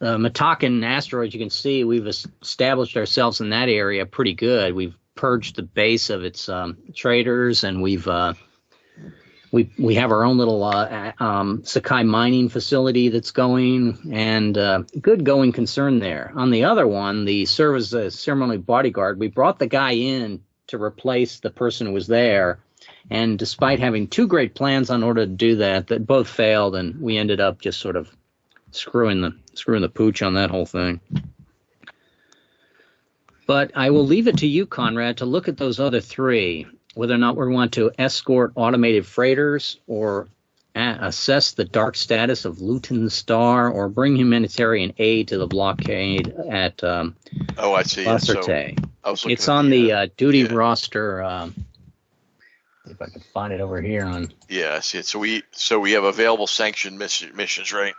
Matakan asteroid, you can see we've established ourselves in that area pretty good. We've purged the base of its traders, and we have our own little Sakai mining facility that's going, and good going concern there. On the other one, the service ceremonial bodyguard, we brought the guy in to replace the person who was there, and despite having two great plans on order to do that both failed, and we ended up just sort of screwing the pooch on that whole thing. But I will leave it to you, Conrad, to look at those other three, whether or not we want to escort automated freighters or assess the dark status of Luton Star or bring humanitarian aid to the blockade at I see. It's on the duty roster. If I can find it over here on. Yeah, I see it. So we have available sanctioned missions, right?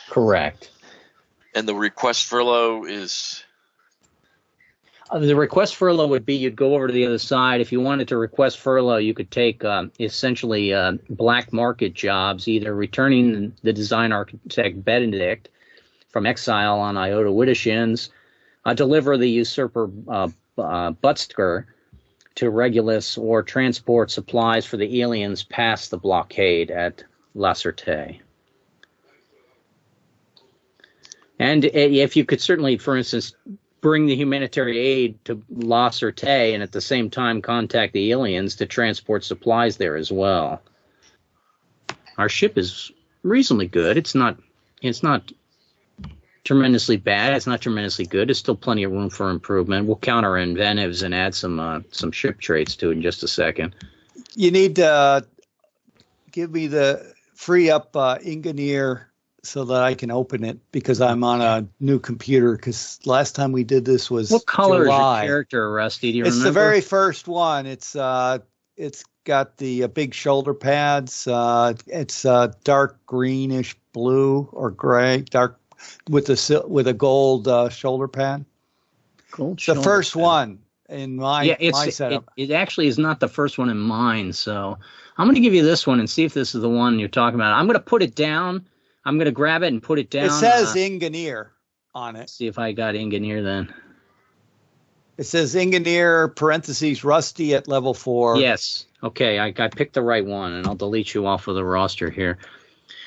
Correct. And the request furlough is? The request furlough would be you'd go over to the other side. If you wanted to request furlough, you could take essentially black market jobs, either returning the design architect Benedict from exile on Iota Widdershins, deliver the usurper Butsker to Regulus, or transport supplies for the aliens past the blockade at La Certe. And if you could certainly, for instance, bring the humanitarian aid to La Certe and at the same time contact the aliens to transport supplies there as well. Our ship is reasonably good. It's not tremendously bad. It's not tremendously good. There's still plenty of room for improvement. We'll counter inventives and add some ship traits to it in just a second. You need to give me the free up Engineer so that I can open it, because I'm on a new computer, because last time we did this was What color July. is your character, Rusty? Do you remember? It's the very first one. It's got the big shoulder pads. It's dark greenish blue or gray, dark with a gold shoulder pad. Gold the shoulder first pad. One in my setup. It actually is not the first one in mine, so I'm going to give you this one and see if this is the one you're talking about. I'm going to put it down. I'm going to grab it and put it down. It says Engineer on it. See if I got Engineer then. It says Engineer parentheses Rusty at level 4. Yes. Okay, I picked the right one, and I'll delete you off of the roster here.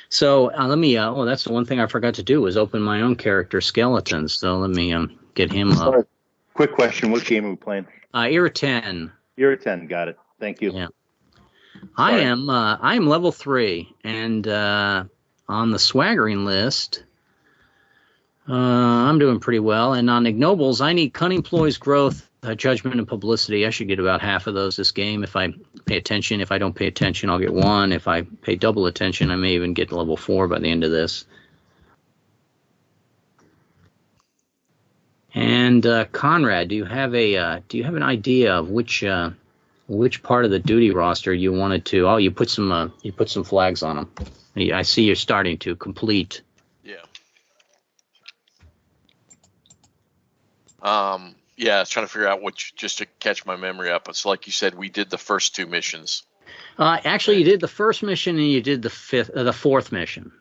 So let me. That's the one thing I forgot to do was open my own character skeletons. So let me get him up. Quick question: what game are we playing? Era 10. Era 10. Got it. Thank you. Yeah. I am level 3, and on the swaggering list, I'm doing pretty well. And on ignobles, I need cunning, ploys, growth, judgment, and publicity. I should get about half of those this game if I pay attention. If I don't pay attention, I'll get 1. If I pay double attention, I may even get to level 4 by the end of this. And Conrad, do you have an idea of which part of the duty roster you wanted to? Oh, you put some flags on them. I see you're starting to complete. Yeah. Yeah, I was trying to figure out which, just to catch my memory up. It's like you said, we did the first 2 missions. Actually, you did the first mission and you did the 4th mission.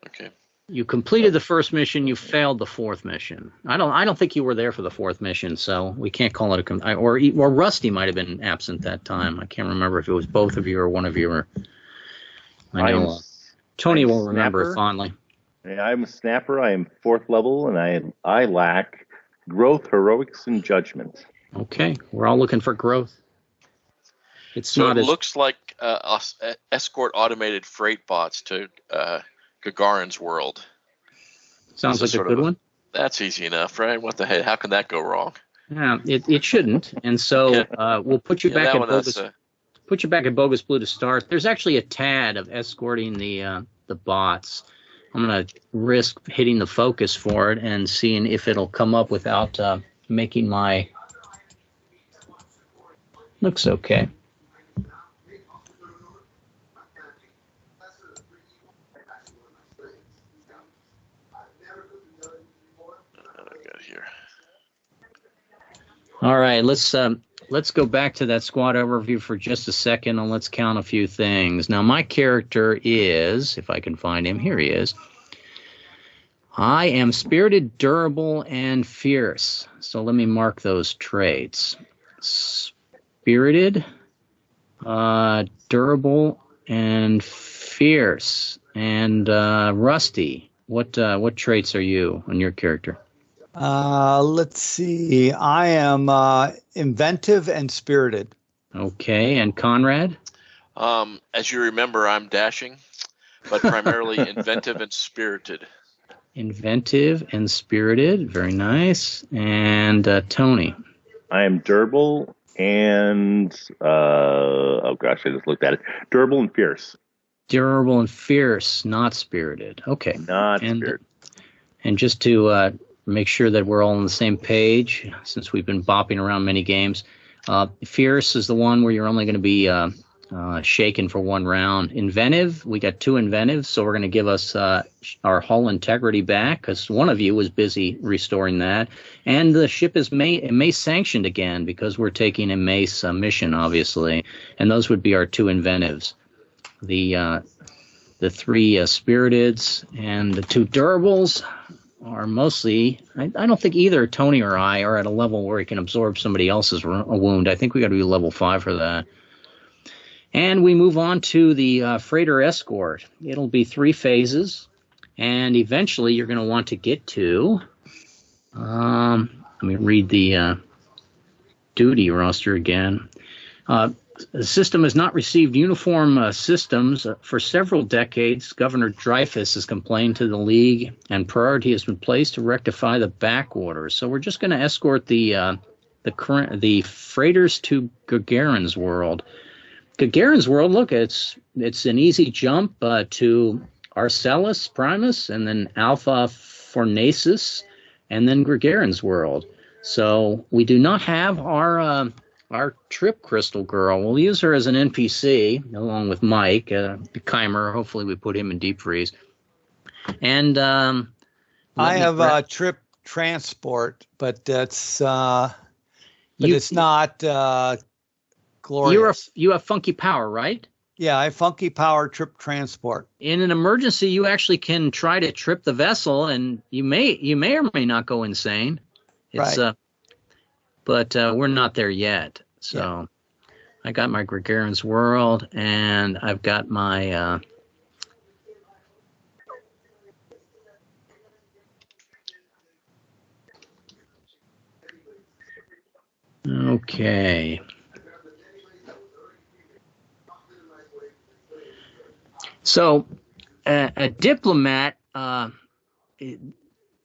Okay. You completed the first mission. You failed the 4th mission. I don't think you were there for the 4th mission, so we can't call it or Rusty might have been absent that time. I can't remember if it was both of you or one of you. Or I know Tony will remember it fondly. Yeah, I'm a snapper. I am 4th level, and I lack growth, heroics, and judgment. Okay, we're all looking for growth. It looks like escort automated freight bots to Gagarin's world. Sounds like a good one. That's easy enough, right? What the heck? How can that go wrong? Yeah, it shouldn't. And so we'll put you back at bogus. Put you back at bogus blue to start. There's actually a tad of escorting the bots. I'm gonna risk hitting the focus for it and seeing if it'll come up without making my. Looks okay. All right, let's go back to that squad overview for just a second, and let's count a few things. Now, my character is, if I can find him, here he is. I am spirited, durable, and fierce. So let me mark those traits. Spirited, durable, and fierce. And Rusty, what traits are you on your character? Let's see. I am inventive and spirited. Okay, and Conrad? As you remember, I'm dashing, but primarily inventive and spirited. Inventive and spirited. Very nice. And Tony? I am durable and, oh gosh, I just looked at it. Durable and fierce. Durable and fierce, not spirited. Okay. Spirited. And just to make sure that we're all on the same page, since we've been bopping around many games, fierce is the one where you're only going to be shaken for one round. Inventive, we got 2 inventives, so we're going to give us our hull integrity back because one of you was busy restoring that. And the ship is mace sanctioned again because we're taking a mace mission, obviously. And those would be our 2 inventives. The 3 spiriteds and the 2 durables are mostly, I don't think either Tony or I are at a level where we can absorb somebody else's wound. I think we got to be level 5 for that. And we move on to the freighter escort. It'll be 3 phases, and eventually you're going to want to get to, let me read the duty roster again. The system has not received uniform systems for several decades. Governor Dreyfus has complained to the League, and priority has been placed to rectify the backorder. So we're just going to escort the freighters to Gargarin's world. Gargarin's world, look, it's an easy jump to Arsellas Primus, and then Alpha Fornacis, and then Gargarin's world. So we do not have our trip crystal girl. We'll use her as an NPC along with Mike Keimer. Hopefully we put him in deep freeze. And I have trip transport, but that's it's not glorious. You have funky power, right? Yeah, I have funky power trip transport. In an emergency, you actually can try to trip the vessel, and you may or may not go insane. It's right. But we're not there yet. So yeah. I got my Gargarin's world, and I've got my okay. So a diplomat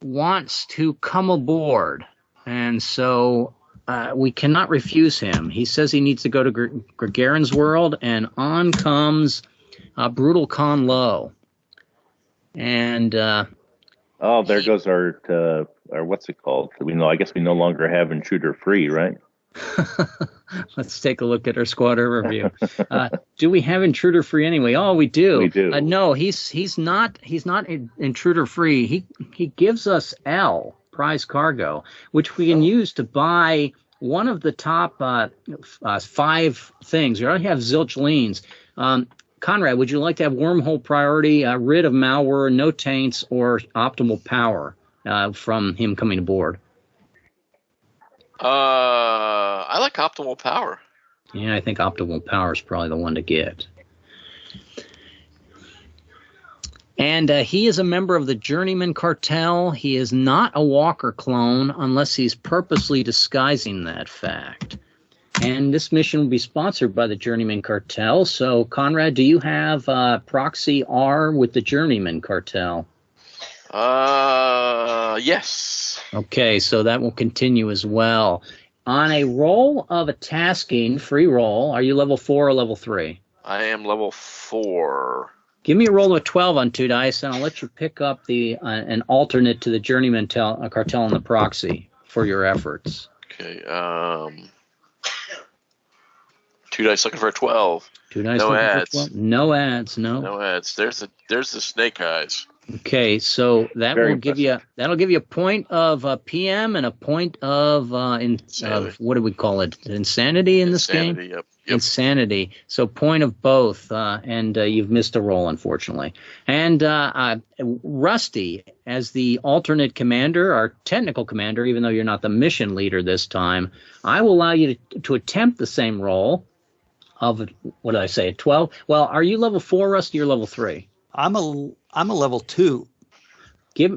wants to come aboard, and so we cannot refuse him. He says he needs to go to Gargarin's world, and on comes Brutal Khan Lo. And there goes our what's it called? I guess we no longer have intruder free, right? Let's take a look at our squad overview. Do we have intruder free anyway? Oh, we do. We do. No, he's not intruder free. He gives us L, prize cargo, which we can use to buy one of the top 5 things. We already have zilch leans. Conrad, would you like to have wormhole priority, rid of malware, no taints, or optimal power from him coming aboard? I like optimal power. Yeah, I think optimal power is probably the one to get. And he is a member of the Journeyman Cartel. He is not a Walker clone unless he's purposely disguising that fact. And this mission will be sponsored by the Journeyman Cartel. So, Conrad, do you have proxy R with the Journeyman Cartel? Yes. Okay, so that will continue as well. On a roll of a tasking, free roll, are you level 4 or level 3? I am level 4. Give me a roll of 12 on 2 dice, and I'll let you pick up an alternate to the Journeyman Cartel and the proxy for your efforts. Okay. 2 dice looking for a 12. 2 dice no looking ads. for 12. No ads. No. No ads. There's the snake eyes. Okay, so that Very will give you that'll give you a point of PM and a point of what do we call it? Insanity in this game? Insanity, yep. Insanity. So point of both, and you've missed a roll, unfortunately. And Rusty, as the alternate commander, our technical commander, even though you're not the mission leader this time, I will allow you to attempt the same role of, what did I say, 12? Well, are you level 4, Rusty, or level 3? I'm a level 2.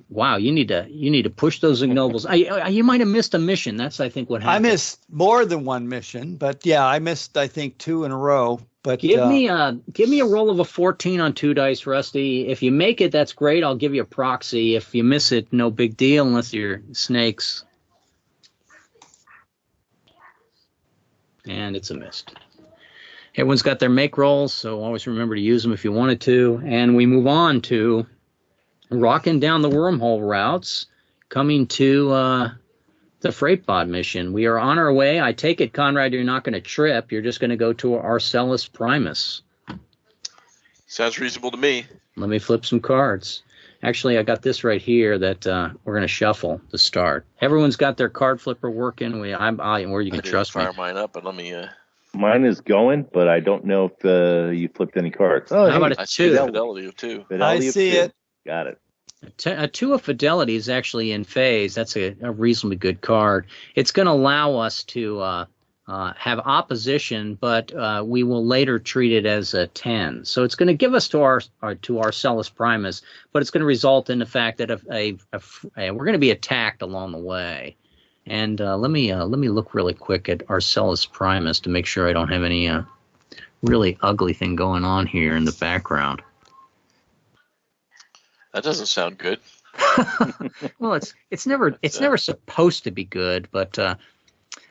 Wow, you need to push those ignobles. You might have missed a mission. That's, I think, what happened. I missed more than one mission, but yeah, I missed, I think, 2 in a row. But give me a roll of a 14 on 2 dice, Rusty. If you make it, that's great. I'll give you a proxy. If you miss it, no big deal, unless you're snakes. And it's a missed. Everyone's got their make rolls, so always remember to use them if you wanted to. And we move on to rocking down the wormhole routes, coming to the freight pod mission. We are on our way. I take it, Conrad, you're not going to trip. You're just going to go to Arsellas Primus. Sounds reasonable to me. Let me flip some cards. Actually, I got this right here that we're going to shuffle to start. Everyone's got their card flipper working. Where you can trust me. Fire mine up, and let me... Mine is going, but I don't know if you flipped any cards. Oh, how about a 2? Fidelity of 2. Fidelity I of see 2. it. Got it. A 2 of Fidelity is actually in phase. That's a reasonably good card. It's going to allow us to have opposition, but we will later treat it as a 10. So it's going to give us to our Arsellas Primus, but it's going to result in the fact that we're going to be attacked along the way. And let me look really quick at Arsellas Primus to make sure I don't have any really ugly thing going on here in the background. That doesn't sound good. Well, it's never supposed to be good, but oh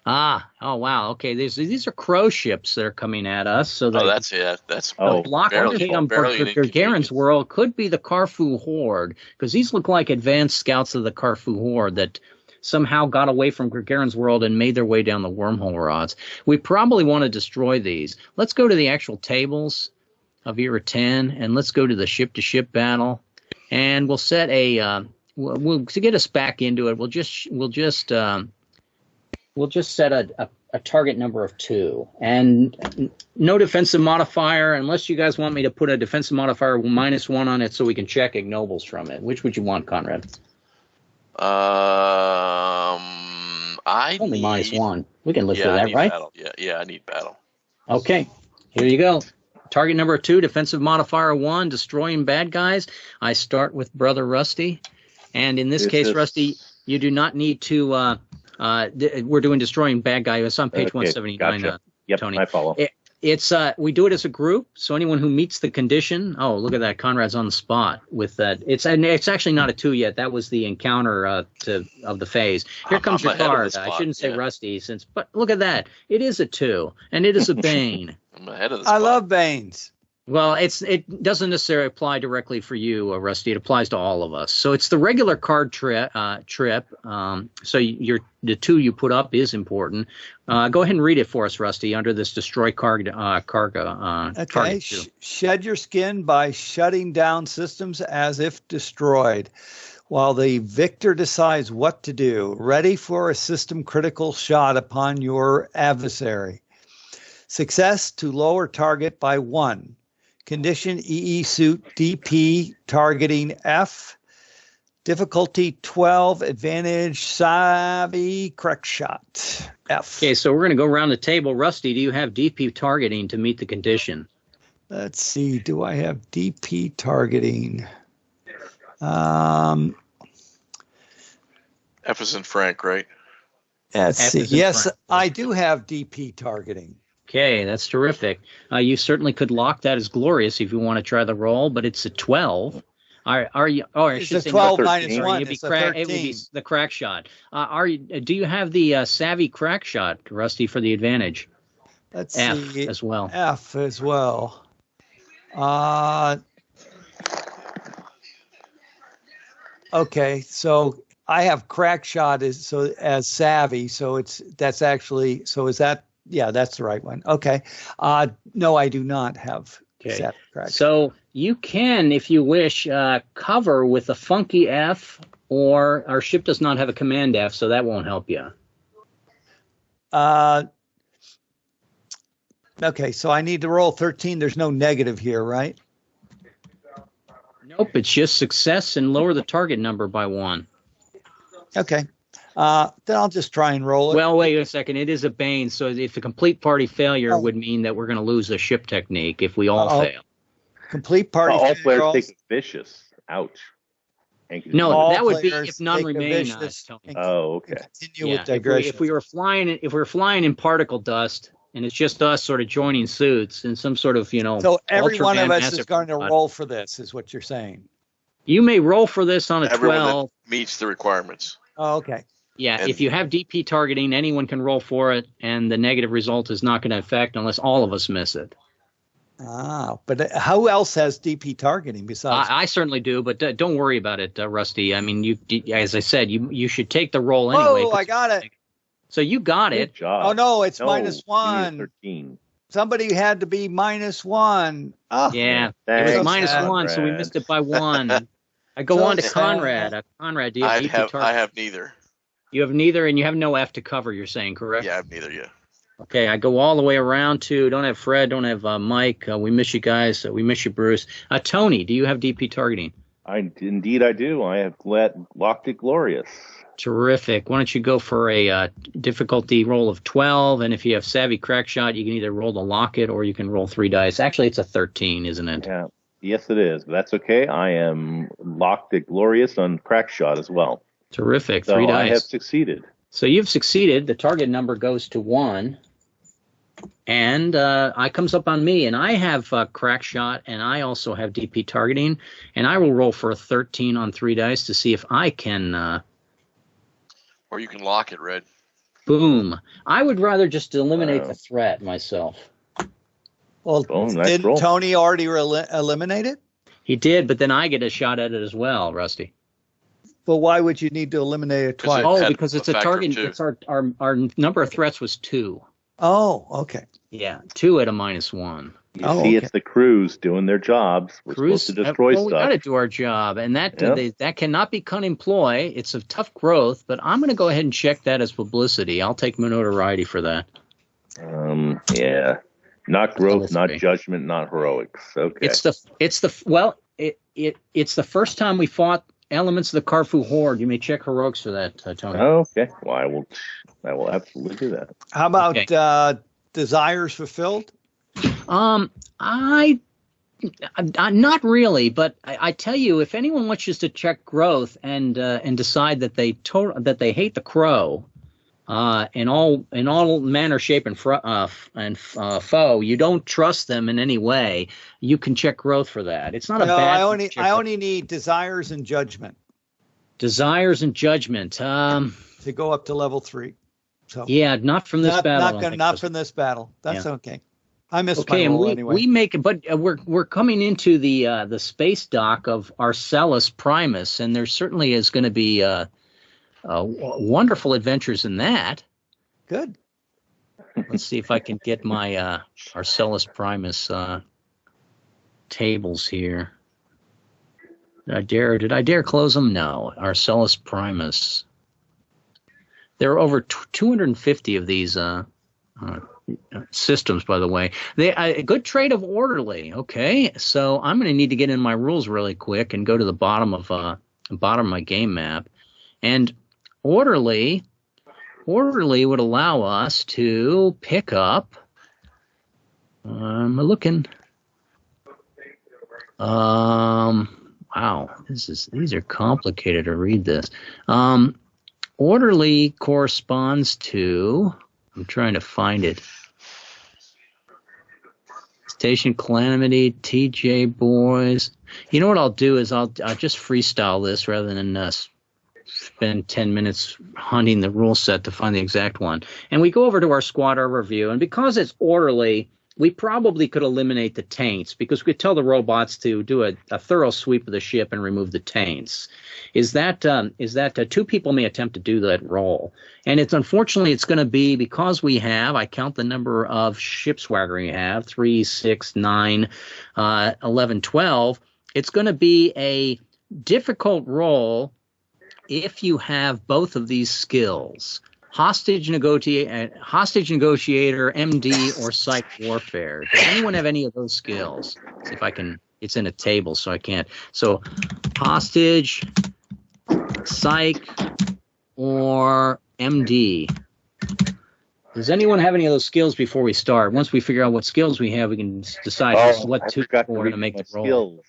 wow, okay. These are crow ships that are coming at us. So that's block barely on Gargarin's world could be the Karfu Horde, because these look like advanced scouts of the Karfu Horde that somehow got away from Gargarin's world and made their way down the wormhole rods. We probably want to destroy these. Let's go to the actual tables of Era 10, and let's go to the ship-to-ship battle, and we'll set to get us back into it. We'll just set a target number of 2, and no defensive modifier unless you guys want me to put a defensive modifier -1 on it so we can check ignobles from it. Which would you want, Conrad? Only -1. We can live with that, right? Battle. Yeah, I need battle. Okay, here you go. Target number 2, defensive modifier 1, destroying bad guys. I start with Brother Rusty, and in this case, Rusty, you do not need to. We're doing destroying bad guys. It's on page 179. Gotcha. Yep, Tony. I follow. It's we do it as a group, so anyone who meets the condition. Oh, look at that! Conrad's on the spot with that. It's actually not a 2 yet. That was the encounter of the phase. Here comes your card. I shouldn't say Rusty, but look at that. It is a 2, and it is a Bane. I'm ahead of the spot. I love Banes. Well, it doesn't necessarily apply directly for you, Rusty. It applies to all of us. So it's the regular card trip. So the 2 you put up is important. Go ahead and read it for us, Rusty, under this destroy cargo. Okay. Shed your skin by shutting down systems as if destroyed, while the victor decides what to do. Ready for a system critical shot upon your adversary. Success to lower target by 1. Condition EE suit DP targeting F. Difficulty 12. Advantage savvy crack shot F. Okay, so we're going to go around the table. Rusty, do you have DP targeting to meet the condition? Let's see. Do I have DP targeting? F is in Frank, right? Let's see. Yes, I do have DP targeting. Okay, that's terrific. You certainly could lock that as glorious if you want to try the roll, but it's a 12. Are you? Oh, I should say 12 -1. It It would be the crack shot. Do you have the savvy crack shot, Rusty, for the advantage? Let's F see. as well. F as well. Okay, so I have crack shot as savvy, so that's actually, so is that? Yeah, that's the right one. Okay. No, I do not have savvy crack. So You can, if you wish, cover with a funky F, or our ship does not have a command F, so that won't help you. Okay, so I need to roll 13. There's no negative here, right? Nope, it's just success and lower the target number by 1. Okay. Then I'll just try and roll it. Well, wait a second. It is a bane, so if a complete party failure would mean that we're going to lose the ship technique if we all fail. Complete party all failure. players take a vicious. Ouch. No, All that would be players if none take a remain. vicious Tony. Oh, okay. Continue with Yeah, digression. if we were flying in particle dust, and it's just us sort of joining suits in some sort of, So every one of Ultraman us is massive going to robot. roll for this, is what you're saying. You may roll for this on a Everyone 12. that meets the requirements. Oh, okay. Yeah, And- if you have DP targeting, anyone can roll for it, and the negative result is not going to affect unless all of us miss it. But who else has DP targeting besides? I certainly do, but don't worry about it, Rusty. I mean, as I said, you should take the roll anyway. Oh, I got it. So you got it. Good job. Oh, no, it's No, -1. 13. Somebody had to be -1. Oh, Yeah, it Thanks, was -1, so we Conrad. missed it by 1. I go So on to sad. Conrad. Conrad, do you have DP targeting? I have neither. You have neither, and you have no F to cover, you're saying, correct? Yeah, I have neither. Yeah. Okay, I go all the way around to, don't have Fred, don't have Mike. We miss you guys. We miss you, Bruce. Tony, do you have DP targeting? Indeed, I do. I have locked it glorious. Terrific. Why don't you go for a difficulty roll of 12, and if you have Savvy Crack Shot, you can either roll to lock it or you can roll 3 dice. Actually, it's a 13, isn't it? Yeah. Yes, it is. But that's okay. I am locked it glorious on crack shot as well. Terrific. So 3 I have dice. succeeded. So you've succeeded. The target number goes to 1. And I comes up on me, and I have Crack Shot, and I also have DP targeting, and I will roll for a 13 on 3 dice to see if I can... Or you can lock it, Red. Boom. I would rather just eliminate the threat myself. well, Boom, nice didn't roll. Tony already eliminate it? He did, but then I get a shot at it as well, Rusty. But why would you need to eliminate it twice? Oh, had because it's a a factor of target. 2. It's our number of threats was 2. Oh, okay. Yeah, 2 at a -1. You Oh, see, okay. it's the crews doing their jobs. We're supposed to destroy well, we got to stuff. do our job, and that Yep. that cannot be employ. It's a tough growth, but I'm going to go ahead and check that as publicity. I'll take my notoriety for that. Yeah. Not growth, not Publicity. judgment, not heroics. Okay. It's the first time we fought elements of the Karfu Horde. You may check heroics for that, Tony. Okay. Well, I will absolutely do that. How about Okay. desires fulfilled? I not really, but I tell you, if anyone wishes to check growth and decide that they hate the crow, in all manner, shape, and foe, you don't trust them in any way. You can check growth for that. It's not a No, bad. I only need desires and judgment desires and judgment. to go up to level 3. So Yeah, not from this battle. I don't think, not Rusty. from this battle. That's Yeah. okay. I missed Okay, my and roll we anyway. make it, but we're coming into the space dock of Arsellas Primus, and there certainly is going to be wonderful adventures in that. Good. Let's see if I can get my Arsellas Primus tables here. Did I dare close them? No. Arsellas Primus. There are over 250 of these systems, by the way. A good trade of orderly. Okay, so I'm going to need to get in my rules really quick and go to the bottom of my game map. And orderly would allow us to pick up. I'm looking. Wow, these are complicated to read this. Orderly corresponds to. I'm trying to find it. Station Calamity, TJ Boys. You know what I'll do is I'll just freestyle this rather than spend 10 minutes hunting the rule set to find the exact one. And we go over to our squad overview, and because it's orderly, we probably could eliminate the taints because we could tell the robots to do a thorough sweep of the ship and remove the taints. Is that two people may attempt to do that role? And it's unfortunately it's going to be because we have, I count the number of ship swaggering we have, 3, 6, 9, 11, 12. It's going to be a difficult role if you have both of these skills. Hostage negotiator, MD, or psych warfare. Does anyone have any of those skills? See if I can. It's in a table, so I can't. So, hostage, psych, or MD. Does anyone have any of those skills before we start? Once we figure out what skills we have, we can decide what two we're going to make the role. Skills.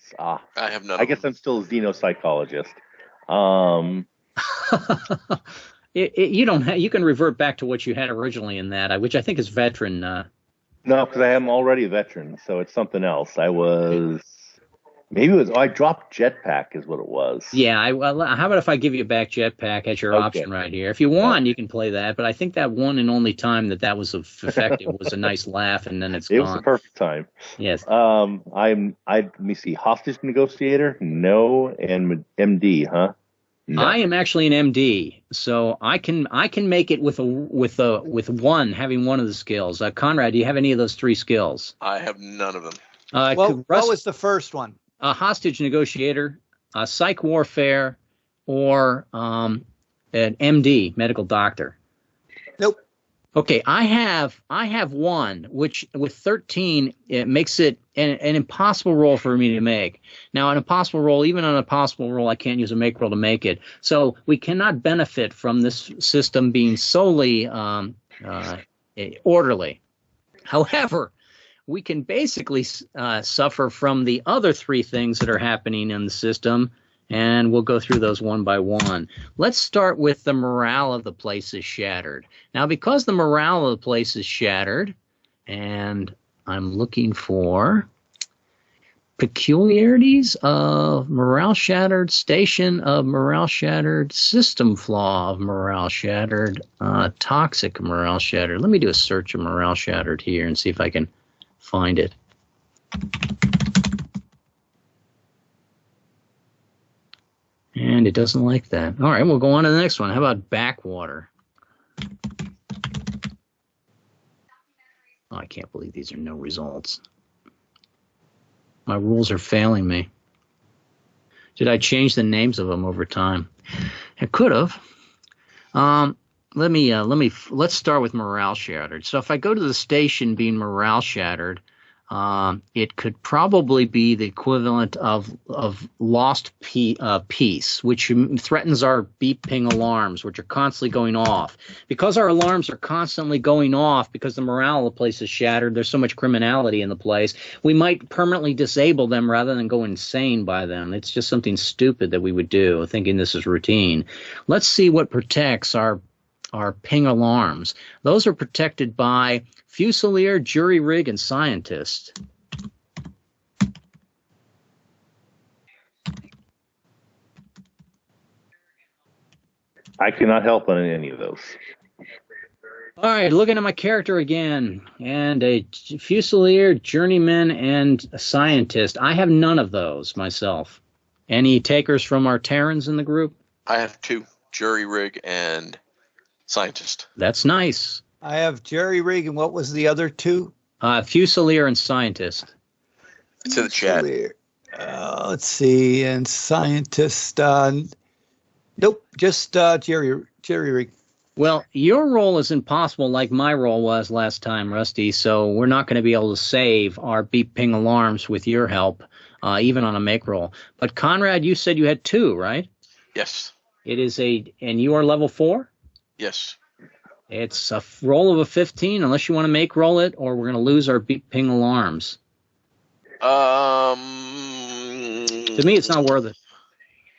I have none. I guess I'm still a xenopsychologist. You can revert back to what you had originally in that, which I think is veteran. No, because I am already a veteran, so it's something else. I dropped jetpack is what it was. Yeah, how about if I give you back jetpack as your option right here? If you want, you can play that, but I think that one and only time that was effective was a nice laugh, and then it's gone. It was the perfect time. Yes. Let me see, hostage negotiator, no, and MD, huh? No. I am actually an MD, so I can make it with having one of the skills. Conrad, do you have any of those 3 skills? I have none of them. What was the first one? Hostage negotiator, psych warfare, or an MD, medical doctor. Nope. Okay, I have one, which with 13 it makes it an impossible roll for me to make. Now, an impossible roll, even on an impossible roll, I can't use a make roll to make it. So we cannot benefit from this system being solely orderly. However, we can basically suffer from the other 3 things that are happening in the system, and we'll go through those one by one. Let's start with the morale of the place is shattered. Now, because the morale of the place is shattered, and I'm looking for peculiarities of morale shattered, station of morale shattered, system flaw of morale shattered, toxic morale shattered. Let me do a search of morale shattered here and see if I can find it. And it doesn't like that. All right, we'll go on to the next one. How about backwater? Oh, I can't believe these are no results. My rules are failing me. Did I change the names of them over time? I could have. Let's start with morale shattered. So if I go to the station being morale shattered, it could probably be the equivalent of lost peace, which threatens our beep ping alarms, which are constantly going off. Because our alarms are constantly going off because the morale of the place is shattered, there's so much criminality in the place, we might permanently disable them rather than go insane by them. It's just something stupid that we would do, thinking this is routine. Let's see what protects our ping alarms. Those are protected by Fusilier, Jury Rig, and Scientist. I cannot help on any of those. All right, looking at my character again, and a Fusilier, Journeyman, and a Scientist. I have none of those myself. Any takers from our Terrans in the group? I have 2, Jury Rig and Scientist. That's nice. I have Jerry Rig, and what was the other 2? Fusilier and Scientist. It's in the chat. Let's see, and Scientist. Nope, just Jerry Rig. Well, your role is impossible like my role was last time, Rusty, so we're not going to be able to save our beep ping alarms with your help, even on a make roll. But Conrad, you said you had 2, right? Yes. And you are level 4? Yes. It's a roll of a 15, unless you want to make roll it, or we're going to lose our beep ping alarms. To me, it's not worth it.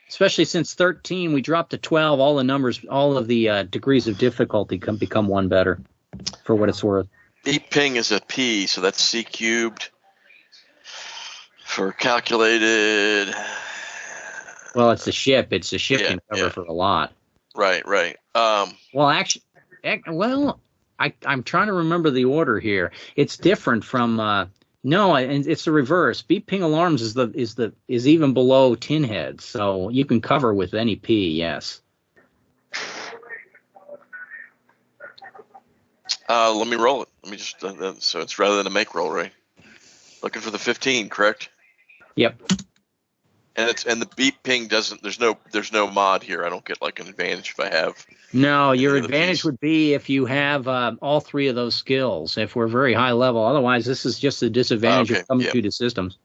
Especially since 13, we dropped to 12. All the numbers, all of the degrees of difficulty can become 1 better, for what it's worth. Beep ping is a P, so that's C cubed. For calculated. Well, it's a ship. It's a ship can cover for a lot. Right. Well, actually, I'm trying to remember the order here. It's different from no, and it's the reverse. Beep ping alarms is even below tin heads, so you can cover with any P. Yes. Let me roll it. Let me just so it's rather than a make roll, right? Looking for the 15, correct? Yep. And the beep ping doesn't. There's no mod here. I don't get like an advantage if I have. No, your advantage would be if you have all three of those skills. If we're very high level, otherwise this is just a disadvantage of coming through the systems.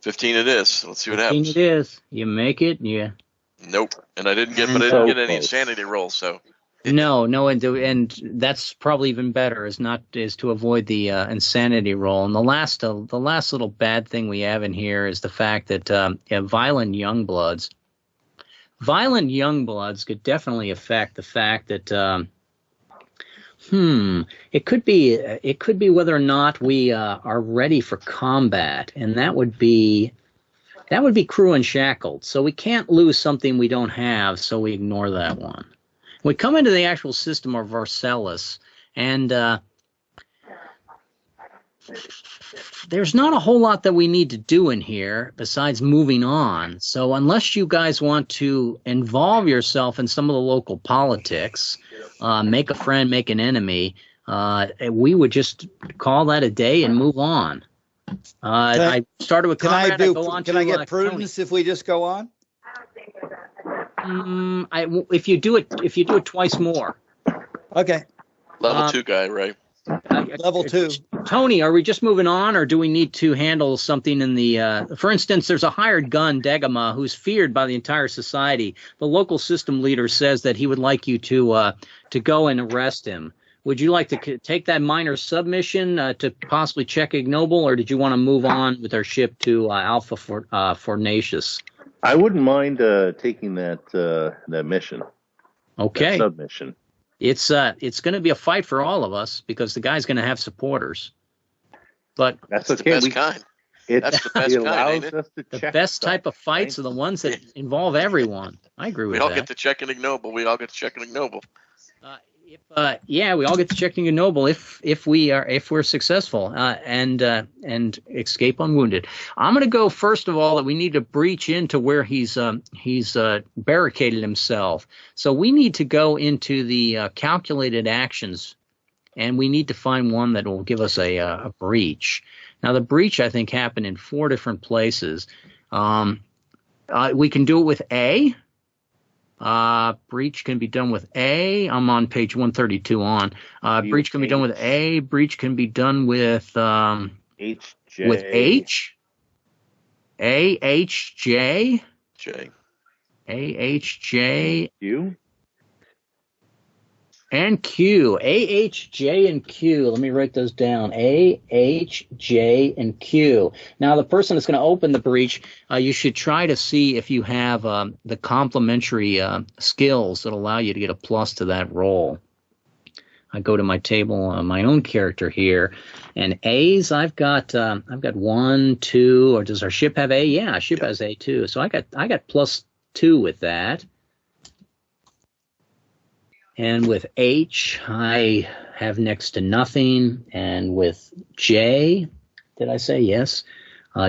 15 it is. Let's see what 15 happens. it is. You make it. Yeah. Nope. And I didn't get any insanity rolls. So. No, and that's probably even better. Is to avoid the insanity roll. And the last little bad thing we have in here is the fact that violent young bloods could definitely affect the fact that it could be whether or not we are ready for combat, and that would be crew and shackled. So we can't lose something we don't have, so we ignore that one. We come into the actual system of Arsellas, and there's not a whole lot that we need to do in here besides moving on. So unless you guys want to involve yourself in some of the local politics, make a friend, make an enemy, we would just call that a day and move on. I started with combat. Can I get prudence if we just go on? If you do it twice more. Okay. Level 2 guy, right? Level 2. Tony, are we just moving on, or do we need to handle something in the? For instance, there's a hired gun, Degama, who's feared by the entire society. The local system leader says that he would like you to go and arrest him. Would you like to take that minor submission to possibly check ignoble, or did you want to move on with our ship to Alpha Fornacious? I wouldn't mind taking that mission. Okay. That submission. It's going to be a fight for all of us because the guy's going to have supporters. But that's okay. The best kind. That's the best kind, ain't it? The best type of fights are the ones that involve everyone. I agree with that. We all get to check and ignoble. We all get to check and ignoble if we're successful and escape unwounded. I'm going to go first of all that we need to breach into where he's barricaded himself. So we need to go into the calculated actions, and we need to find one that will give us a breach. Now the breach I think happened in 4 different places. We can do it with A. Breach can be done with A. I'm on page 132 on. Breach can be done with A. Breach can be done with HJ. With H. A, H, J. J. A, H, J. Q. And Q. A, H, J, and Q. Let me write those down. A, H, J, and Q. Now, the person that's going to open the breach, you should try to see if you have the complementary skills that allow you to get a plus to that roll. I go to my table, my own character here, and A's. I've got 1, 2. Or does our ship have A? Yeah, our ship has A too. So I got +2 with that. And with H, I have next to nothing. And with J, did I say yes?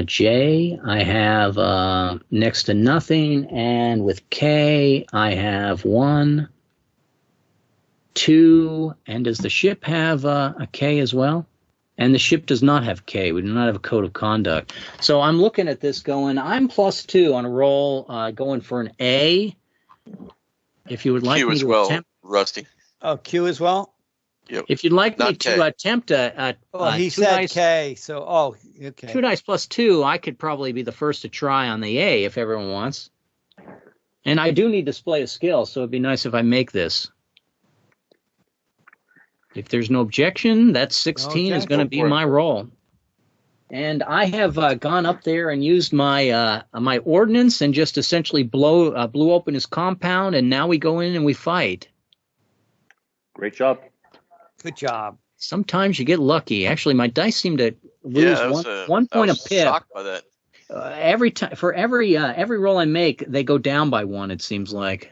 J, I have next to nothing. And with K, I have 1, 2. And does the ship have a K as well? And the ship does not have K. We do not have a code of conduct. So I'm looking at this going, I'm +2 on a roll, going for an A. If you would like Q me as to well, attempt, Rusty. Oh, Q as well. Yep. if you'd like me Not to K. attempt He 2 said dice, K. So, okay. 2 dice +2, I could probably be the first to try on the A if everyone wants. And I do need display of skill, so it'd be nice if I make this. If there's no objection, that 16 is going to be my roll. And I have gone up there and used my my ordnance and just essentially blew open his compound, and now we go in and we fight. Great job. Good job. Sometimes you get lucky. Actually, my dice seem to lose one point a pip. Shocked by that. Every time for every roll I make, they go down by 1. It seems like.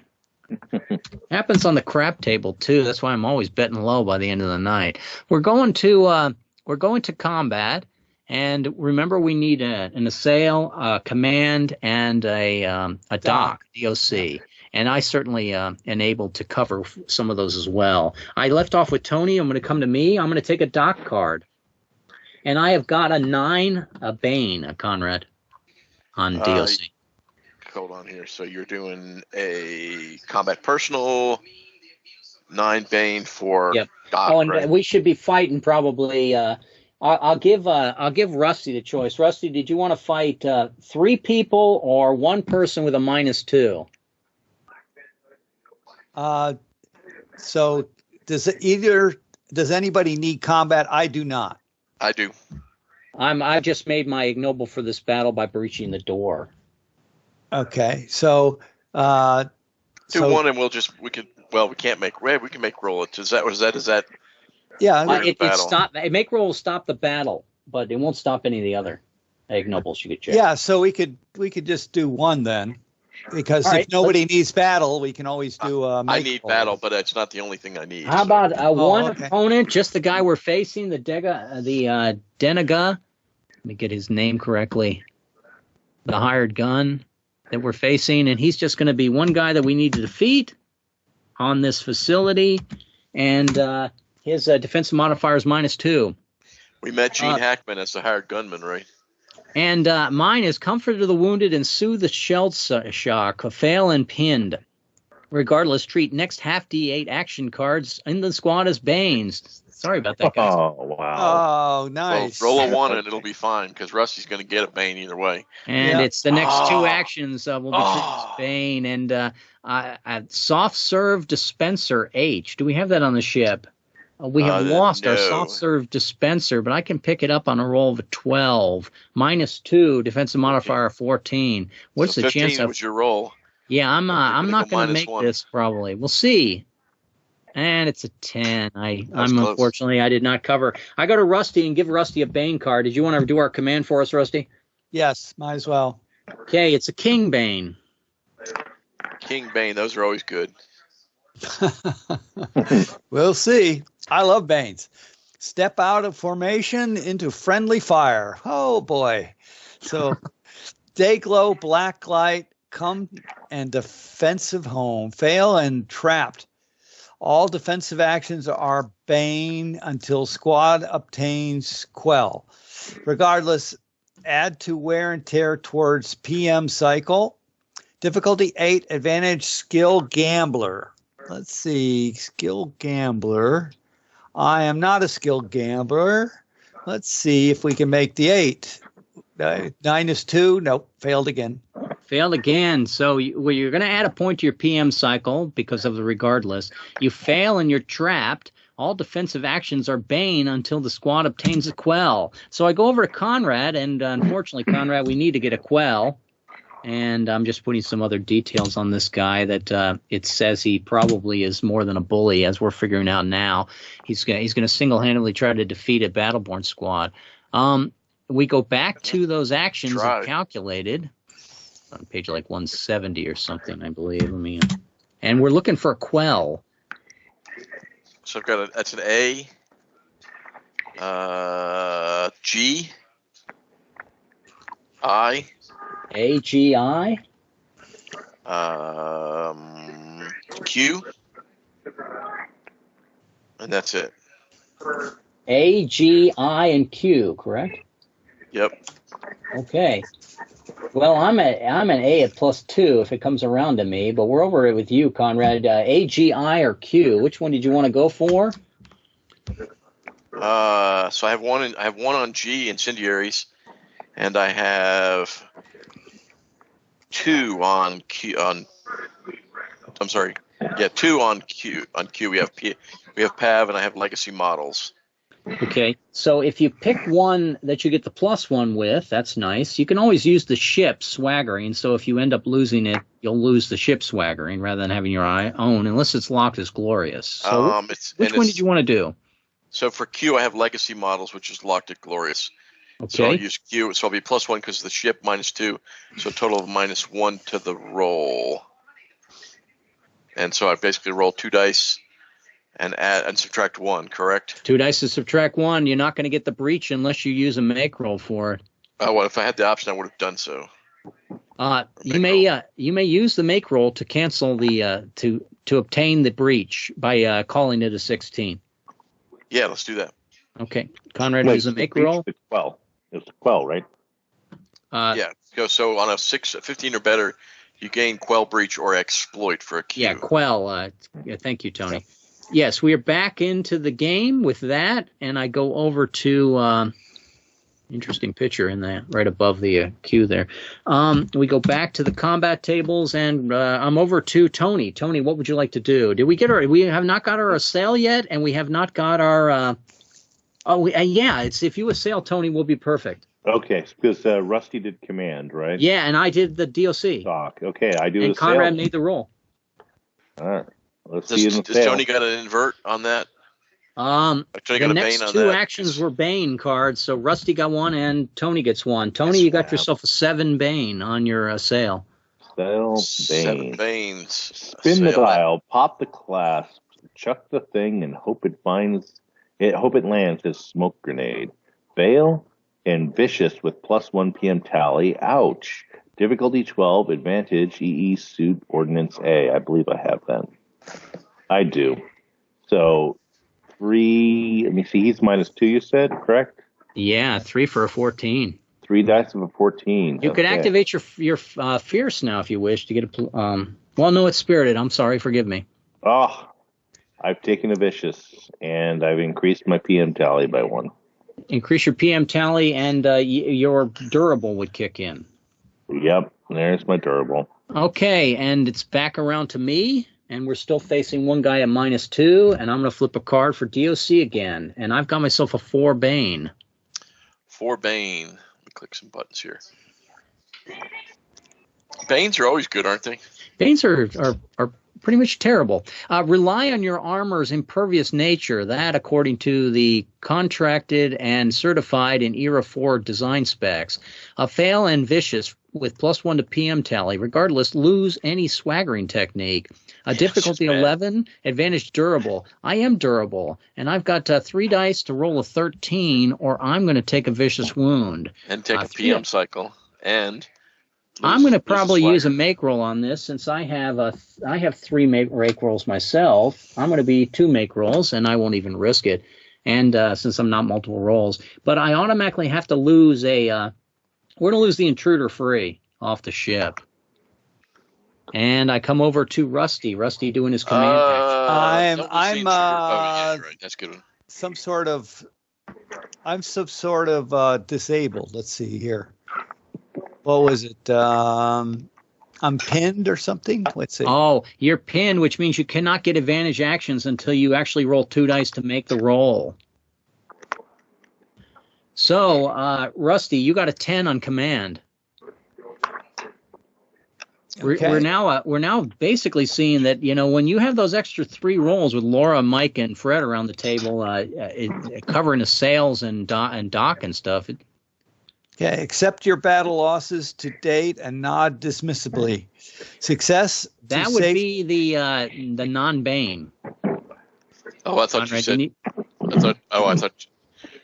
Happens on the crap table too. That's why I'm always betting low by the end of the night. We're going to combat, and remember we need an assail, a command, and a dock, DOC. And I certainly am able to cover some of those as well. I left off with Tony. I'm going to come to me. I'm going to take a dock card, and I have got a 9, a Bane, Conrad, on DOC. Hold on here. So you're doing a combat personal, 9 Bane for Doc. Oh, and right? we should be fighting probably. I'll give Rusty the choice. Rusty, did you want to fight 3 people or 1 person with a -2? So does anybody need combat? I do not. I do. I just made my ignoble for this battle by breaching the door. Okay, so Do 1 and we can't make we can make roll it. Is that yeah, make roll will stop the battle, but it won't stop any of the other ignobles you could check. Yeah, so we could just do 1 then, because if nobody needs battle, we can always do. I need battle, but that's not the only thing I need. How about one opponent, just the guy we're facing, the Denaga? Let me get his name correctly. The hired gun that we're facing, and he's just going to be 1 guy that we need to defeat on this facility, and his defensive modifier is -2. We met Gene Hackman as the hired gunman, right? And mine is Comfort of the Wounded and Soothe the Shell Shock, Fail and Pinned. Regardless, treat next half D8 action cards in the squad as Banes. Sorry about that, guys. Oh, wow. Oh, nice. Well, roll a 1 and it'll be fine, because Rusty's going to get a Bane either way. And it's the next 2 actions will be treated as Bane. And soft serve dispenser H. Do we have that on the ship? We have lost our soft serve dispenser, but I can pick it up on a roll of a 12. -2, defensive modifier 14. What's the chance? 15 was your roll. Yeah, I'm not going to make this probably. We'll see. And it's a 10. I'm close. Unfortunately, I did not cover. I go to Rusty and give Rusty a Bane card. Did you want to do our command for us, Rusty? Yes, might as well. Okay, it's a King Bane. King Bane, those are always good. We'll see. I love Banes. Step out of formation into friendly fire. Oh, boy. So, Dayglow, Blacklight, come and defensive home. Fail and trapped. All defensive actions are Bane until squad obtains Quell. Regardless, add to wear and tear towards PM cycle. Difficulty 8, advantage skill gambler. Let's see, skill gambler. I am not a skilled gambler. Let's see if we can make the 8. -2, nope, failed again. Failed again. So you're going to add a point to your PM cycle because of the regardless. You fail and you're trapped. All defensive actions are Bane until the squad obtains a Quell. So I go over to Conrad, and unfortunately, Conrad, we need to get a Quell. And I'm just putting some other details on this guy that it says he probably is more than a bully, as we're figuring out now. He's going to single-handedly try to defeat a Battleborn squad. We go back to those actions that calculated on page like 170 or something, I believe. And we're looking for a Quell. So I've got that's an A, G, I, A, G, I, Q, and that's it. A, G, I, and Q, correct? Yep. Okay. Well, I'm an A at +2 if it comes around to me, but we're over it with you, Conrad. A, G, I, or Q? Which one did you want to go for? So I have one on G, incendiaries, and I have 2 on Q. I'm sorry. Yeah, 2 on Q. On Q, we have PAV, and I have legacy models. Okay, so if you pick one that you get the +1 with, that's nice. You can always use the ship swaggering, so if you end up losing it, you'll lose the ship swaggering rather than having your own, unless it's locked as glorious. So which one did you want to do? So for Q, I have legacy models, which is locked at glorious. Okay. So I'll use Q, so I'll be +1 because of the ship, -2, so a total of -1 to the roll. And so I basically roll 2 dice and add and subtract 1, correct? 2 dice to subtract 1. You're not going to get the breach unless you use a make roll for it. Well, if I had the option, I would have done so. You may use the make roll to cancel the to obtain the breach by calling it a 16. Yeah, let's do that. Okay, Conrad, use a make roll. It's quell. It's a quell, right? Yeah. So on a 15 or better, you gain quell, breach, or exploit for a Q. Yeah, quell. Thank you, Tony. Yes, we are back into the game with that, and I go over to interesting picture in that right above the Q there. We go back to the combat tables, and I'm over to Tony. Tony, what would you like to do? Did we get our? We have not got our assail yet, and we have not got our. It's if you assail Tony, we'll be perfect. Okay, because Rusty did command, right? Yeah, and I did the DOC. Talk. Okay, I do. And assail. Conrad made the roll. All right. Let's see. Does Tony got an invert on that? The next 2 actions were Bane cards, so Rusty got 1 and Tony gets 1. Tony, you got yourself a 7 Bane on your assail. Sail Bane. 7 Banes. Spin the dial, pop the clasp, chuck the thing, and hope it lands his smoke grenade. Fail and vicious with +1 PM tally. Ouch. Difficulty 12, advantage, EE suit, ordnance A. I believe I have that. I do. So 3, let me see, he's -2, you said, correct? Yeah, 3 for a 14. 3 dice of a 14. You could activate your fierce now if you wish to get a. Well, no, it's spirited. I'm sorry. Forgive me. Oh, I've taken a vicious, and I've increased my PM tally by 1. Increase your PM tally, and your durable would kick in. Yep, there's my durable. Okay, and it's back around to me, and we're still facing one guy at -2, and I'm going to flip a card for DOC again, and I've got myself a 4 Bane. 4 Bane. Let me click some buttons here. Banes are always good, aren't they? Banes are pretty much terrible. Rely on your armor's impervious nature. That, according to the contracted and certified in Era 4 design specs. Fail and vicious with +1 to PM tally. Regardless, lose any swaggering technique. Difficulty 11, advantage durable. I am durable, and I've got 3 dice to roll a 13, or I'm going to take a vicious wound. And take a PM cycle. And I'm going to probably use a make roll on this, since I have 3 make rolls myself. I'm going to be 2 make rolls, and I won't even risk it. And since I'm not multiple rolls, but I automatically have to lose we're going to lose the intruder free off the ship. And I come over to Rusty. Rusty doing his command action. I'm right. That's good one. some sort of disabled. Let's see here. What was it? I'm pinned or something? Let's see. Oh, you're pinned, which means you cannot get advantage actions until you actually roll 2 dice to make the roll. So, Rusty, you got a 10 on command. Okay. We're now basically seeing that, when you have those extra 3 rolls with Laura, Mike, and Fred around the table, covering the sails and dock and stuff. Okay, accept your battle losses to date and nod dismissively. Success. That would be the non-Bane. Oh, I thought Conrad, you said. I thought.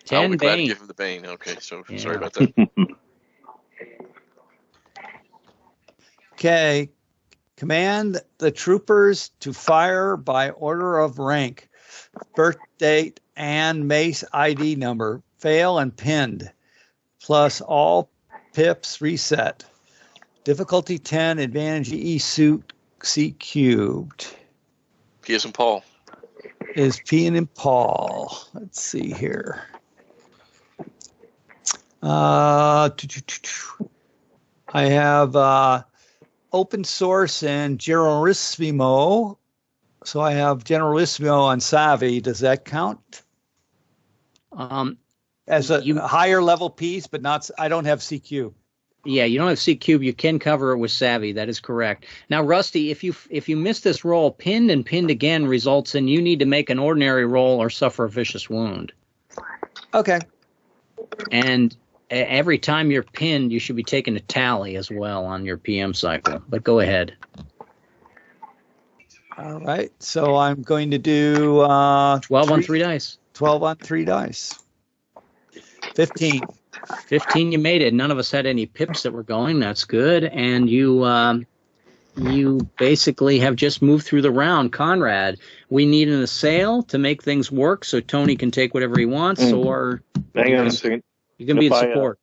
10 I'll be glad to Bane. give him the Bane. Okay, so Yeah. sorry about that. Okay. Command the troopers to fire by order of rank, birth date, and mace ID number. Fail and pinned. Plus all pips reset. Difficulty 10, advantage E suit C cubed. P.S. and Paul. Is P and Paul. Let's see here. I have open source and Generalissimo. So I have Generalissimo on Savvy. Does that count? As a higher level piece, but not. I don't have CQ. Yeah, you don't have C cube. You can cover it with Savvy. That is correct. Now, Rusty, if you miss this roll, pinned and pinned again results in you need to make an ordinary roll or suffer a vicious wound. Okay. And every time you're pinned, you should be taking a tally as well on your PM cycle. But go ahead. All right. So I'm going to do 12 on 3 dice. 12 on 3 dice. 15. 15, you made it. None of us had any pips that were going. That's good. And you basically have just moved through the round. Conrad, we need an assail to make things work so Tony can take whatever he wants, or Hang on a second. you can be in support.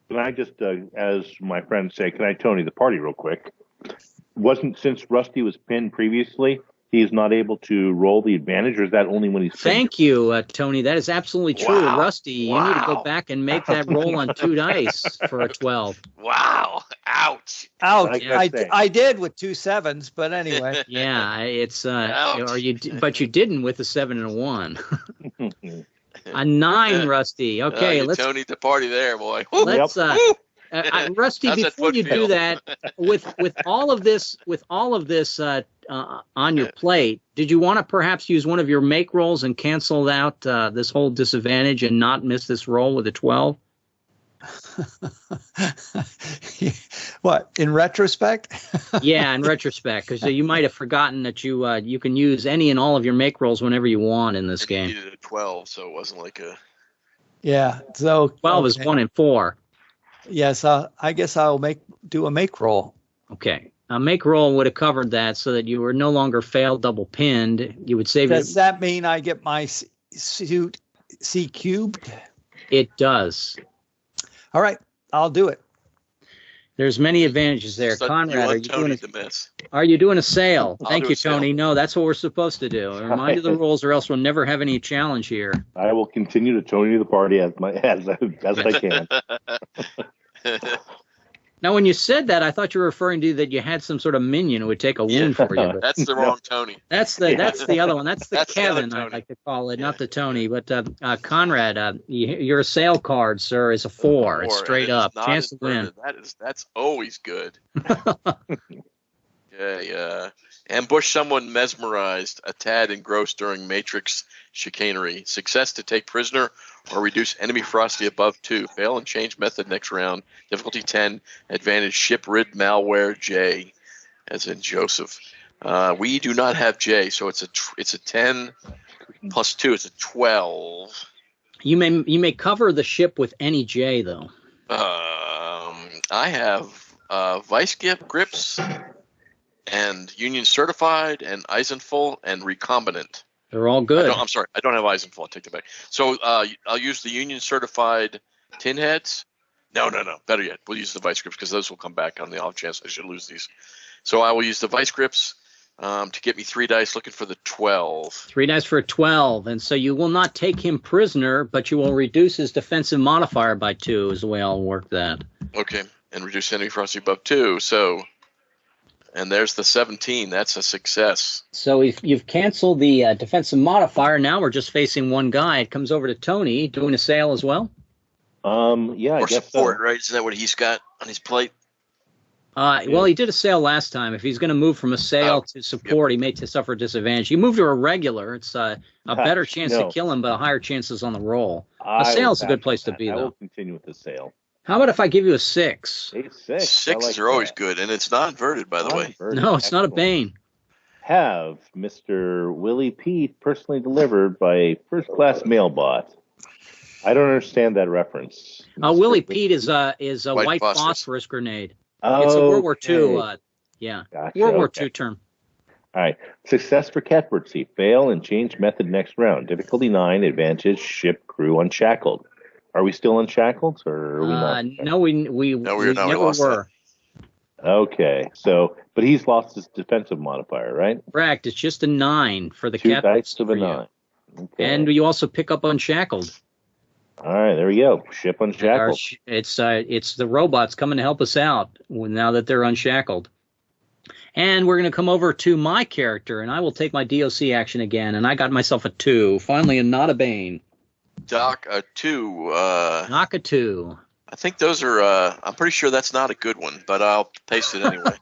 Can I just, as my friends say, can I Tony the party real quick? Since Rusty was pinned previously, he's not able to roll the advantage, or is that only when he's pinned? Thank you, Tony. That is absolutely true. Wow. Rusty, you need to go back and make that roll on 2 dice for a 12. Wow. Ouch. Ouch. Yeah. I did with 2 7s, but anyway. Yeah, it's Ouch. but you didn't with a 7 and a 1. A 9, Rusty. Okay, let's Tony the party there, boy. let's Rusty, How's that before foot you feel? do that, with all of this on your plate, did you want to perhaps use one of your make rolls and cancel out this whole disadvantage and not miss this roll with a 12? What, in retrospect? Yeah, in retrospect, because you might have forgotten that you can use any and all of your make rolls whenever you want in this You game. needed a 12, so it wasn't like a. Yeah. So 12 is 1 and 4. Yes, I guess I'll do a make roll. Okay. A make roll would have covered that so that you were no longer failed double pinned. You would save Does that mean I get my suit C cubed? It does. All right, I'll do it. There's many advantages there. So Conrad, you are want you Tony doing to miss. Are you doing a sale? I'll Thank do you, a sale. Tony. No, that's what we're supposed to do. Remind you the rules, or else we'll never have any challenge here. I will continue to Tony the party as I can. Now, when you said that, I thought you were referring to that you had some sort of minion who would take a wound for you. But That's the wrong Tony. that's the other one. That's the That's the other Kevin, I Tony. like to call it, not the Tony. But Conrad, your sale card, sir, is a 4. It's Or- straight and up. not Chance to win. inverted. That's always good. Yeah. Ambush someone mesmerized, a tad engrossed during Matrix chicanery. Success to take prisoner or reduce enemy frosty above 2. Fail and change method next round. Difficulty 10. Advantage ship rid malware J, as in Joseph. We do not have J, so it's a 10 plus 2. It's a 12. You may cover the ship with any J, though. I have vice grips and Union certified and Eisenfull and recombinant. They're all good. I'm sorry, I don't have Eisenfull. I'll take that back. So I'll use the Union certified tin heads. No. Better yet, we'll use the vice grips because those will come back on the off chance I should lose these. So I will use the vice grips to get me 3 dice, looking for the 12. 3 dice for a 12, and so you will not take him prisoner, but you will reduce his defensive modifier by 2, is the way I'll work that. Okay, and reduce enemy frosty above 2. So, and there's the 17. That's a success. So if you've canceled the defensive modifier, now we're just facing one guy. It comes over to Tony, doing a sale as well. Yeah, I Or guess support, so. right? Is that what he's got on his plate? Well, he did a sale last time. If he's going to move from a sale to support, he may suffer a disadvantage. You move to a regular, it's a better chance to kill him, but a higher chances on the roll. A sale's a good place to be, I though. will continue with the sale. How about if I give you a 6? A 6. Sixes are always good, and it's not inverted, by the way. No, it's not a bane. Have Mr. Willie Pete personally delivered by a first-class mail bot. I don't understand that reference. Willie Pete is a white phosphorus. phosphorus grenade. Oh, It's a World War II. Yeah, Gotcha, World War okay. II term. All right. Success for Catbird Seat. Fail and change method next round. Difficulty 9. Advantage ship crew unshackled. Are we still unshackled, or are we not? No, we we're not. We never lost were. Okay. So, but he's lost his defensive modifier, right? Correct. It's just a 9 for the 2 captain. dice to the 9. Okay. And you also pick up unshackled. All right, there we go. Ship unshackled. It's the robots coming to help us out now that they're unshackled. And we're going to come over to my character, and I will take my DOC action again. And I got myself a 2. Finally, and not a bane. Doc, a 2. Knock a 2. I think those are. I'm pretty sure that's not a good one, but I'll paste it anyway.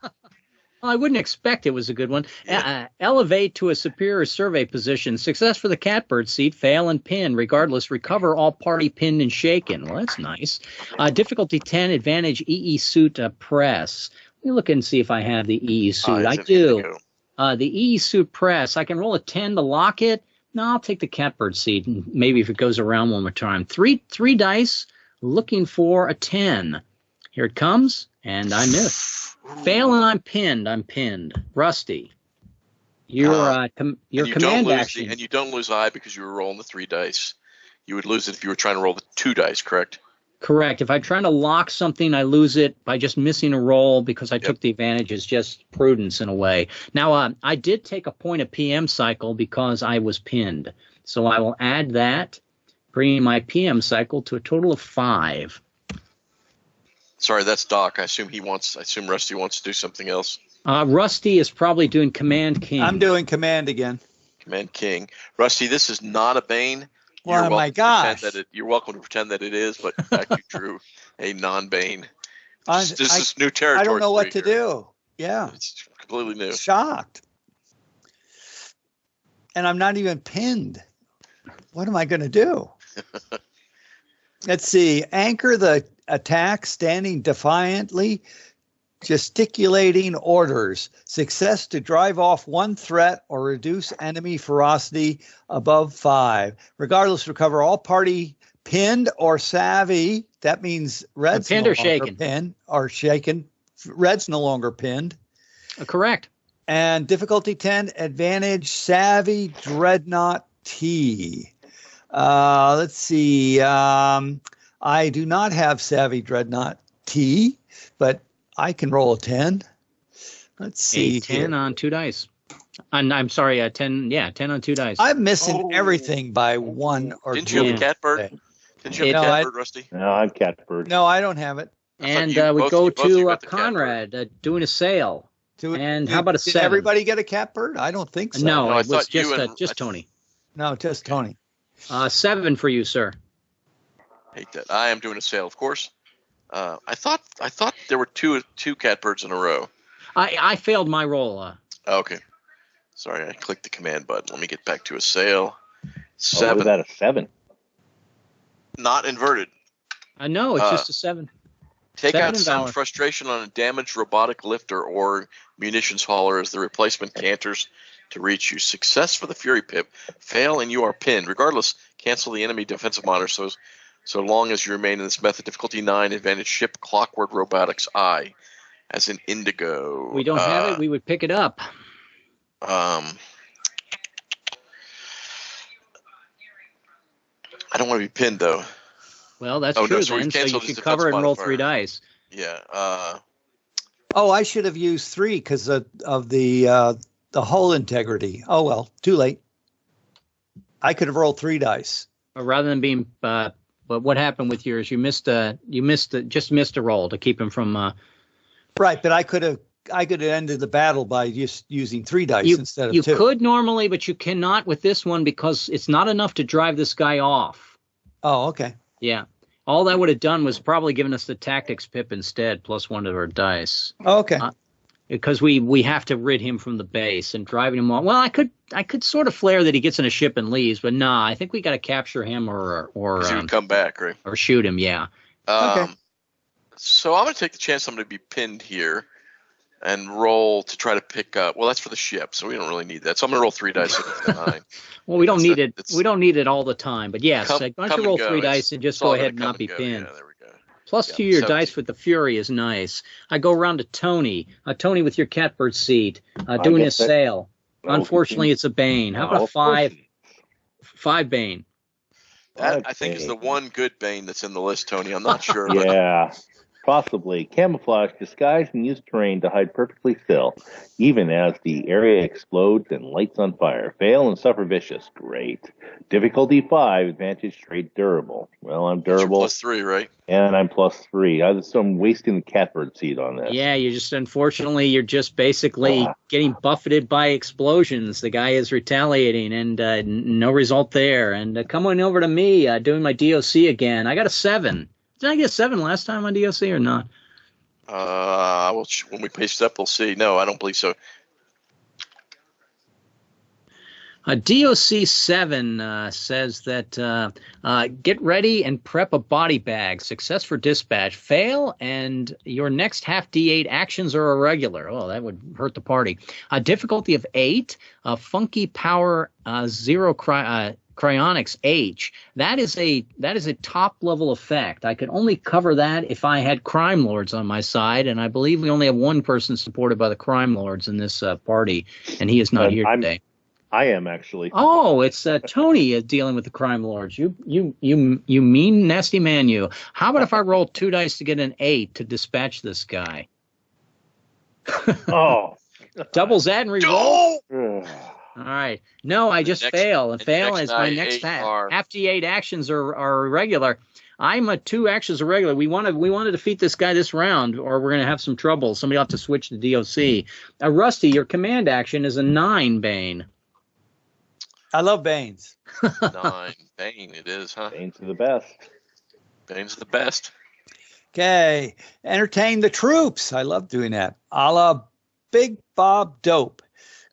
Well, I wouldn't expect it was a good one. Elevate to a superior survey position. Success for the catbird seat. Fail and pin. Regardless, recover all party pinned and shaken. Well, that's nice. Difficulty 10. Advantage EE suit press. Let me look and see if I have the EE suit. I do. The E suit press. I can roll a 10 to lock it. No, I'll take the catbird seat, and maybe if it goes around one more time. Three dice, looking for a 10. Here it comes, and I miss. Fail, and I'm pinned. Rusty, your command action. And you don't lose I because you were rolling the 3 dice. You would lose it if you were trying to roll the 2 dice, correct? Correct. If I'm trying to lock something, I lose it by just missing a roll because I took the advantage. It's just prudence in a way. Now, I did take a point of PM cycle because I was pinned. So I will add that, bringing my PM cycle to a total of 5. Sorry, that's Doc. I assume Rusty wants to do something else. Rusty is probably doing Command King. I'm doing Command again. Command King. Rusty, this is not a Bane. Oh my gosh! You're welcome to pretend that it is, but in fact you drew a non-Bane. This is new territory. I don't know what to do. Yeah, it's completely new. Shocked, and I'm not even pinned. What am I going to do? Let's see. Anchor the attack, standing defiantly, gesticulating orders. Success to drive off one threat or reduce enemy ferocity above 5. Regardless, recover all party pinned or savvy. That means Red's pinned no or shaken. Pinned or shaken. Red's no longer pinned. Correct. And difficulty 10, advantage, savvy, dreadnought T. Let's see. I do not have savvy, dreadnought T, but I can roll a 10. Let's see. 10 on 2 dice. I'm sorry, 10. Yeah, 10 on 2 dice. I'm missing everything by 1 or 2. Didn't you have a catbird? Didn't you have a catbird, Rusty? No, I'm catbird. No, I don't have it. And we go to Conrad doing a sail. And how about a 7? Did everybody get a catbird? I don't think so. No, it was just Tony. No, just Tony. 7 for you, sir. Hate that. I am doing a sail, of course. I thought there were two catbirds in a row. I failed my roll. Okay. Sorry, I clicked the command button. Let me get back to a sail. 7. What was that, a 7? Not inverted. No, it's just a 7. Take out some frustration on a damaged robotic lifter or munitions hauler as the replacement canters to reach you. Success for the Fury Pip. Fail and you are pinned. Regardless, cancel the enemy defensive monitor so long as you remain in this method. Difficulty 9, advantage ship, clockwork robotics I. As in Indigo. We don't have it. We would pick it up. I don't want to be pinned, though. Well, that's true, so then. So you should cover it and roll 3 dice. Yeah. I should have used 3 because of the hull integrity. Oh, well, too late. I could have rolled 3 dice. Rather than being... but what happened with yours? You missed a roll to keep him from... Right, but I could have ended the battle by just using 3 dice instead of 2. You could normally, but you cannot with this one because it's not enough to drive this guy off. Oh, okay. Yeah. All that would have done was probably given us the tactics pip instead, plus 1 to our dice. Oh, okay. Because we have to rid him from the base and driving him off. Well, I could sort of flare that he gets in a ship and leaves, but nah, I think we got to capture him or come back, right? Or shoot him. Yeah. Okay. So I'm going to take the chance I'm going to be pinned here and roll to try to pick up. Well, that's for the ship, so we don't really need that. So I'm going to roll 3 dice at 9. Well, we don't need it. We don't need it all the time. But yes, why don't you roll 3 dice and just go ahead and not be pinned. Yeah, there we go. Plus 2 your 17. Dice with the Fury is nice. I go around to Tony. Tony with your catbird seat, doing his sail. Unfortunately, it's a Bane. How about a 5? 5 Bane. That, I think, is the one good Bane that's in the list, Tony. I'm not sure. Yeah. Possibly. Camouflage, disguise, and use terrain to hide perfectly still, even as the area explodes and lights on fire. Fail and suffer vicious. Great. Difficulty 5, advantage trade durable. Well, I'm durable. Plus 3, right? And I'm plus 3. So I'm wasting the catbird seat on this. Yeah, you're just basically getting buffeted by explosions. The guy is retaliating, and no result there. And come on over to me, doing my DOC again. I got a 7. Did I get a 7 last time on DOC or not? When we paste it up, we'll see. No, I don't believe so. DOC7 says that get ready and prep a body bag. Success for dispatch. Fail, and your next half D8 actions are irregular. Oh, that would hurt the party. Difficulty of 8. Funky power 0 cryonics H. That is a top level effect. I could only cover that if I had crime lords on my side, and I believe we only have one person supported by the crime lords in this party, and he is not here today. I am actually. Oh, it's Tony dealing with the crime lords. You mean nasty man, you. How about if I roll 2 dice to get an 8 to dispatch this guy? Oh, doubles that and re-roll. All right. No, I just fail. And fail next is my next are- half D8 actions are irregular. I'm a 2 actions irregular. We want to defeat this guy this round, or we're going to have some trouble. Somebody will have to switch to DOC. Rusty, your command action is a 9, Bane. I love Banes. 9. Bane it is, huh? Bane's the best. Bane's the best. Okay. Entertain the troops. I love doing that. A la Big Bob Dope.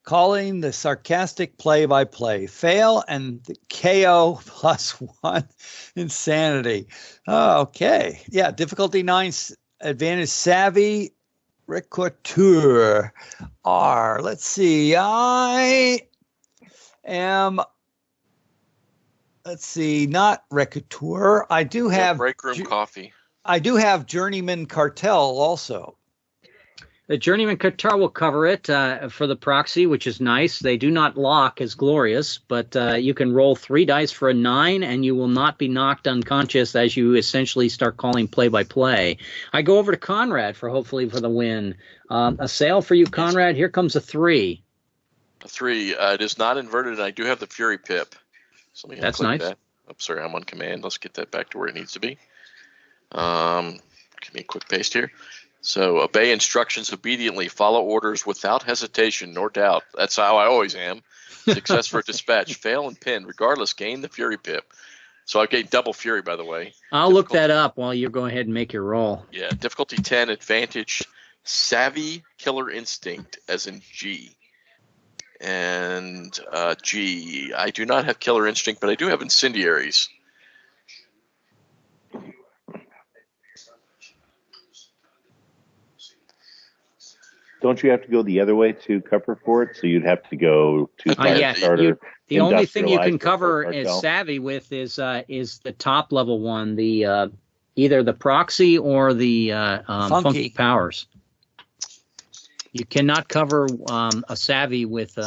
Calling the sarcastic play-by-play. Fail and the KO +1 insanity. Oh, okay. Yeah, difficulty 9, advantage savvy, recouture. R. Let's see. I am, not recouture. I do have break room coffee. I do have journeyman cartel also. The Journeyman Qatar will cover it for the proxy, which is nice. They do not lock as glorious, but you can roll 3 dice for a 9, and you will not be knocked unconscious as you essentially start calling play-by-play. I go over to Conrad for the win. A sale for you, Conrad. Here comes a 3. A 3. It is not inverted, and I do have the Fury Pip. So let me That's click nice. that. I'm sorry, I'm on command. Let's get that back to where it needs to be. Give me a quick paste here. So obey instructions obediently, follow orders without hesitation nor doubt. That's how I always am. Success for dispatch, fail and pin. Regardless, gain the Fury Pip. So I gained double Fury, by the way. I'll look that up while you go ahead and make your roll. Yeah, difficulty 10, advantage, savvy, killer instinct, as in G. And G, I do not have killer instinct, but I do have incendiaries. Don't you have to go the other way to cover for it? So you'd have to go to Firestarter. The only thing you can Industrialize cover or as Cartel. savvy with is the top level one, the either the proxy or the funky powers. You cannot cover a savvy with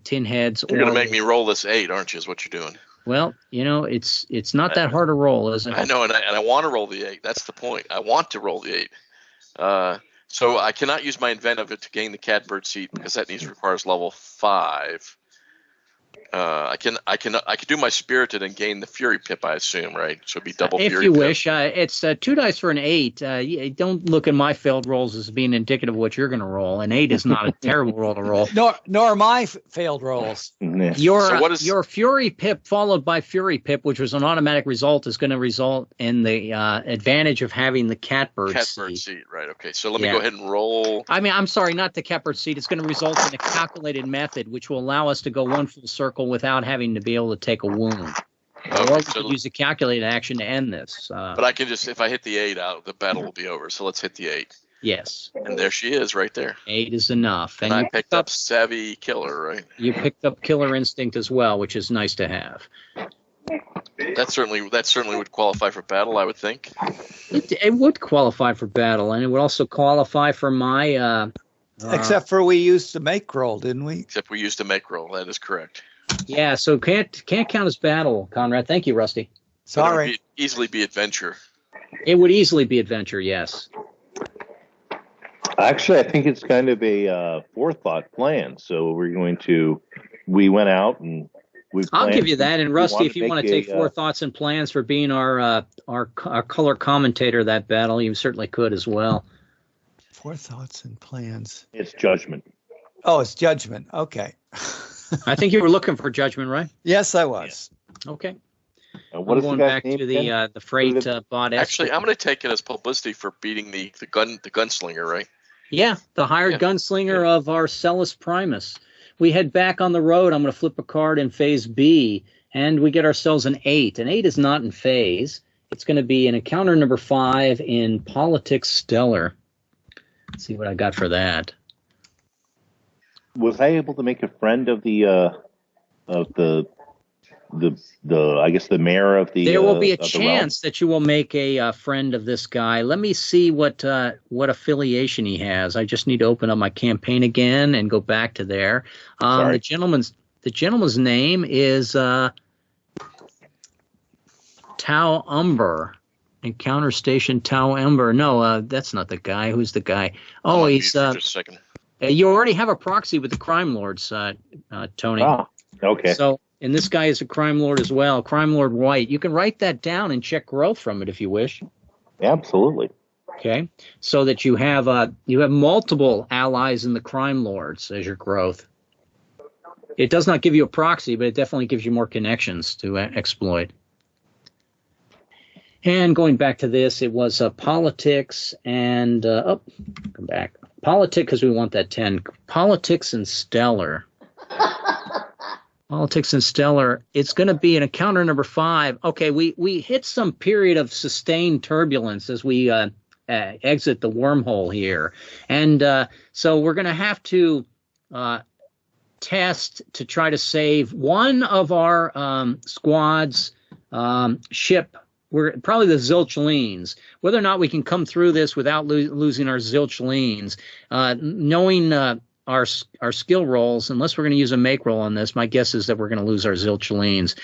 tin heads. You're going to make me roll this 8, aren't you, is what you're doing? Well, it's not that hard to roll, is it? I know, and I want to roll the 8. That's the point. I want to roll the 8. So I cannot use my inventive to gain the catbird seat because that requires level 5. I can do my spirited and gain the Fury Pip, I assume, right? So it'd be double if Fury you Pip. wish. It's 2 dice for an 8. Don't look at my failed rolls as being indicative of what you're going to roll. An 8 is not a terrible roll to roll. Nor my failed rolls. Your Fury Pip followed by Fury Pip, which was an automatic result, is going to result in the advantage of having the catbird seat. Right? Okay. So let me go ahead and roll. I mean, I'm sorry, not the catbird seat. It's going to result in a calculated method, which will allow us to go one full circle without having to be able to take a wound. Or we could use a calculated action to end this. But I can just, if I hit the 8 out, the battle will be over. So let's hit the 8. Yes. And there she is right there. 8 is enough. And I picked up Savvy Killer, right? You picked up Killer Instinct as well, which is nice to have. That certainly would qualify for battle, I would think. It would qualify for battle, and it would also qualify for my... except for we used the make roll, didn't we? Except we used a make roll. That is correct. Yeah, so can't count as battle, Conrad. Thank you, Rusty. Sorry. It would easily be adventure. It would easily be adventure, yes. Actually, I think it's kind of a forethought plan. So we went out and we planned. I'll give you that. And Rusty, if you want to take forethoughts and plans for being our color commentator of that battle, you certainly could as well. Forethoughts and plans. It's judgment. Oh, it's judgment. Okay. I think you were looking for judgment, right? Yes, I was. Okay. What I'm is going the guy's back name to again? the freight bot. Actually, I'm going to take it as publicity for beating the gunslinger, right? Yeah, the hired gunslinger of Arsellas Primus. we head back on the road. I'm going to flip a card in phase B, and we get ourselves an 8. An 8 is not in phase. It's going to be an encounter number 5 in Politics Stellar. Let's see what I got for that. Was I able to make a friend of the I guess the mayor of the? There will be a chance that you will make a friend of this guy. Let me see what affiliation he has. I just need to open up my campaign again and go back to there. The gentleman's name is Tau Umber. Encounter Station Tau Umber. No, that's not the guy. Who's the guy? Oh, he's. Just a second. You already have a proxy with the crime lords, Tony. Ah, okay. So, and this guy is a crime lord as well, Crime Lord White. You can write that down and check growth from it if you wish. Absolutely. Okay, so that you have multiple allies in the crime lords as your growth. It does not give you a proxy, but it definitely gives you more connections to exploit. And going back to this, it was politics and come back. Politics, because we want that 10. Politics and Stellar. Politics and Stellar. It's going to be an encounter number 5. Okay, we hit some period of sustained turbulence as we exit the wormhole here. And so we're going to have to test to try to save one of our squad's ship. We're probably the Zilchlines. Whether or not we can come through this without losing our Zilchlines, knowing our skill rolls, unless we're going to use a make roll on this, my guess is that we're going to lose our Zilchlines.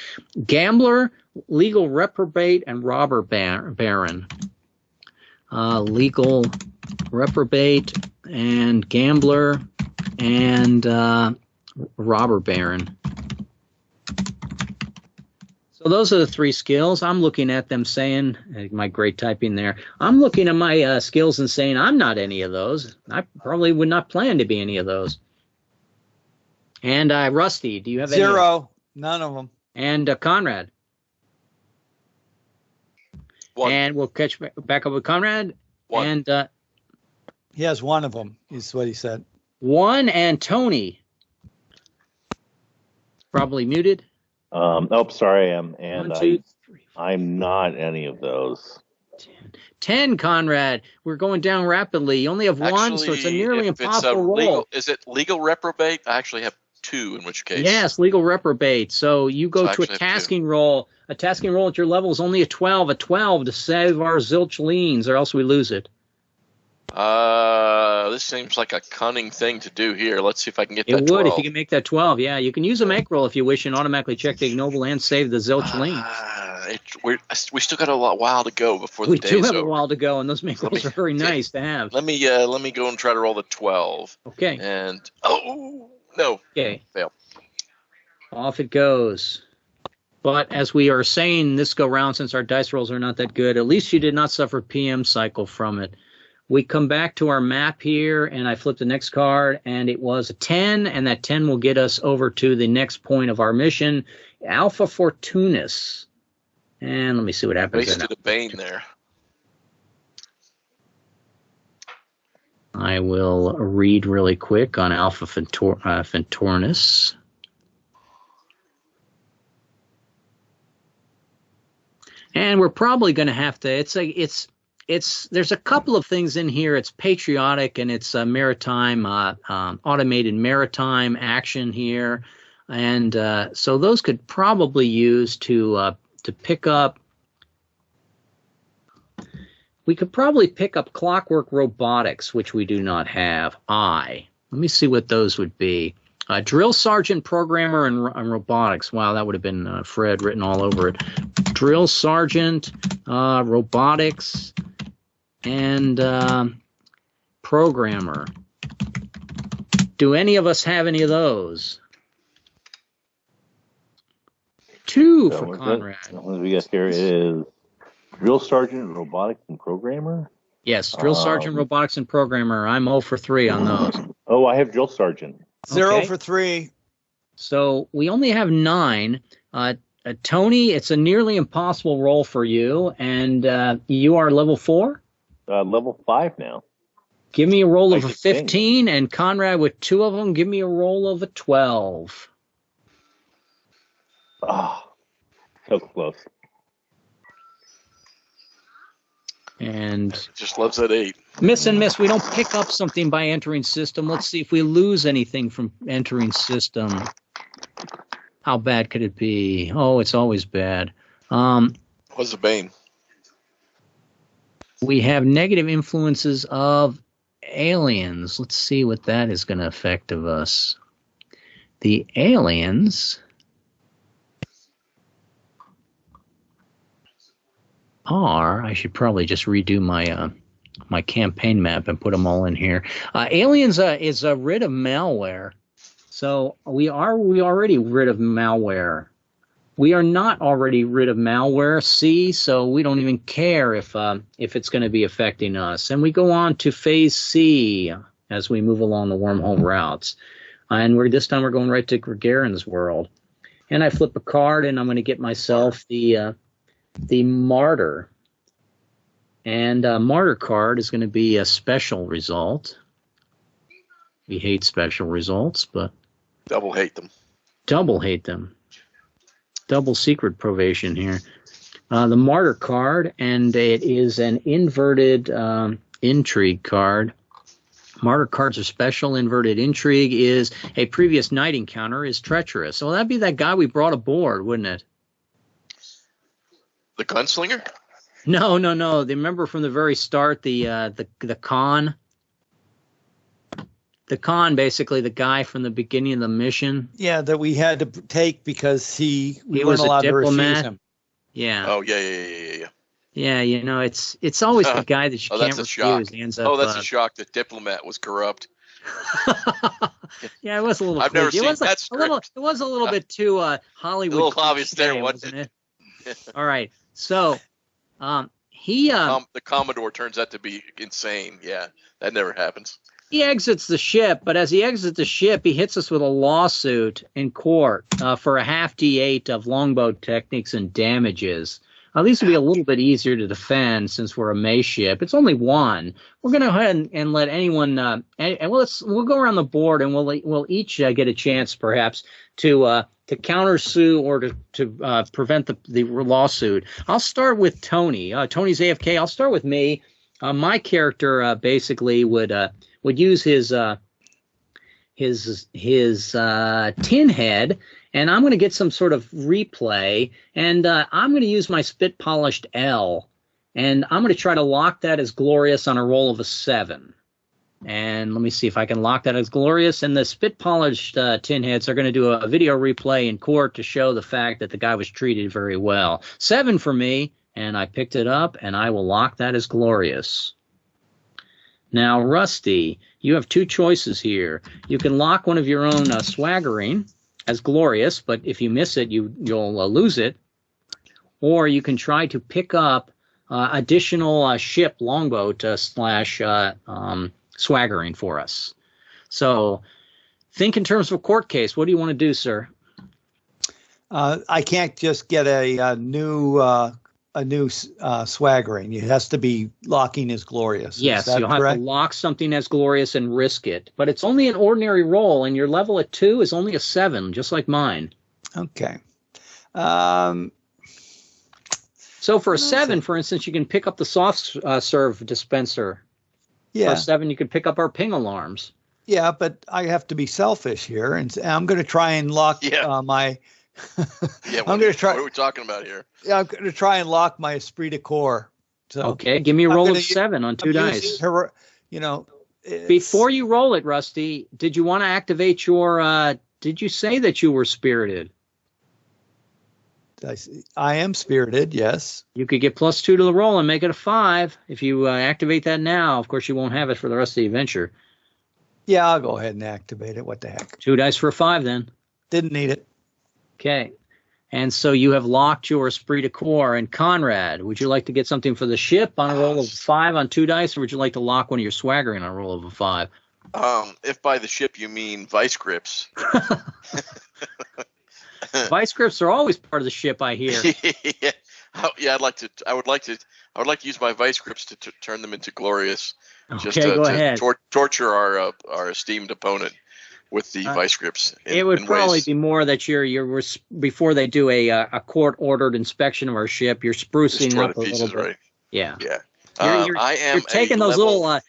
Gambler, legal reprobate, and robber baron. Legal reprobate and gambler and robber baron. So those are the 3 skills. I'm looking at them saying, my great typing there, I'm looking at my skills and saying I'm not any of those. I probably would not plan to be any of those. And Rusty, do you have 0? None of them. And Conrad? 1. And we'll catch back up with Conrad. 1. And He has 1 of them, is what he said. 1 and Tony. Probably muted. Sorry, I am, and 1, 2, 3, 4, I'm not any of those. 10, Conrad. We're going down rapidly. You only have 1, so it's a nearly impossible roll. Is it legal reprobate? I actually have 2, in which case. Yes, legal reprobate. So you go to a actually have tasking roll. A tasking roll at your level is only a 12. A 12 to save our Zilchlines, or else we lose it. This seems like a cunning thing to do here. Let's see if I can get that 12. It would if you can make that 12. Yeah, you can use a make roll if you wish and automatically check the ignoble and save the Zilchlines. We still got a while to go before the day's over. We do have a while to go, and those make rolls are very nice to have. Let me go and try to roll the 12. Okay. And no. Okay. Fail. Off it goes. But as we are saying this go round, since our dice rolls are not that good, at least you did not suffer PM cycle from it. We come back to our map here, and I flip the next card, and it was a 10, and that 10 will get us over to the next point of our mission, Alpha Fortunis. And let me see what happens. Wasted a Bane there. I will read really quick on Alpha Fortunis. And we're probably going to have to, there's a couple of things in here. It's patriotic and it's maritime, automated maritime action here. And so those could probably use to pick up. We could probably pick up clockwork robotics, which we do not have. Let me see what those would be. Drill sergeant, programmer, and robotics. Wow, that would have been Fred written all over it. Drill sergeant, robotics, and programmer. Do any of us have any of those? 2 for Conrad. What we got here is drill sergeant, robotics, and programmer. Yes, drill sergeant, robotics, and programmer. I'm 0 for 3 on those. Oh, I have drill sergeant. 0 for 3. So we only have 9. Tony, it's a nearly impossible roll for you, and you are level 4? Level 5 now. Give me a roll of I a just think. 15, and Conrad with 2 of them, give me a roll of a 12. Oh, so close. And Just loves that 8. miss and miss. We don't pick up something by entering system. Let's see if we lose anything from entering system. How bad could it be? Oh, it's always bad. What's the bane? We have negative influences of aliens. Let's see what that is going to affect of us. The aliens are, I should probably just redo my my campaign map and put them all in here. Aliens is rid of malware. So we already rid of malware. We are not already rid of malware, C, so we don't even care if it's going to be affecting us. And we go on to phase C as we move along the wormhole routes. And this time we're going right to Gargarin's world. And I flip a card, and I'm going to get myself the martyr. And martyr card is going to be a special result. We hate special results, but Double hate them. double hate them. Double secret probation here. The martyr card, and it is an inverted intrigue card. Martyr cards are special. Inverted intrigue is a previous night encounter is treacherous. So that'd be that guy we brought aboard, wouldn't it? The gunslinger? No. Remember from the very start the con. The con, basically the guy from the beginning of the mission. Yeah, that we had to take because we He weren't was a allowed to refuse diplomat. him. Yeah. Oh, yeah. Yeah, you know, it's always the guy that you Oh, can't that's a shock. refuse. He ends up, Oh, that's a shock. The diplomat was corrupt. yeah, it was a little. I've never cliche. seen It was that a little. script. It was a little bit too Hollywood. A little obvious cliche, there, wasn't it? All right, so he The Commodore turns out to be insane. Yeah, that never happens. he exits the ship, but as he exits the ship, he hits us with a lawsuit in court for a half D8 of longbow techniques and damages. These will be a little bit easier to defend since we're a May ship. It's only one. We're going to go ahead and let anyone. We'll go around the board and we'll each get a chance, perhaps, to countersue or to prevent the lawsuit. I'll start with Tony. Tony's AFK. I'll start with me. My character basically would use his tin head. And I'm going to get some sort of replay, and I'm going to use my spit polished L, and I'm going to try to lock that as glorious on a roll of a 7. And let me see if I can lock that as glorious. And the spit polished tin heads are going to do a video replay in court to show the fact that the guy was treated very well. 7 for me, and I picked it up, and I will lock that as glorious. Now, Rusty, you have 2 choices here. You can lock one of your own swaggering as glorious, but if you miss it, you'll lose it. Or you can try to pick up additional ship longboat slash swaggering for us. So think in terms of a court case. What do you want to do, sir? I can't just get a new swaggering. It has to be locking as glorious. Yes, Is that you'll correct? have to lock something as glorious and risk it. But it's only an ordinary roll, and your level at 2 is only a 7, just like mine. Okay. So for a 7, for instance, you can pick up the soft serve dispenser. Yeah. For a 7, you can pick up our ping alarms. Yeah, but I have to be selfish here, and I'm going to try and lock my. Yeah, I'm going to try. What are we talking about here? Yeah, I'm going to try and lock my esprit de corps. So Okay, give me a I'm roll gonna of 7 on 2 I'm dice. using her, it's- Before you roll it, Rusty, did you want to activate your? Did you say that you were spirited? I am spirited. Yes. You could get +2 to the roll and make it a 5. If you activate that now, of course, you won't have it for the rest of the adventure. Yeah, I'll go ahead and activate it. What the heck? 2 dice for a 5, then. Didn't need it. Okay. And so you have locked your esprit de corps. And Conrad, would you like to get something for the ship on a roll of 5 on 2 dice, or would you like to lock one of your swaggering on a roll of a 5? If by the ship you mean vice grips. Vice grips are always part of the ship, I hear. Yeah, I would like to use my vice grips to turn them into glorious. just Okay, go ahead. torture our esteemed opponent with the vice grips. It would probably be more that you're before they do a court-ordered inspection of our ship, you're sprucing destroy up the a pieces, little bit. right? Yeah. Yeah. You're taking those little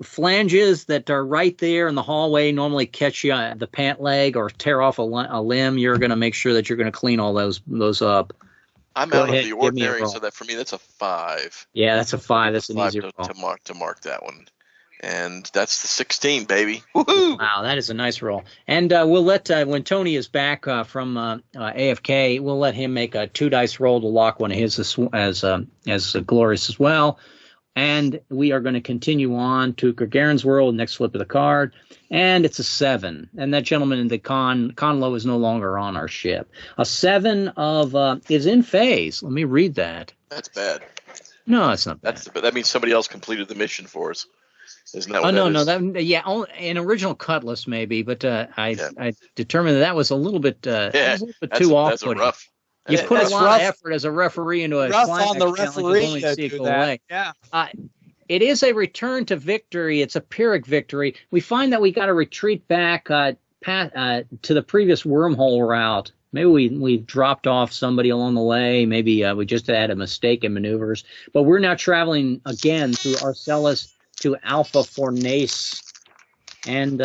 flanges that are right there in the hallway, normally catch you the pant leg or tear off a limb. You're going to make sure that you're going to clean all those up. I'm Go out ahead, of the give me a ordinary, roll. so that for me that's a 5. Yeah, that's a 5. That's an 5 easy roll. to mark that one, and that's the 16, baby. Woohoo! Wow, that is a nice roll. And we'll let when Tony is back from AFK, we'll let him make a 2 dice roll to lock one of his as glorious as well. And we are going to continue on to Gargarin's world. Next flip of the card, and it's a 7. And that gentleman in the Conlo is no longer on our ship. A 7 is in phase. Let me read that. That's bad. No, it's not bad. That means somebody else completed the mission for us. Isn't that what no, is? An original cutlass maybe, but I determined that was a little bit, too off-putting. Rough. You put a lot of effort as a referee into a rough climax on the challenge, referee you only to see it do go that. away. Yeah. It is a return to victory. It's a Pyrrhic victory. We find that we got to retreat back to the previous wormhole route. Maybe we dropped off somebody along the way. Maybe we just had a mistake in maneuvers. But we're now traveling again through Arsellas to Alpha Fornace. And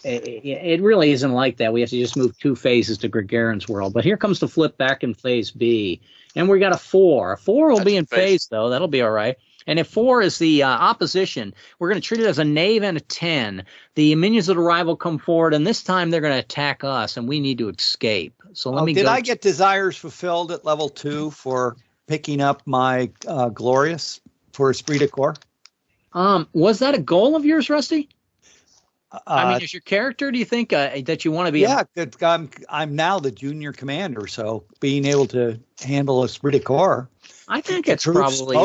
it really isn't like that. We have to just move 2 phases to Gargarin's world. But here comes the flip back in phase B. And we got a 4. A 4 will be in phase, though. That'll be all right. And if 4 is the opposition, we're going to treat it as a knave and a 10. The minions of the rival come forward, and this time they're going to attack us, and we need to escape. So let me go. Did I get desires fulfilled at level 2 for picking up my glorious for Esprit de Corps? Was that a goal of yours, Rusty? I mean, as your character, do you think that you want to be? Yeah, I'm now the junior commander, so being able to handle Esprit de Corps. I think it's probably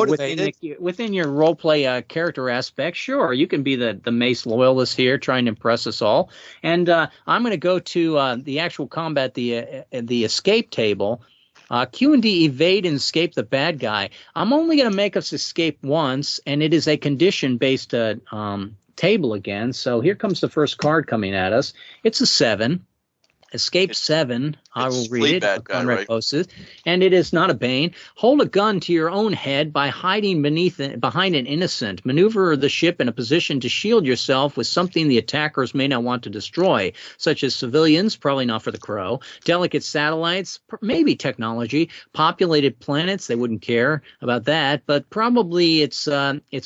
within your role play character aspect. Sure, you can be the Mace loyalist here, trying to impress us all. And I'm going to go to the actual combat, the escape table. Q and D, evade and escape the bad guy. I'm only going to make us escape once, and it is a condition-based table again. So here comes the first card coming at us. It's a 7. Escape 7. I will read it. Right? And it is not a bane. Hold a gun to your own head by hiding behind an innocent. Maneuver the ship in a position to shield yourself with something the attackers may not want to destroy, such as civilians, probably not for the Crow, delicate satellites, maybe technology, populated planets. They wouldn't care about that, but probably it's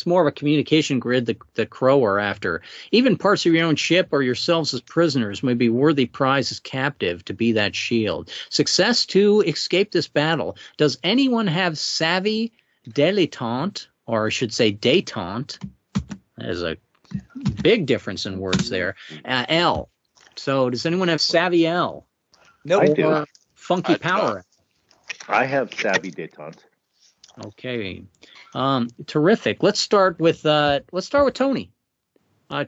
more of a communication grid the Crow are after. Even parts of your own ship or yourselves as prisoners may be worthy prizes captive to be that shield. Success to escape this battle. Does anyone have savvy dilettante, or I should say détente? There's a big difference in words there. L. So does anyone have savvy L? No, I do. Funky power. I have savvy détente. Okay. Terrific. Let's start with Tony.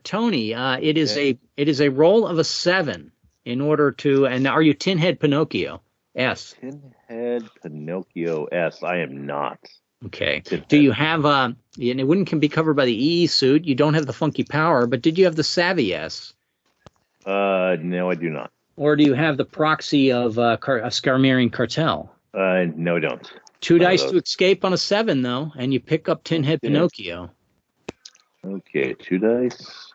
Tony, it is a roll of a 7. In order to, and are you Tinhead Pinocchio? S. Tinhead Pinocchio S. I am not. Okay. Tinhead. Do you have and it wouldn't be covered by the EE suit. You don't have the funky power, but did you have the savvy S? No, I do not. Or do you have the proxy of a Skarmerian cartel? No, I don't. 2 dice to escape on a 7 though, and you pick up Tinhead Pinocchio. Okay, 2 dice,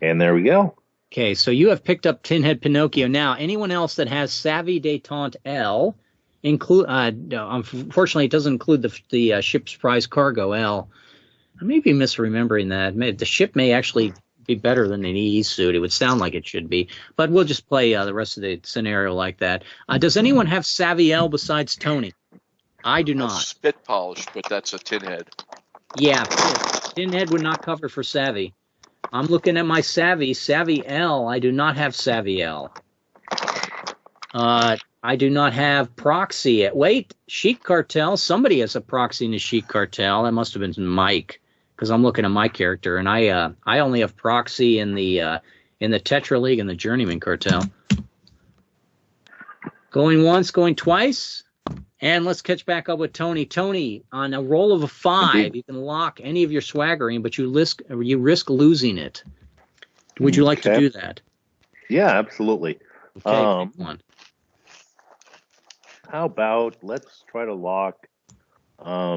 and there we go. Okay, so you have picked up Tinhead Pinocchio. Now, anyone else that has Savvy Détente L, unfortunately, it doesn't include the ship's prize cargo L. I may be misremembering that. The ship may actually be better than an EE suit. It would sound like it should be. But we'll just play the rest of the scenario like that. Does anyone have Savvy L besides Tony? I do not. Spit polished, but that's a Tinhead. Yeah, Tinhead would not cover for Savvy. I'm looking at my Savvy L. I do not have Savvy L. I do not have Proxy. Wait, Chic Cartel. Somebody has a Proxy in the Chic Cartel. That must have been Mike, because I'm looking at my character, and I only have Proxy in the Tetra League and the Journeyman Cartel. Going once, going twice. And let's catch back up with Tony. Tony, on a roll of a 5, Indeed. you can lock any of your swaggering, but you risk losing it. Would you like to Okay. do that? Yeah, absolutely. Okay, pick one. How about let's try to lock. How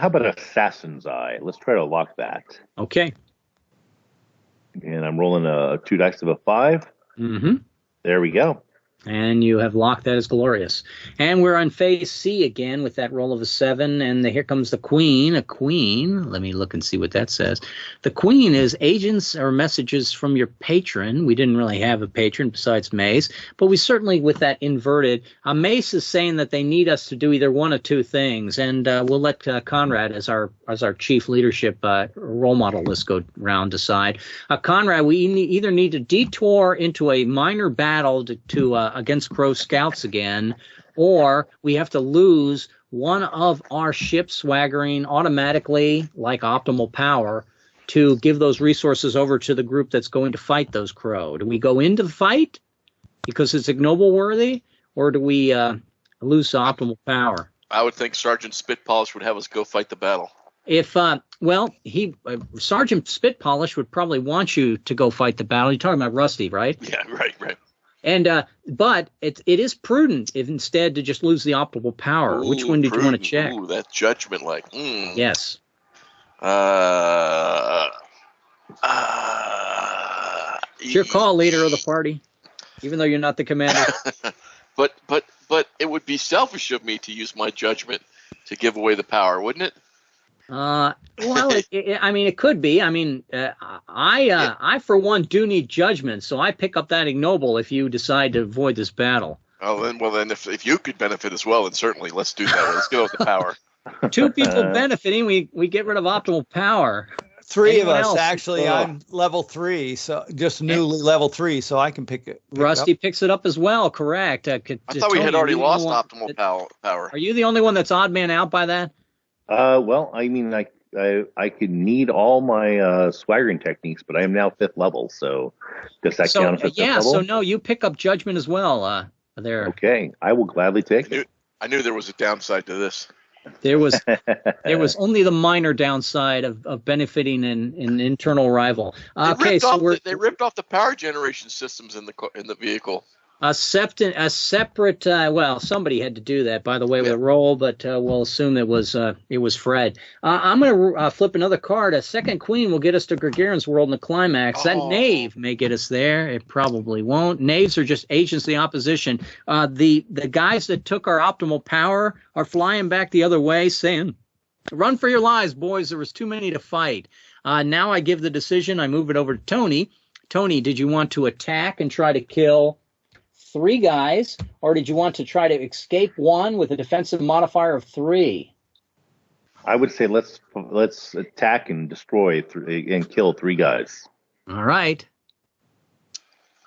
about Assassin's Eye? Let's try to lock that. Okay. And I'm rolling a 2 dice of a 5. Mm-hmm. There we go. And you have locked that as glorious. And we're on phase C again with that roll of a 7. And here comes the queen. A queen. Let me look and see what that says. The queen is agents or messages from your patron. We didn't really have a patron besides Mace. But we certainly, with that inverted, Mace is saying that they need us to do either one of two things. And we'll let Conrad, as our chief leadership role model list go round, decide. Conrad, we either need to detour into a minor battle to against Crow Scouts again, or we have to lose one of our ships swaggering automatically, like optimal power, to give those resources over to the group that's going to fight those Crow. Do we go into the fight because it's ignoble worthy, or do we lose optimal power? I would think Sergeant Spitpolish would have us go fight the battle. If Sergeant Spitpolish would probably want you to go fight the battle. You're talking about Rusty, right? Yeah, right. And but it is prudent if instead to just lose the optimal power. Ooh, Which one did you want to check? Ooh, that judgment, Yes. It's your call, leader of the party, even though you're not the commander. But it would be selfish of me to use my judgment to give away the power, wouldn't it? Well, it could be. I mean, I for one do need judgment, so I pick up that ignoble if you decide to avoid this battle. Oh, then if you could benefit as well, then certainly let's do that. Let's go with the power. 2 people benefiting, we get rid of optimal power. 3 Anyone of us else? actually. I'm level 3, so just newly level 3, so I can pick it. Rusty picks it up as well. Correct. I thought we had already lost optimal power. Are you the only one that's odd man out by that? Well, I mean, I could need all my swaggering techniques, but I am now 5th level, so does that count as 5th level? So no, you pick up judgment as well. There. Okay, I will gladly take it. I knew there was a downside to this. There was only the minor downside of benefiting an internal rival. They ripped off the power generation systems in the vehicle. A separate. Well, somebody had to do that, by the way, with a roll, but we'll assume it was Fred. I'm going to flip another card. A second queen will get us to Gargarin's world in the climax. That knave may get us there. It probably won't. Knaves are just agents of the opposition. The guys that took our optimal power are flying back the other way, saying, "Run for your lives, boys. There was too many to fight." Now I give the decision. I move it over to Tony. Tony, did you want to attack and try to kill 3 guys, or did you want to try to escape 1 with a defensive modifier of 3? I would say let's attack and destroy and kill 3 guys. All right.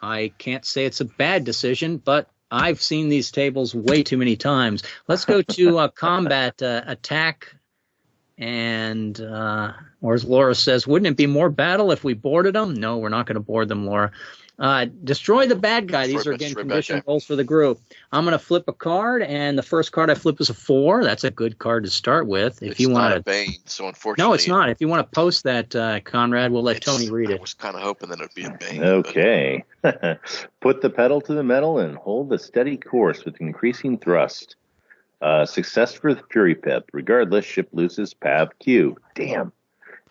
I can't say it's a bad decision, but I've seen these tables way too many times. Let's go to combat attack. And or as Laura says, wouldn't it be more battle if we boarded them? No, we're not going to board them, Laura. Destroy the bad guy. These are, again, condition rolls for the group. I'm going to flip a card, and the first card I flip is a 4. That's a good card to start with. If you want to, Bane, so unfortunately, no, it's not. If you want to post that, Conrad, we'll let Tony read it. I was kind of hoping that it would be a Bane. Okay. Put the pedal to the metal and hold a steady course with increasing thrust. Success for the Fury Pip. Regardless, ship loses PAV Q. Damn.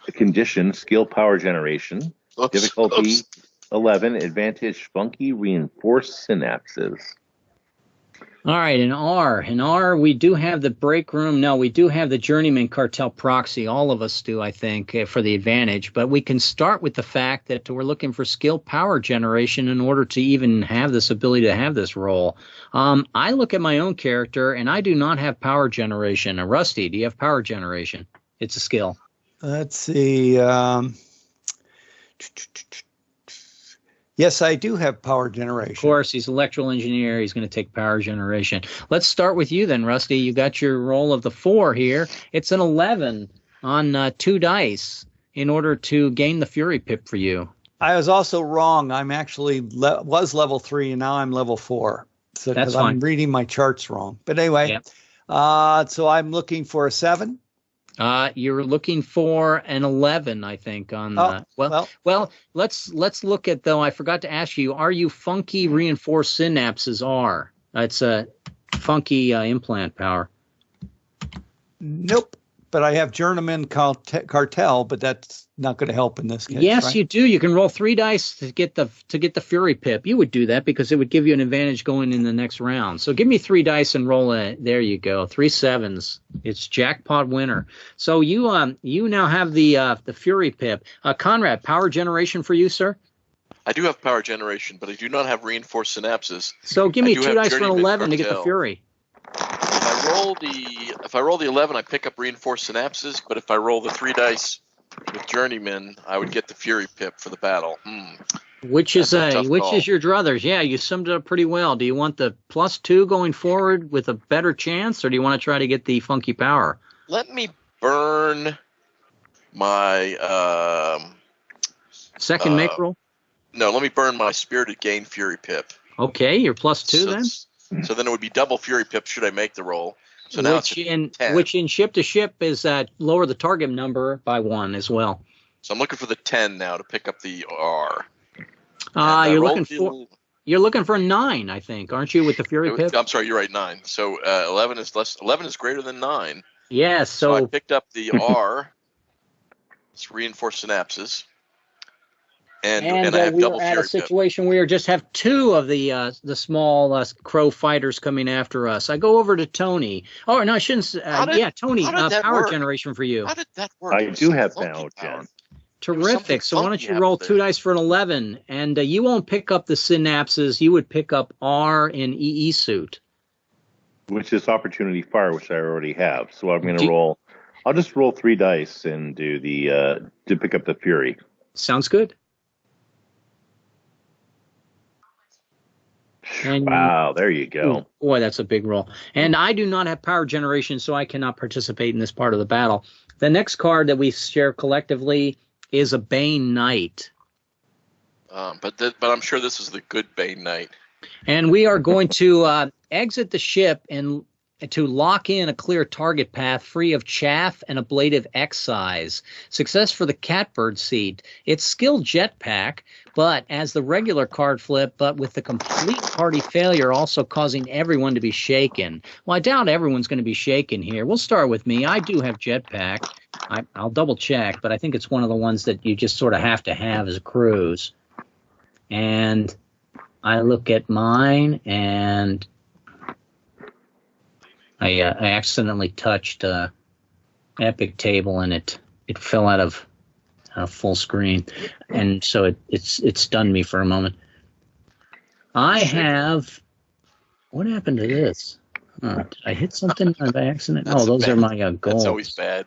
The condition, skill power generation. Difficulty 11, advantage funky reinforced synapses. All right, in R, we do have the break room. No, we do have the Journeyman Cartel proxy. All of us do, I think, for the advantage. But we can start with the fact that we're looking for skill power generation in order to even have this ability to have this role. I look at my own character, and I do not have power generation. Rusty, do you have power generation? It's a skill. Let's see. Yes, I do have power generation. Of course, he's an electrical engineer. He's going to take power generation. Let's start with you then, Rusty. You got your roll of the 4 here. It's an 11 on 2 dice in order to gain the Fury Pip for you. I was also wrong. I'm actually was level 3, and now I'm level 4. So That's 'cause I'm fine. reading my charts wrong. But anyway, so I'm looking for a 7. You're looking for an 11, I think. On well, let's look at though. I forgot to ask you: are you funky reinforced synapses? It's a funky implant power. Nope. But I have journeyman cartel, but that's not going to help in this case. Yes, right? you do. You can roll 3 dice to get the Fury Pip. You would do that because it would give you an advantage going in the next round. So give me 3 dice and roll it. There you go. 3 7s. It's jackpot winner. So you now have the Fury Pip. Conrad, power generation for you, sir. I do have power generation, but I do not have reinforced synapses. So give me I do 2 have dice for an journeyman 11 to get the cartel. Fury. If I roll the 11, I pick up reinforced synapses. But if I roll the 3 dice with journeyman, I would get the Fury Pip for the battle. Which is That's a tough call. your druthers? Yeah, you summed it up pretty well. Do you want the +2 going forward with a better chance, or do you want to try to get the funky power? Let me burn my Second make roll. no. Let me burn my Spirited Gain Fury Pip. Okay, you're +2 then. So then it would be double Fury Pip should I make the roll. So now Which in ship to ship is lower the target number by 1 as well. So I'm looking for the 10 now to pick up the R. You're looking for a 9, I think, aren't you, with the Fury Pip? I'm sorry, you're right, 9. So 11 is less. 11 is greater than 9. Yes. So I picked up the R. It's reinforced synapses. And I have double we're at Fury a situation where we just have 2 of the small crow fighters coming after us. I go over to Tony. Oh no, I shouldn't. Tony. Power generation for you. How did that work? I do have power gen. Terrific. So why don't you roll 2 dice for an 11, and you won't pick up the synapses. You would pick up R in EE suit, Which is opportunity fire, which I already have. So I'm going to roll. I'll just roll 3 dice and do to pick up the Fury. Sounds good. And wow, there you go. Boy, that's a big roll. And I do not have power generation, so I cannot participate in this part of the battle. The next card that we share collectively is a Bane Knight. But I'm sure this is the good Bane Knight. And we are going to exit the ship and to lock in a clear target path free of chaff and ablative excise. Success for the catbird seat. It's skill jetpack, but as the regular card flip, but with the complete party failure also causing everyone to be shaken. Well, I doubt everyone's going to be shaken here. We'll start with me. I do have jetpack. I'll double check, but I think it's one of the ones that you just sort of have to have as a cruise. And I look at mine, and I accidentally touched Epic Table, and it fell out of full screen, and so it stunned me for a moment. I have. What happened to this? Did I hit something by accident? Those are my goals. That's always bad.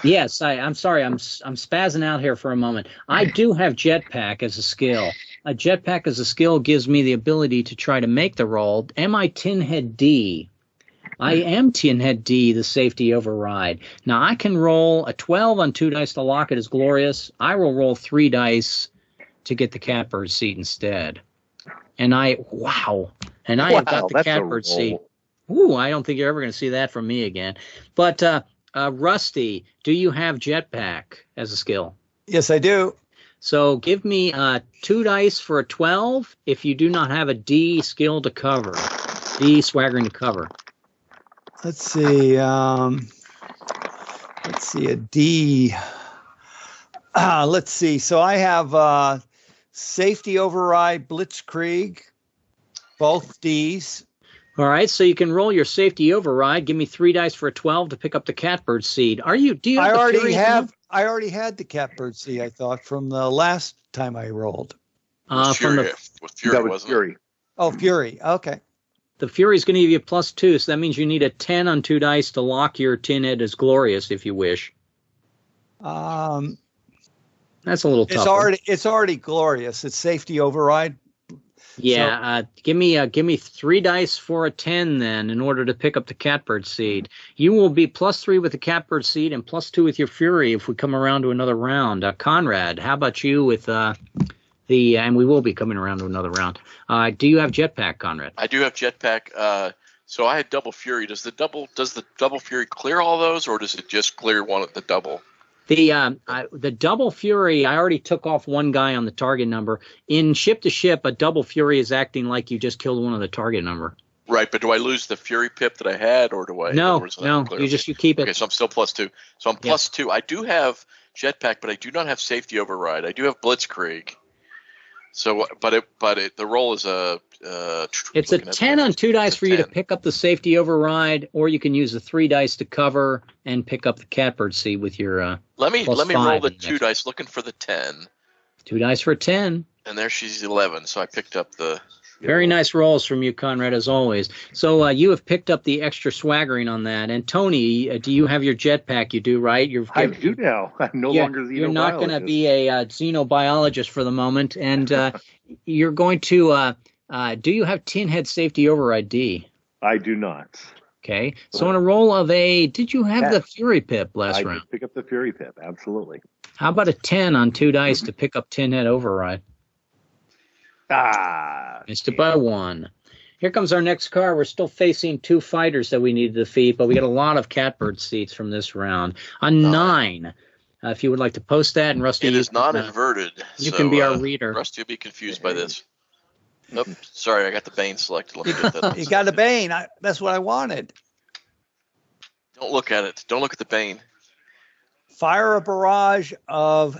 Yes, I'm sorry. I'm spazzing out here for a moment. I do have jetpack as a skill. A jetpack as a skill gives me the ability to try to make the roll. Am I Tinhead D? I am Tinhead D, the safety override. Now, I can roll a 12 on 2 dice to lock it as glorious. I will roll 3 dice to get the catbird seat instead. And I have got the catbird seat. Ooh, I don't think you're ever going to see that from me again. But Rusty, do you have jetpack as a skill? Yes, I do. So give me 2 dice for a 12 if you do not have a D skill to cover. D swaggering to cover. Let's see. A D. Let's see. So I have safety override, blitzkrieg, both Ds. All right, so you can roll your safety override. Give me 3 dice for a 12 to pick up the catbird seed. Do you? I already had the catbird seed. I thought from the last time I rolled. Fury, that was Fury. Oh, Fury. Okay. The Fury is going to give you a +2, so that means you need a 10 on 2 dice to lock your Tinhead as glorious, if you wish. That's a little tough. It's already glorious. It's safety override. Yeah, so, give me 3 dice for a 10 then, in order to pick up the catbird seed. You will be +3 with the catbird seed and +2 with your Fury if we come around to another round. Conrad, how about you with the And we will be coming around to another round. Do you have jetpack, Conrad? I do have jetpack. So I had double fury. Does the double fury clear all those, or does it just clear one at the double? The double fury, I already took off one guy on the target number. In ship to ship, a double fury is acting like you just killed one on the target number. Right, but do I lose the fury pip that I had, or do I? No, you keep it. Okay, so I'm still +2. So I'm +2. I do have jetpack, but I do not have safety override. I do have blitzkrieg. So, the roll is a. It's a 10 on 2 dice for you to pick up the safety override, or you can use the 3 dice to cover and pick up the catbird seat with your. Let me roll the 2 dice, looking for the 10. 2 dice for a 10. And there she's 11. So I picked up the. Very nice rolls from you, Conrad, as always. So you have picked up the extra swaggering on that. And Tony, do you have your jetpack? You do, right? I do now. I'm no longer xenobiologist. You're not going to be a xenobiologist for the moment. And you're going to, do you have tin head safety override D? I do not. Okay. So on a roll of did you have the Fury Pip last round? I did pick up the Fury Pip, absolutely. How about a 10 on 2 dice to pick up tin head override? Missed it by 1. Here comes our next car. We're still facing 2 fighters that we need to defeat, but we get a lot of catbird seats from this round. A 9. If you would like to post that, and Rusty, it is not inverted. You can be our reader. Rusty will be confused by this. Nope, sorry, I got the Bane selected. Let me get that. You got the Bane. That's what I wanted. Don't look at it. Don't look at the Bane. Fire a barrage of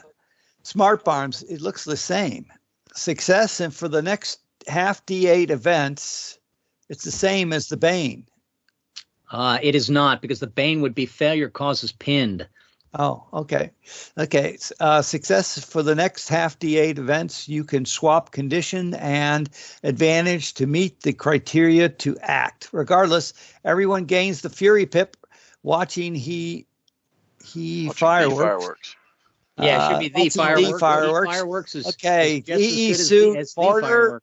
smart bombs. It looks the same. Success, and for the next half D8 events, it's the same as the Bane. It is not, because the Bane would be failure causes pinned. Oh, okay. Okay. Success for the next half D8 events, you can swap condition and advantage to meet the criteria to act. Regardless, everyone gains the Fury Pip watching fireworks. Yeah, it should be the fireworks. Fireworks. Fireworks is okay. Is EE suit, mortar,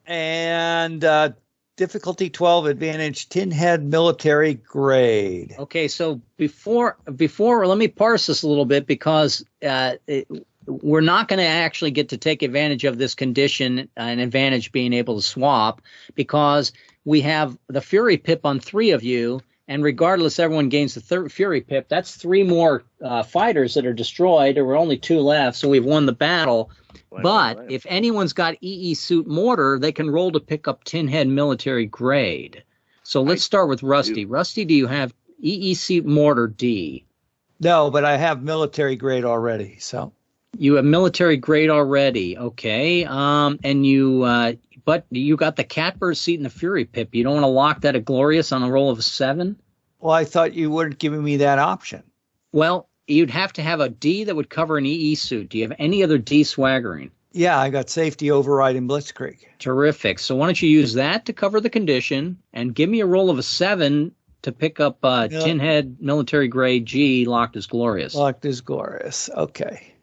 and difficulty 12 advantage, tin head military grade. Okay, so before let me parse this a little bit, because we're not going to actually get to take advantage of this condition, an advantage being able to swap, because we have the Fury Pip on 3 of you. And regardless, everyone gains the third Fury Pip. That's 3 more fighters that are destroyed. There were only 2 left, so we've won the battle. But if anyone's got EE suit mortar, they can roll to pick up tin head military grade. So let's start with Rusty. Rusty, do you have EE suit mortar D? No, but I have military grade already. So you have military grade already, okay? And you. But you got the catbird seat and the Fury Pip. You don't want to lock that at Glorious on a roll of a 7? Well, I thought you weren't giving me that option. Well, you'd have to have a D that would cover an EE suit. Do you have any other D swaggering? Yeah, I got safety override in Blitzkrieg. Terrific. So why don't you use that to cover the condition and give me a roll of a 7 to pick up tin head military grade G locked as Glorious. Locked as Glorious. Okay.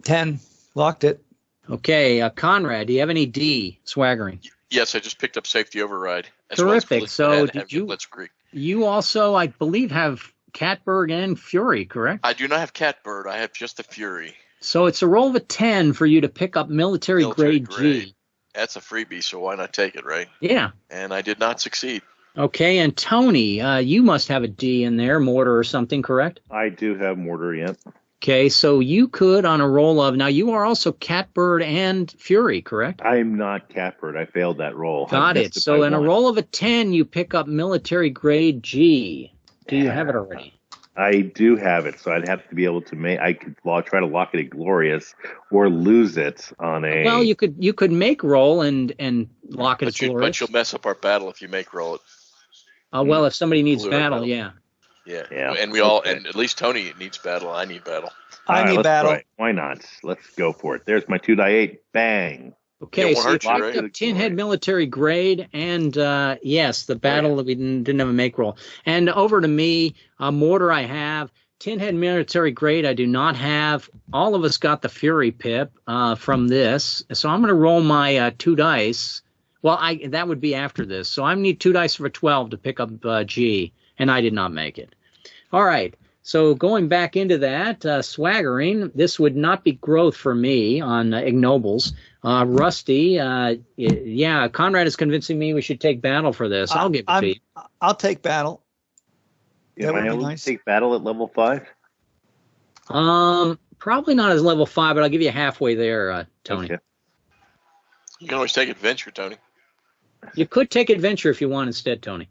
10. Locked it. Okay, Conrad, do you have any D swaggering? Yes, I just picked up safety override. Terrific. So did you? Blitzkrieg. You also, I believe, have Catbird and Fury, correct? I do not have Catbird. I have just the Fury. So it's a roll of a 10 for you to pick up military grade G. That's a freebie, so why not take it, right? Yeah. And I did not succeed. Okay, and Tony, you must have a D in there, mortar or something, correct? I do have mortar, yep. Okay, so you could, on a roll of, now you are also Catbird and Fury, correct? I am not Catbird. I failed that roll. Got it. So in a roll of a 10, you pick up military grade G. Do you have it already? I do have it, so I'd have to be able to make. I could try to lock it at Glorious, or lose it on a. Well, you could make roll and lock it at Glorious. But you'll mess up our battle if you make roll it. Well, if somebody needs battle, yeah. Yeah, and we all, and at least Tony needs battle. I need battle. I need battle. Try. Why not? Let's go for it. There's my 2die8. Bang. Okay, so you picked up tin head military grade, and yes, the battle that we didn't have a make roll. And over to me, mortar I have, tin head military grade I do not have. All of us got the Fury Pip from this, so I'm going to roll my 2 dice. Well, that would be after this, so I need 2 dice for 12 to pick up G, and I did not make it. All right, So going back into that, swaggering, this would not be growth for me on ignobles. Rusty, yeah, Conrad is convincing me we should take battle for this. I'll give it to you. I'll take battle. Am I able to take battle at level 5? Probably not as level 5, but I'll give you halfway there, Tony. Okay. You can always take adventure, Tony. You could take adventure if you want instead, Tony.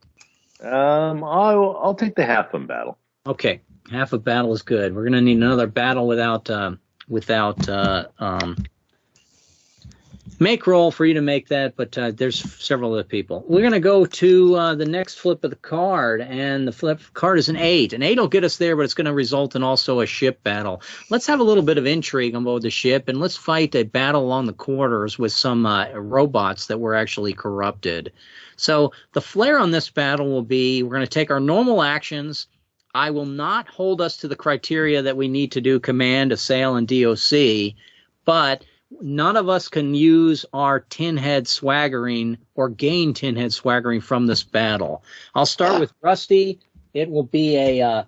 I'll take the half on battle. Okay, half a battle is good. We're gonna need another battle without make roll for you to make that, but there's several other people. We're going to go to the next flip of the card, and the flip card is an 8. An 8 will get us there, but it's going to result in also a ship battle. Let's have a little bit of intrigue on board the ship, and let's fight a battle along the quarters with some robots that were actually corrupted. So the flair on this battle will be, we're going to take our normal actions. I will not hold us to the criteria that we need to do command, assail, and DOC, but none of us can use our tin head swaggering or gain tin head swaggering from this battle. I'll start with Rusty. It will be a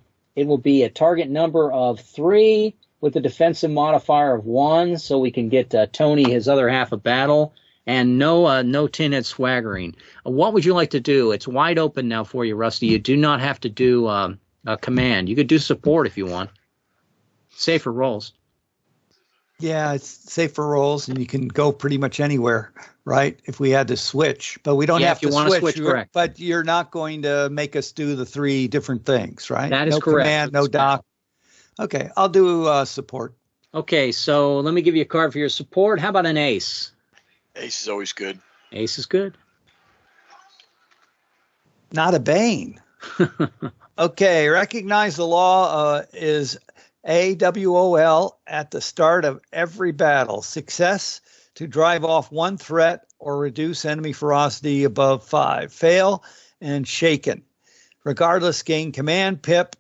target number of 3 with a defensive modifier of 1, so we can get Tony his other half of battle, and no tin head swaggering. What would you like to do? It's wide open now for you, Rusty. You do not have to do a command. You could do support if you want. Safer rolls. Yeah, it's safer rolls, and you can go pretty much anywhere, right? If we had to switch, but we don't have to switch. Correct. But you're not going to make us do the 3 different things, right? That is no correct. Command, no doc. Okay, I'll do support. Okay, so let me give you a card for your support. How about an ace? Ace is always good. Ace is good. Not a bane. Okay, recognize the law is AWOL at the start of every battle. Success to drive off 1 threat or reduce enemy ferocity above 5. Fail and shaken. Regardless, gain command pip.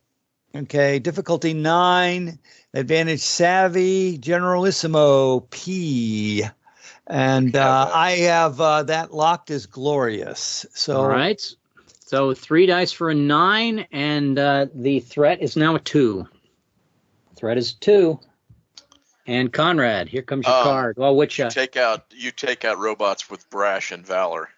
Okay, difficulty 9. Advantage savvy. Generalissimo P. And I have that locked as glorious. So all right. So 3 dice for a 9, and the threat is now a 2. Threat is 2. And Conrad, here comes your card. Well, which you take out robots with brash and valor.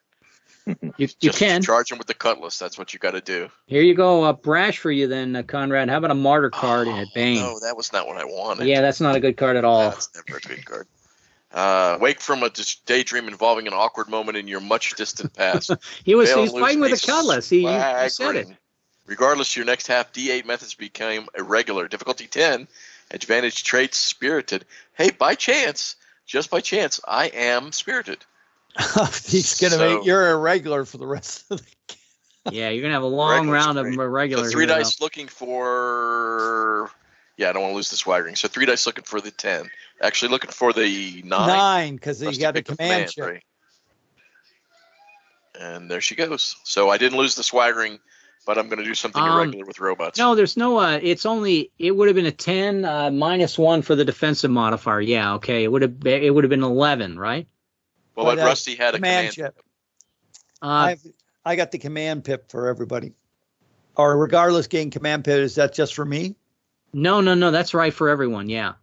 you Just can charge them with the cutlass. That's what you got to do. Here you go. Brash for you then, Conrad. How about a martyr card and a bane? No, that was not what I wanted. Yeah, that's not a good card at all. That's never a good card. Wake from a daydream involving an awkward moment in your much distant past. He's fighting with a cutlass. He said it. Regardless, your next half D8 methods became irregular. Difficulty 10. Advantage traits spirited. Hey, by chance, just by chance, I am spirited. He's going to make you're irregular for the rest of the game. Yeah, you're going to have a long round of irregular. So 3 dice looking for... Yeah, I don't want to lose the swaggering. So 3 dice looking for the 10. Actually looking for the 9. 9, because you got the command chip. Right? And there she goes. So I didn't lose the swaggering, but I'm going to do something irregular with robots. No, there's no, it would have been a 10 minus 1 for the defensive modifier. Yeah, okay. It would have been 11, right? Well, but Rusty had a command chip. I got the command pip for everybody. Or regardless, gain command pip, is that just for me? No, that's right for everyone, yeah.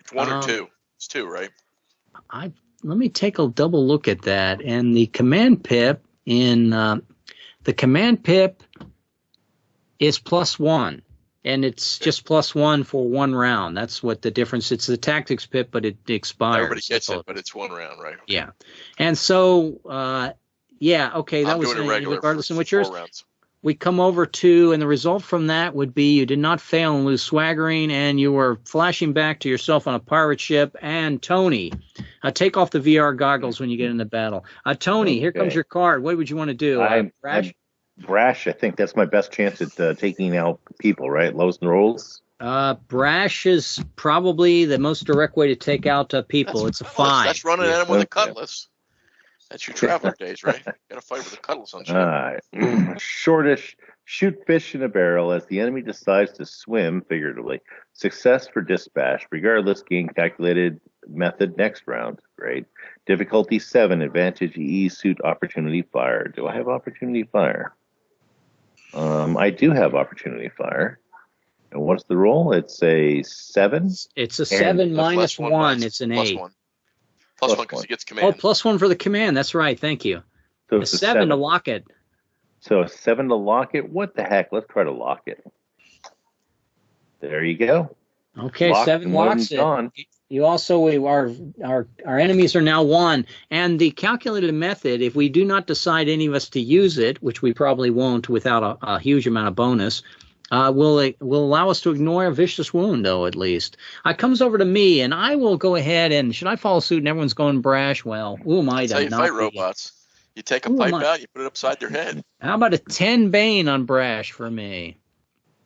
It's 1 or 2. It's 2, right? Let me take a double look at that. And the command pip is +1, and it's just +1 for 1 round. That's what the difference. It's the tactics pip, but it expires. Everybody gets it, but it's 1 round, right? Okay. Yeah, and so yeah, okay, that was regardless of what yours. We come over to, and the result from that would be you did not fail and lose swaggering, and you were flashing back to yourself on a pirate ship. And Tony, take off the VR goggles when you get into battle. Tony, here comes your card. What would you want to do? Brash? Brash, I think that's my best chance at taking out people, right? Lowest rolls. Brash is probably the most direct way to take out people. It's a 5. That's running at him with a cutlass. That's your traveler days, right? You got to fight with a cutlass on ship. All right. Shortish. Shoot fish in a barrel as the enemy decides to swim, figuratively. Success for dispatch. Regardless, gain calculated method next round. Great. Difficulty 7. Advantage E. Suit opportunity fire. Do I have opportunity fire? I do have opportunity fire. And what's the roll? It's a 7. It's a 7 minus 1. It's an 8. Plus 1 because he gets command. Oh, plus 1 for the command. That's right. Thank you. So a it's a 7 to lock it. So a 7 to lock it? What the heck? Let's try to lock it. There you go. Okay, 7 locks it. You also, our enemies are now 1. And the calculated method, if we do not decide any of us to use it, which we probably won't without a huge amount of bonus, will allow us to ignore a vicious wound, though, at least. It comes over to me, and I will go ahead and, should I follow suit and everyone's going brash? Well, who am I to not? That's how you fight robots. You take a pipe out, you put it upside their head. How about a 10 Bane on brash for me?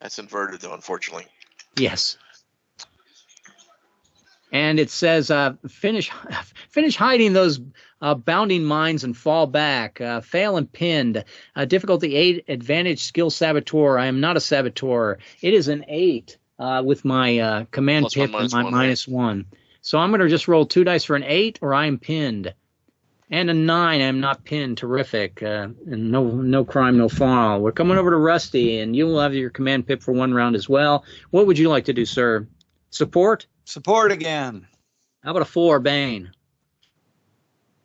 That's inverted, though, unfortunately. Yes. And it says, finish hiding those bounding mines and fall back. Fail and pinned. Difficulty 8, advantage skill saboteur. I am not a saboteur. It is an 8 with my command pip and my minus 1. So I'm going to just roll 2 dice for an 8 or I am pinned. And a 9, I'm not pinned. Terrific. And no crime, no foul. We're coming over to Rusty, and you will have your command pip for 1 round as well. What would you like to do, sir? Support? Support again. How about a 4, Bane?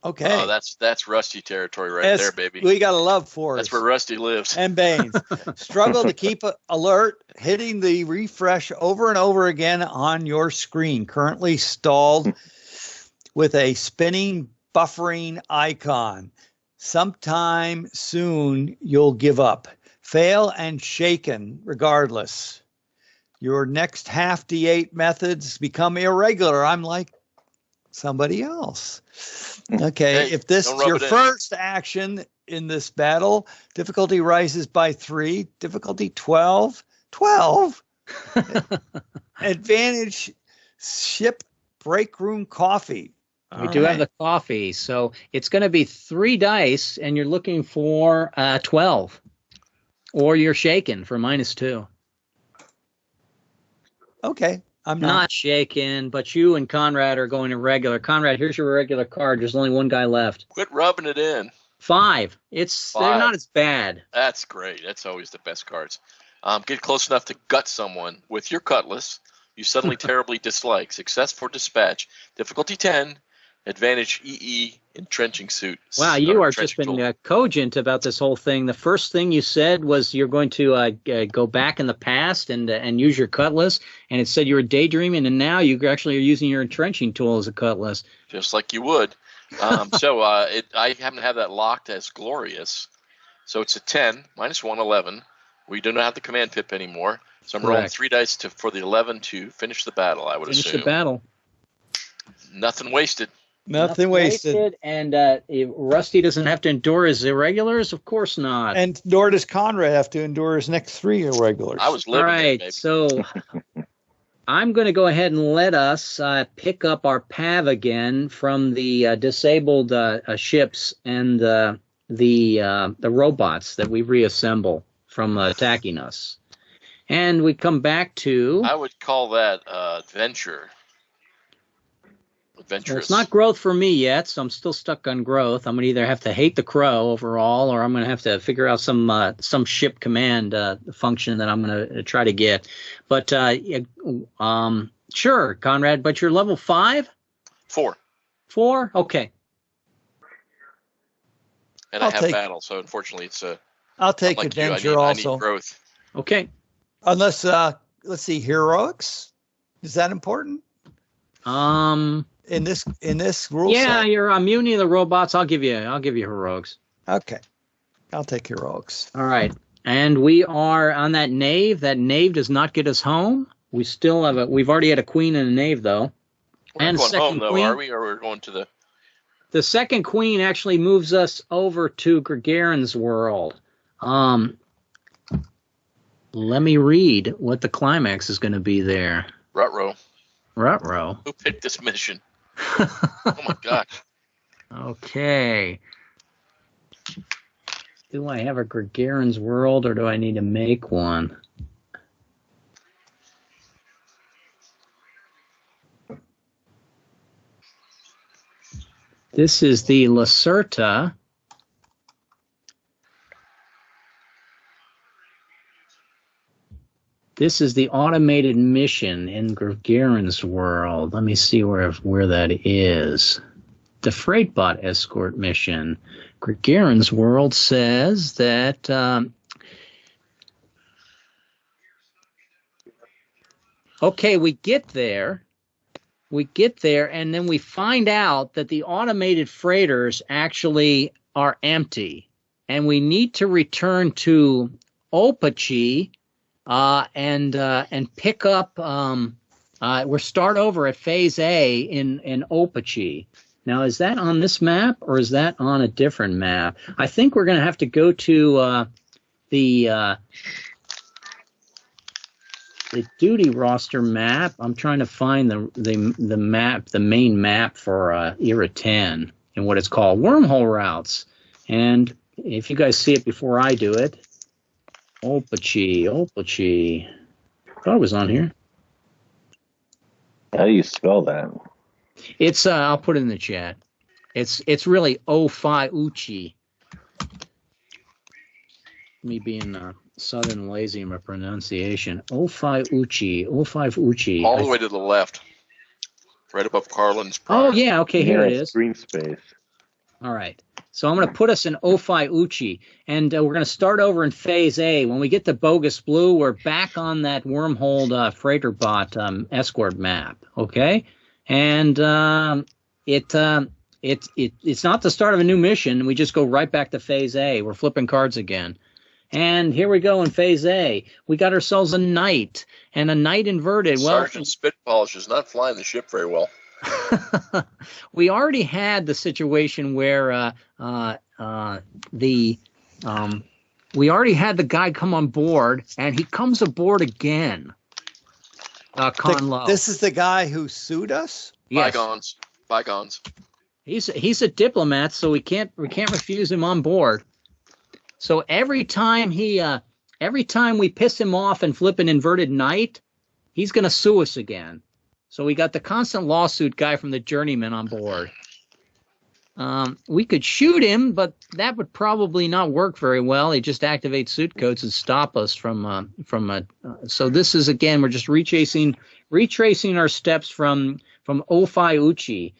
Okay. Oh, that's Rusty territory right there, baby. We got a love for it. That's where Rusty lives. And Banes. Struggle to keep alert, hitting the refresh over and over again on your screen. Currently stalled with a spinning, buffering icon. Sometime soon you'll give up. Fail and shaken regardless. Your next half D8 methods become irregular. I'm like somebody else. Okay, hey, if this is your first action in this battle, difficulty rises by 3. Difficulty 12. 12. Advantage ship break room coffee. We do have the coffee, so it's going to be 3 dice, and you're looking for 12. Or you're shaken for minus 2. Okay, I'm not shaken, but you and Conrad are going irregular. Conrad, here's your regular card. There's only 1 guy left. Quit rubbing it in. 5. They're not as bad. That's great. That's always the best cards. Get close enough to gut someone with your cutlass you suddenly terribly dislike. Success for dispatch. Difficulty 10. Advantage EE entrenching suit. Wow, you are just been cogent about this whole thing. The first thing you said was you're going to go back in the past and use your cutlass, and it said you were daydreaming, and now you actually are using your entrenching tool as a cutlass. Just like you would. So I happen to have that locked as glorious. So it's a 10, minus 1, 11. We do not have the command pip anymore. So I'm rolling 3 dice for the 11 to finish the battle, I would assume. Finish the battle. Nothing wasted. Nothing wasted. And Rusty doesn't have to endure his irregulars? Of course not. And nor does Conrad have to endure his next 3 irregulars. I was living it, baby. So I'm going to go ahead and let us pick up our PAV again from the disabled ships and the robots that we reassemble from attacking us. And we come back to... I would call that adventure. Well, it's not growth for me yet, so I'm still stuck on growth. I'm going to either have to hate the crow overall, or I'm going to have to figure out some ship command function that I'm going to try to get. But sure, Conrad. But you're level 5? 4. 4? Okay. And I have battle, so unfortunately, it's I'll take like adventure also. I need growth. Okay. Unless let's see, heroics. Is that important? In this rule set? You're immune to the robots. I'll give you heroics. Okay. I'll take heroics. All right. And we are on that knave. That knave does not get us home. We still have we've already had a queen and a knave though. We're and going home though, queen. are we? Or we're going to the second queen actually moves us over to Gargarin's world. Let me read what the climax is going to be there. Ruh-roh. Who picked this mission? Oh my gosh. Okay. Do I have a Gargarin's world or do I need to make one? This is the Lacerta. This is the automated mission in Gargarin's world. Let me see where that is. The freight bot escort mission. Gargarin's world says that okay, we get there, and then we find out that the automated freighters actually are empty, and we need to return to Ophiuchi and pick up. We'll start over at Phase A in Ophiuchi. Now, is that on this map or is that on a different map? I think we're going to have to go to the duty roster map. I'm trying to find the map, the main map for Era 10 and what it's called, wormhole routes. And if you guys see it before I do it, Ophiuchi. Thought it was on here. How do you spell that? It's I'll put it in the chat. It's really Ophiuchi. Me being southern lazy in my pronunciation. Ophiuchi. All the way to the left, right above Carlin's. Oh yeah, okay, here it is. Green space. All right. So I'm going to put us in Ophiuchi, and we're going to start over in Phase A. When we get to Bogus Blue, we're back on that wormhole freighter bot escort map. Okay, and it's not the start of a new mission. We just go right back to Phase A. We're flipping cards again. And here we go in Phase A. We got ourselves a knight, and a knight inverted. Sergeant Spit Polish is not flying the ship very well. We already had the situation where we already had the guy come on board, and he comes aboard again. Conlow. This is the guy who sued us? Yes. Bygones. He's a diplomat, so we can't refuse him on board. So every time we piss him off and flip an inverted knight, he's going to sue us again. So we got the constant lawsuit guy from the Journeyman on board. We could shoot him, but that would probably not work very well. He just activate suit codes and stop us from. So this is again, we're just retracing our steps from Ophiuchi.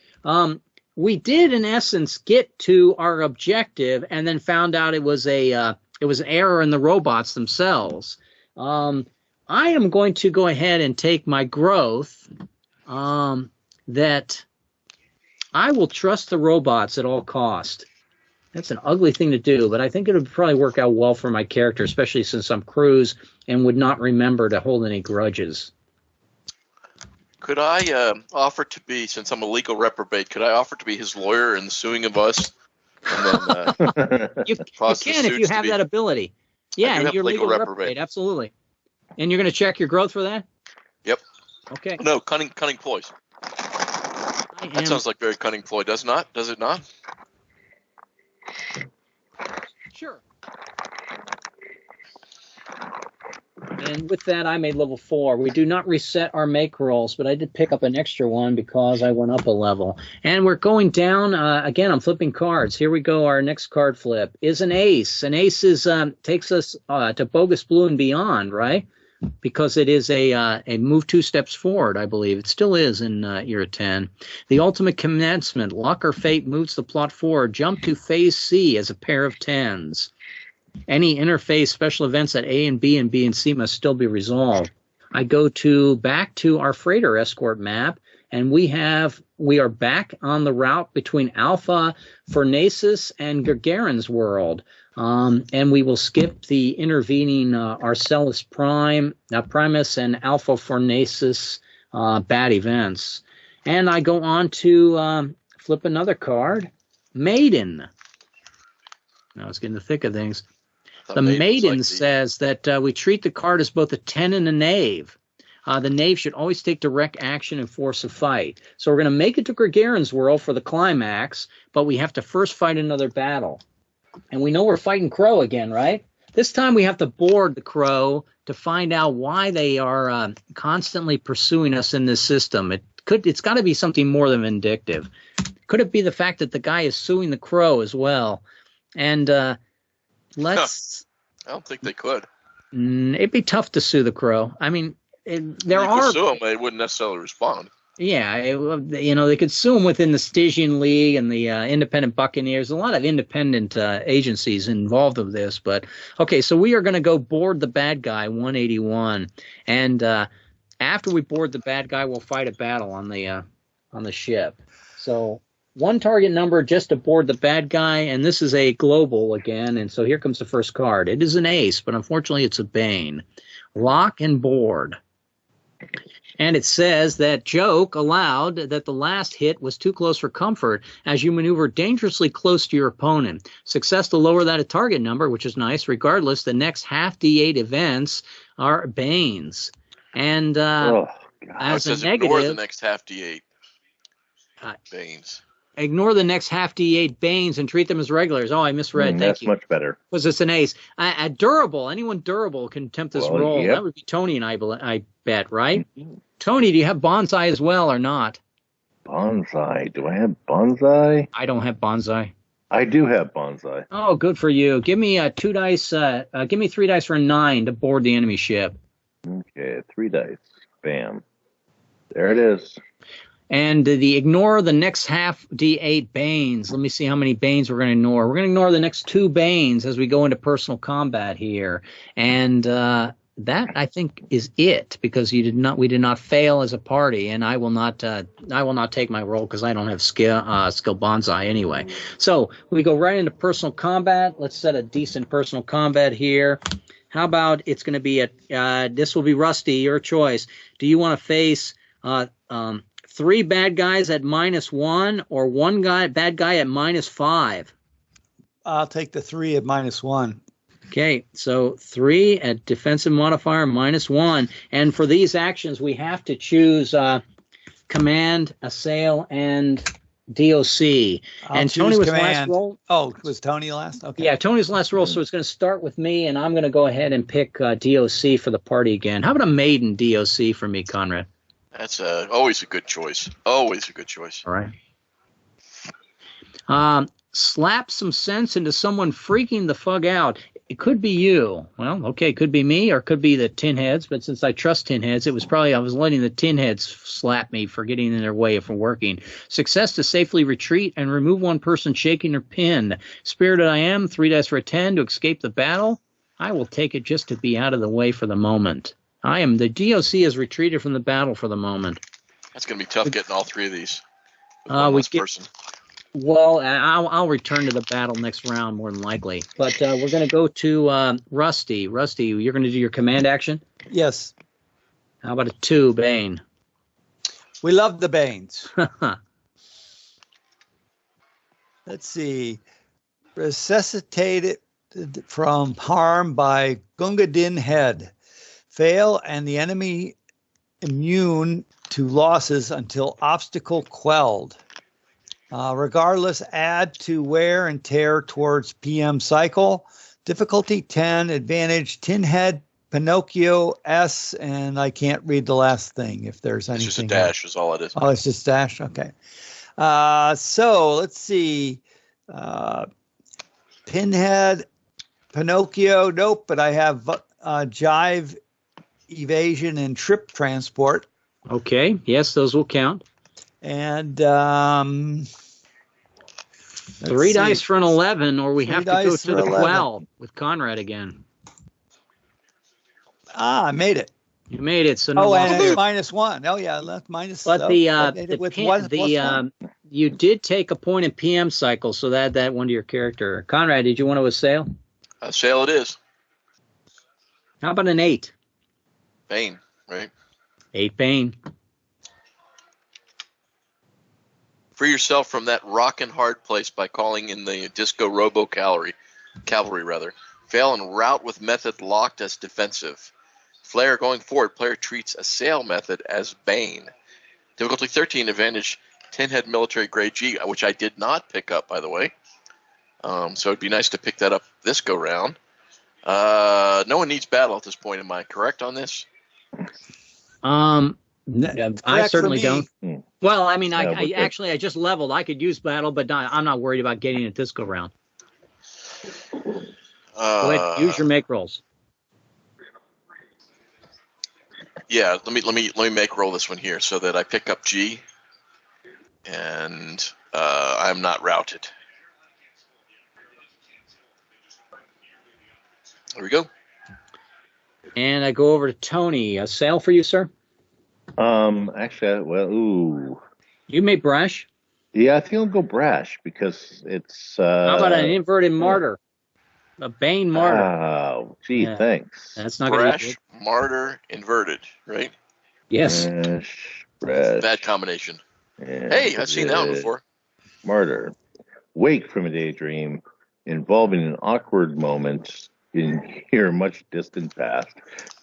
We did in essence get to our objective, and then found out it was an error in the robots themselves. I am going to go ahead and take my growth. That I will trust the robots at all cost. That's an ugly thing to do, but I think it would probably work out well for my character, especially since I'm Cruz and would not remember to hold any grudges. Could I offer to be, since I'm a legal reprobate, could I offer to be his lawyer in the suing of us? And then, you can if you have that ability. Yeah, and you're legal reprobate, absolutely. And you're going to check your growth for that? Yep. Okay. No, cunning ploys. That sounds like very cunning ploy, does it not? Sure. And with that, I made level 4. We do not reset our make rolls, but I did pick up an extra one because I went up a level. And we're going down. Again, I'm flipping cards. Here we go. Our next card flip is an ace. An ace takes us to Bogus Blue and beyond, right? Because it is a move 2 steps forward, I believe. It still is in Era 10. The ultimate commencement, luck or fate moves the plot forward. Jump to Phase C as a pair of 10s. Any interface special events at A and B and C must still be resolved. I go back to our freighter escort map, and we are back on the route between Alpha Fornacis and Gargarin's world. And we will skip the intervening Arsellas Primus and Alpha Fornacis bad events. And I go on to flip another card, Maiden. Now it's getting the thick of things. The Maiden says that we treat the card as both a 10 and a knave. The knave should always take direct action and force a fight. So we're going to make it to Gargarin's world for the climax, but we have to first fight another battle. And we know we're fighting Crow again, right? This time we have to board the Crow to find out why they are constantly pursuing us in this system. It's got to be something more than vindictive. Could it be the fact that the guy is suing the Crow as well? And let's... I don't think they could. It'd be tough to sue the crow. I mean, there you are. could sue them, they wouldn't necessarily respond. Yeah, they could sue them within the Stygian League and the Independent Buccaneers. A lot of independent agencies involved with this. But okay, so we are going to go board the bad guy, 181, and after we board the bad guy, we'll fight a battle on the ship. So one target number just to board the bad guy, and this is a global again. And so here comes the first card. It is an ace, but unfortunately it's a bane. Lock and board. And it says that joke allowed that the last hit was too close for comfort as you maneuver dangerously close to your opponent. Success to lower that target number, which is nice. Regardless, the next half D8 events are banes. And as a negative, ignore the next half D8 banes. Ignore the next half D8 banes and treat them as regulars. Oh, I misread. Thank you. That's much better. Was this an ace? Durable. Anyone durable can attempt this roll. Yep. That would be Tony and I bet, right? Tony, do you have bonsai as well or not? Bonsai. Do I have bonsai? I don't have bonsai. I do have bonsai. Oh, good for you. Give me 2 dice. Give me 3 dice for a 9 to board the enemy ship. Okay, 3 dice. Bam. There it is. And ignore the next half D8 banes. Let me see how many banes we're going to ignore. We're going to ignore the next 2 banes as we go into personal combat here. And that I think is it, because we did not fail as a party, and I will not take my role because I don't have skill bonsai anyway. So we go right into personal combat. Let's set a decent personal combat here. How about it's going to be this will be Rusty, your choice. Do you want to face 3 bad guys at -1 or 1 bad guy at -5? I'll take the 3 at -1. Okay, so 3 at defensive modifier -1. And for these actions, we have to choose command, assail, and DOC. And Tony was last roll. Oh, was Tony last? Okay. Yeah, Tony's last roll, so it's going to start with me, and I'm going to go ahead and pick DOC for the party again. How about a maiden DOC for me, Conrad? That's always a good choice. Always a good choice. All right. Slap some sense into someone freaking the fuck out. It could be you. Well, okay, it could be me, or it could be the tin heads, but since I trust tin heads, it was probably I was letting the tin heads slap me for getting in their way from working. Success to safely retreat and remove one person shaking or pinned. Spirited I am, 3 dice for a 10 to escape the battle. I will take it just to be out of the way for the moment. The DOC has retreated from the battle for the moment. That's going to be tough getting all 3 of these with one less person. Well, I'll return to the battle next round more than likely. But we're going to go to Rusty. Rusty, you're going to do your command action? Yes. How about a 2, Bane? We love the Banes. Let's see. Resuscitated from harm by Gunga Din Head. Fail and the enemy immune to losses until obstacle quelled. Regardless, add to wear and tear towards PM cycle. Difficulty 10, advantage tin head, Pinocchio S, and I can't read the last thing if there's anything. It's just a dash is all it is. Oh, it's just dash? Okay. So let's see. Pinhead, Pinocchio, nope, but I have jive, evasion, and trip transport. Okay, yes, those will count. And 3 dice for an 11, or we have to go to the 11. quell with Conrad again. I made it. You made it. So no and it's -1. Oh yeah, left minus. But you did take a point in PM cycle, so add that one to your character. Conrad, did you want to assail? Assail it is. How about an 8? Bane, right? 8 Bane. Free yourself from that rockin' hard place by calling in the Disco Robo Cavalry. Fail and route with method locked as defensive. Flare going forward, player treats assail method as Bane. Difficulty 13, advantage 10 head military grade G, which I did not pick up, by the way. So it'd be nice to pick that up this go round. No one needs battle at this point. Am I correct on this? I certainly don't. Well, I mean, I actually just leveled. I could use battle, but I'm not worried about getting it this go round. Go ahead, use your make rolls. Yeah, let me make roll this one here so that I pick up G, and I'm not routed. There we go. And I go over to Tony. A sail for you, sir? Actually, ooh. You may brash. Yeah, I think I'll go brash because it's. How about an inverted martyr? A Bane martyr. Oh, gee, Yeah. thanks. That's not going to be Brash, good. martyr, inverted, right? Yes. Brash. Bad combination. Hey, I've seen that one before. Martyr. Wake from a daydream involving an awkward moment in your much distant past.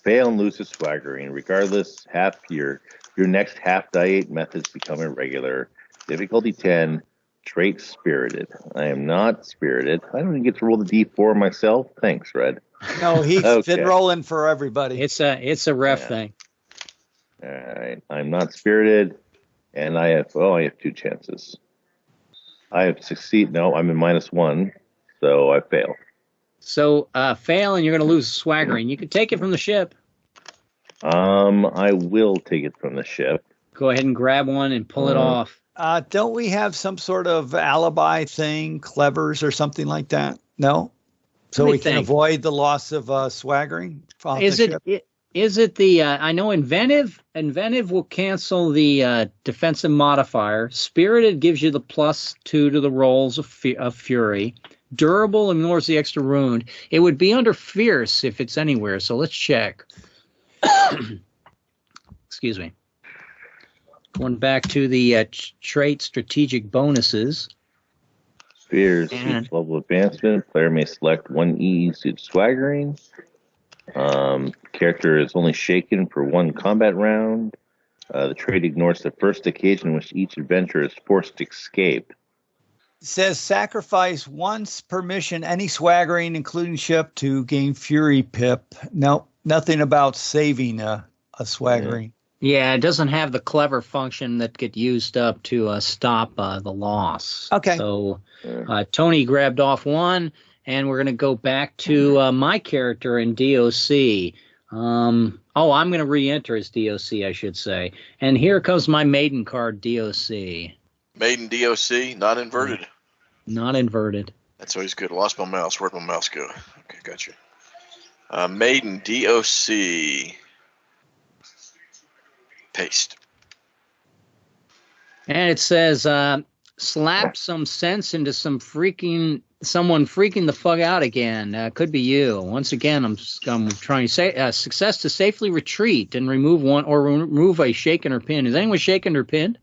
Fail and lose a swaggering. Regardless, your next half die 8 methods become irregular. Difficulty 10. Trait spirited. I am not spirited. I don't even get to roll the D4 myself. Thanks, Red. No, he's been rolling for everybody. It's a ref thing. All right. I'm not spirited, and I have 2 chances. I have succeed. No, I'm in -1, so I fail. So fail, and you're going to lose swaggering. You can take it from the ship. I will take it from the ship. Go ahead and grab one and pull it off. Don't we have some sort of alibi thing, clevers or something like that? No? So we can avoid the loss of swaggering? Is it the, I know inventive will cancel the defensive modifier. Spirited gives you the +2 to the rolls of fury. Durable ignores the extra wound. It would be under fierce if it's anywhere, so let's check. Excuse me. Going back to the trait strategic bonuses. Fierce, each level advancement. Player may select 1 E suit swaggering. Character is only shaken for 1 combat round. The trait ignores the first occasion in which each adventurer is forced to escape. It says sacrifice once per mission any swaggering, including ship, to gain fury pip. No, nothing about saving a swaggering. Yeah, it doesn't have the clever function that get used up to stop the loss. Okay. So Tony grabbed off 1, and we're going to go back to my character in DOC. I'm going to re-enter as DOC, I should say. And here comes my maiden card, DOC. Maiden DOC, not inverted. Not inverted. That's always good. Lost my mouse. Where'd my mouse go? Okay, gotcha. Maiden DOC. Paste. And it says, slap some sense into someone freaking the fuck out again. Could be you. Once again, I'm trying to say success to safely retreat and remove a shaken or pinned. Is anyone shaken or pinned?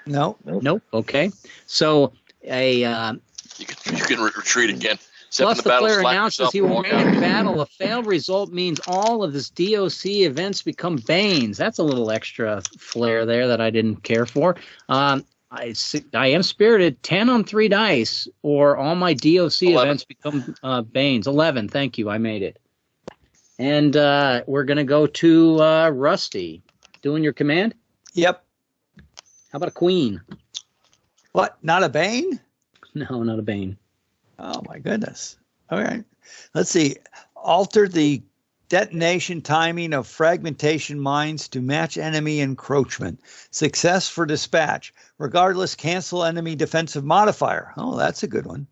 No. Nope. Okay. So you can retreat again. Plus, the player announces he will remain in battle. A failed result means all of his DOC events become Banes. That's a little extra flair there that I didn't care for. I am spirited. 10 on 3 dice, or all my DOC 11. Events become Banes. 11. Thank you. I made it. And we're going to go to Rusty. Doing your command? Yep. How about a queen? What? Not a Bane? No, not a Bane. Oh, my goodness. All right. Let's see. Alter the detonation timing of fragmentation mines to match enemy encroachment. Success for dispatch. Regardless, cancel enemy defensive modifier. Oh, that's a good one.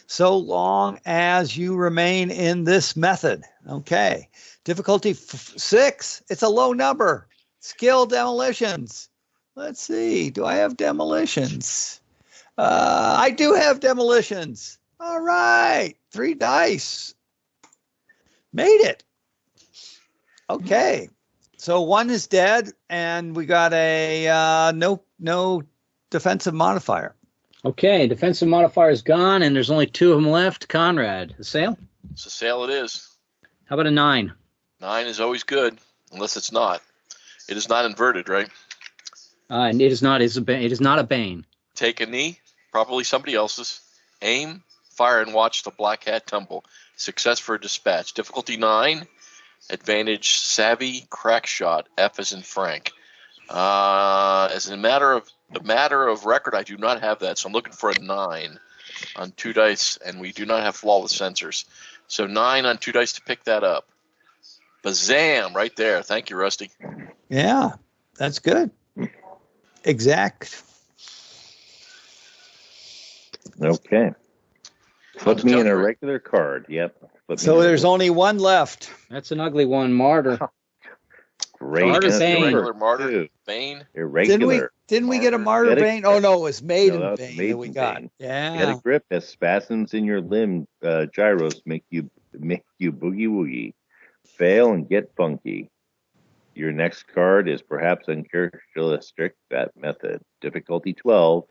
So long as you remain in this method. Okay. Difficulty 6. It's a low number. Skill demolitions. Let's see. Do I have demolitions? I do have demolitions. All right. 3 dice. Made it. Okay. So 1 is dead, and we got a no defensive modifier. Okay, defensive modifier is gone, and there's only 2 of them left. Conrad, a sail? It's a sail it is. How about a 9? 9 is always good, unless it's not. It is not inverted, right? And it is not. It is not a Bane. Take a knee, probably somebody else's. Aim, fire, and watch the black hat tumble. Success for dispatch. Difficulty 9. Advantage savvy crack shot. F as in Frank. As a matter of record, I do not have that, so I'm looking for a 9 on 2 dice, and we do not have flawless sensors. So 9 on 2 dice to pick that up. Bazam, right there. Thank you, Rusty. Yeah, that's good. Exact. Okay. Put me in a regular card. Yep. So there's only one left. That's an ugly one, Martyr. Great. Martyr Bane. Irregular Martyr Bane. Irregular. Didn't we get a Martyr Bane? Oh no, it was Maiden No, Bane that Maiden we got. Bane. Yeah. Get a grip as spasms in your limb gyros make you boogie woogie. Fail and get funky. Your next card is perhaps uncharacteristic that method. Difficulty 12.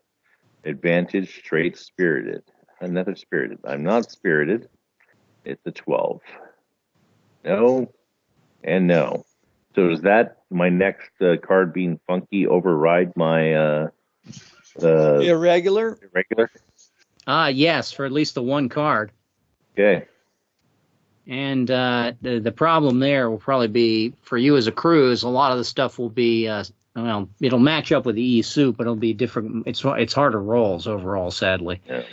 Advantage trait spirited. Another spirited. I'm not spirited. It's a 12. No and no. So does that, my next card being funky, override my Irregular? irregular? Yes, for at least the one card. Okay. And the problem there will probably be, for you as a cruise, a lot of the stuff will be, well, it'll match up with the EE suit, but it'll be different. It's harder rolls overall, sadly. Yeah.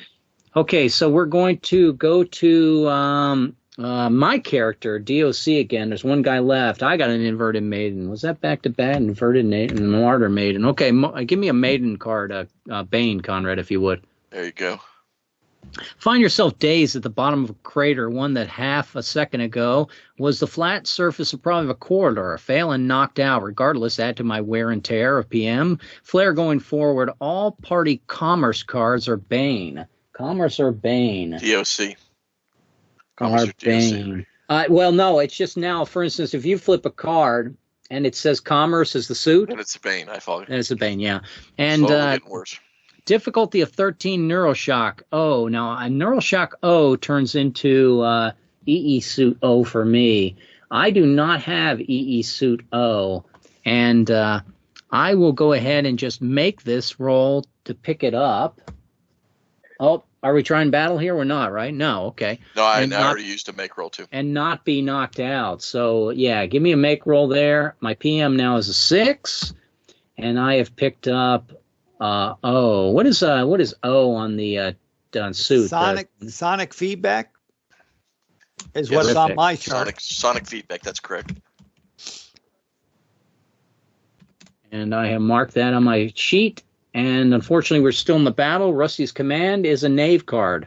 Okay, so we're going to go to my character, DOC again. There's one guy left. I got an inverted maiden. Was that back to back? Inverted maiden and martyr maiden. Okay, give me a maiden card, Bane, Conrad, if you would. There you go. Find yourself dazed at the bottom of a crater, one that half a second ago was the flat surface of probably a corridor. Fail and knocked out. Regardless, add to my wear and tear of PM. Flare going forward. All party commerce cards are Bane. Commerce or Bane? DOC. Are Bane. Well, no, it's just now, for instance, if you flip a card and it says commerce as the suit. And it's a Bane, I follow you. And it's a Bane, yeah. And getting worse. Difficulty of 13 Neuroshock O. Now, a Neuroshock O turns into EE Suit O for me. I do not have EE Suit O. And I will go ahead and just make this roll to pick it up. Oh, are we trying battle here? We're not, right? No, okay. No, I already used a make roll too. And not be knocked out. So, yeah, give me a make roll there. My PM now is a 6. And I have picked up O. What is O on the suit? Sonic feedback is what's on my chart. Sonic feedback, that's correct. And I have marked that on my sheet. And unfortunately, we're still in the battle. Rusty's command is a knave card.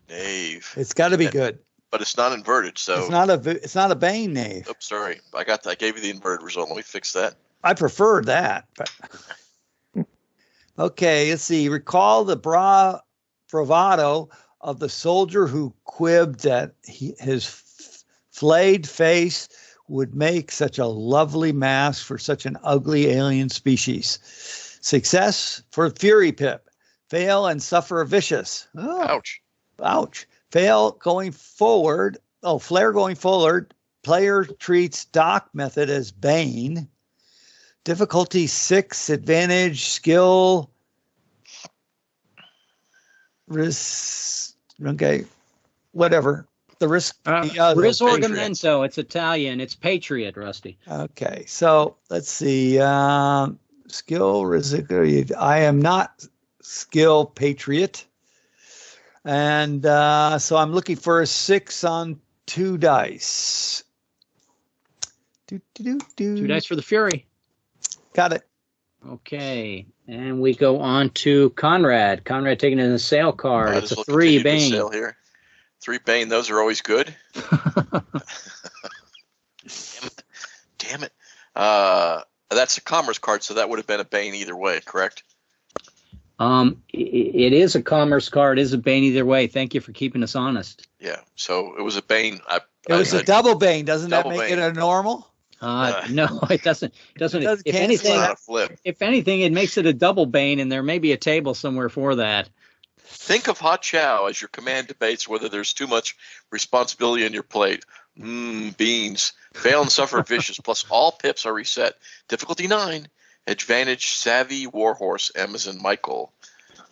Knave. It's got to be good. But it's not inverted, so it's not a Bane knave. Oops, sorry. I gave you the inverted result. Let me fix that. I preferred that. But okay, let's see. Recall the bravado of the soldier who quibbed that his flayed face would make such a lovely mask for such an ugly alien species. Success for Fury Pip. Fail and suffer vicious. Oh, ouch. Ouch. Fail going forward. Oh, flare going forward. Player treats Doc method as Bane. Difficulty 6. Advantage. Skill. Risk. Okay. Whatever. The risk. Risorgimento. It's Italian. It's Patriot, Rusty. Okay. So let's see. Skill, I am not skill patriot. And so I'm looking for a 6 on 2 dice. 2 dice for the Fury. Got it. Okay. And we go on to Conrad. Conrad taking in the sale card. It's a 3 Bane. Sale here. 3 Bane, those are always good. Damn it. That's a commerce card, so that would have been a Bane either way, correct? It is a commerce card. It is a Bane either way. Thank you for keeping us honest. Yeah, so it was a Bane. It was a double Bane. Doesn't that make it a normal? No, it doesn't. If anything, it makes it a double Bane, and there may be a table somewhere for that. Think of Hot Chow as your command debates whether there's too much responsibility on your plate. Beans. Fail and suffer vicious. Plus all pips are reset. Difficulty 9. Advantage Savvy Warhorse. Amazon Michael.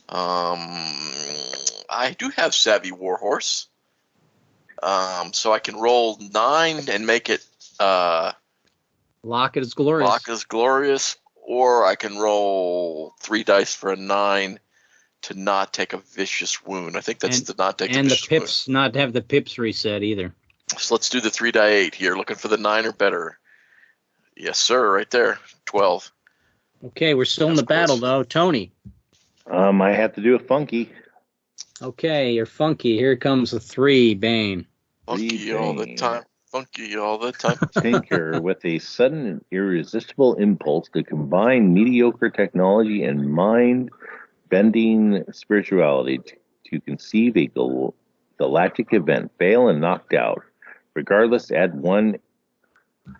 I do have Savvy Warhorse. So I can roll 9 and make it Lock it is glorious. Lock is glorious. Or I can roll 3 dice for a 9 to not take a vicious wound. I think that's the not take a vicious wound. And the pips, not have the pips reset either. So let's do the 3-8 here. Looking for the 9 or better. Yes, sir. Right there. 12. Okay, we're still in the battle, though. Tony. I have to do a funky. Okay, you're funky. Here comes the 3, Bane. Funky all the time. Funky all the time. Tinker with a sudden and irresistible impulse to combine mediocre technology and mind-bending spirituality to conceive a galactic event. Fail and knocked out. Regardless, add 1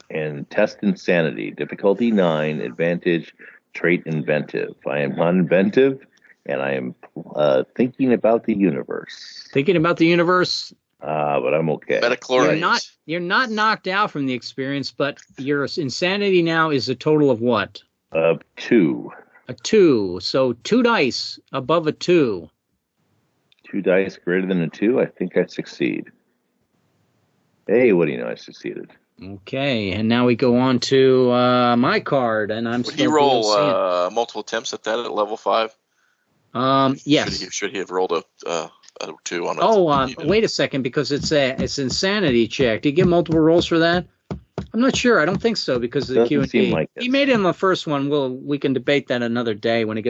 and test insanity. Difficulty 9. Advantage trait inventive. I am non-inventive, and I am thinking about the universe. Thinking about the universe. But I'm okay. Metachlorines. You're not knocked out from the experience, but your insanity now is a total of what? 2. A 2. So 2 dice above a 2. 2 dice greater than a 2. I think I succeed. Hey, what do you know? I succeeded. Okay, and now we go on to my card, and I'm Would still he roll multiple attempts at that at level 5? Yes. Should he have rolled a 2 on it? Oh, wait a second, because it's insanity check. Did he get multiple rolls for that? I'm not sure. I don't think so because of the Doesn't Q&A. seem like it. He made it in the first one. We can debate that another day when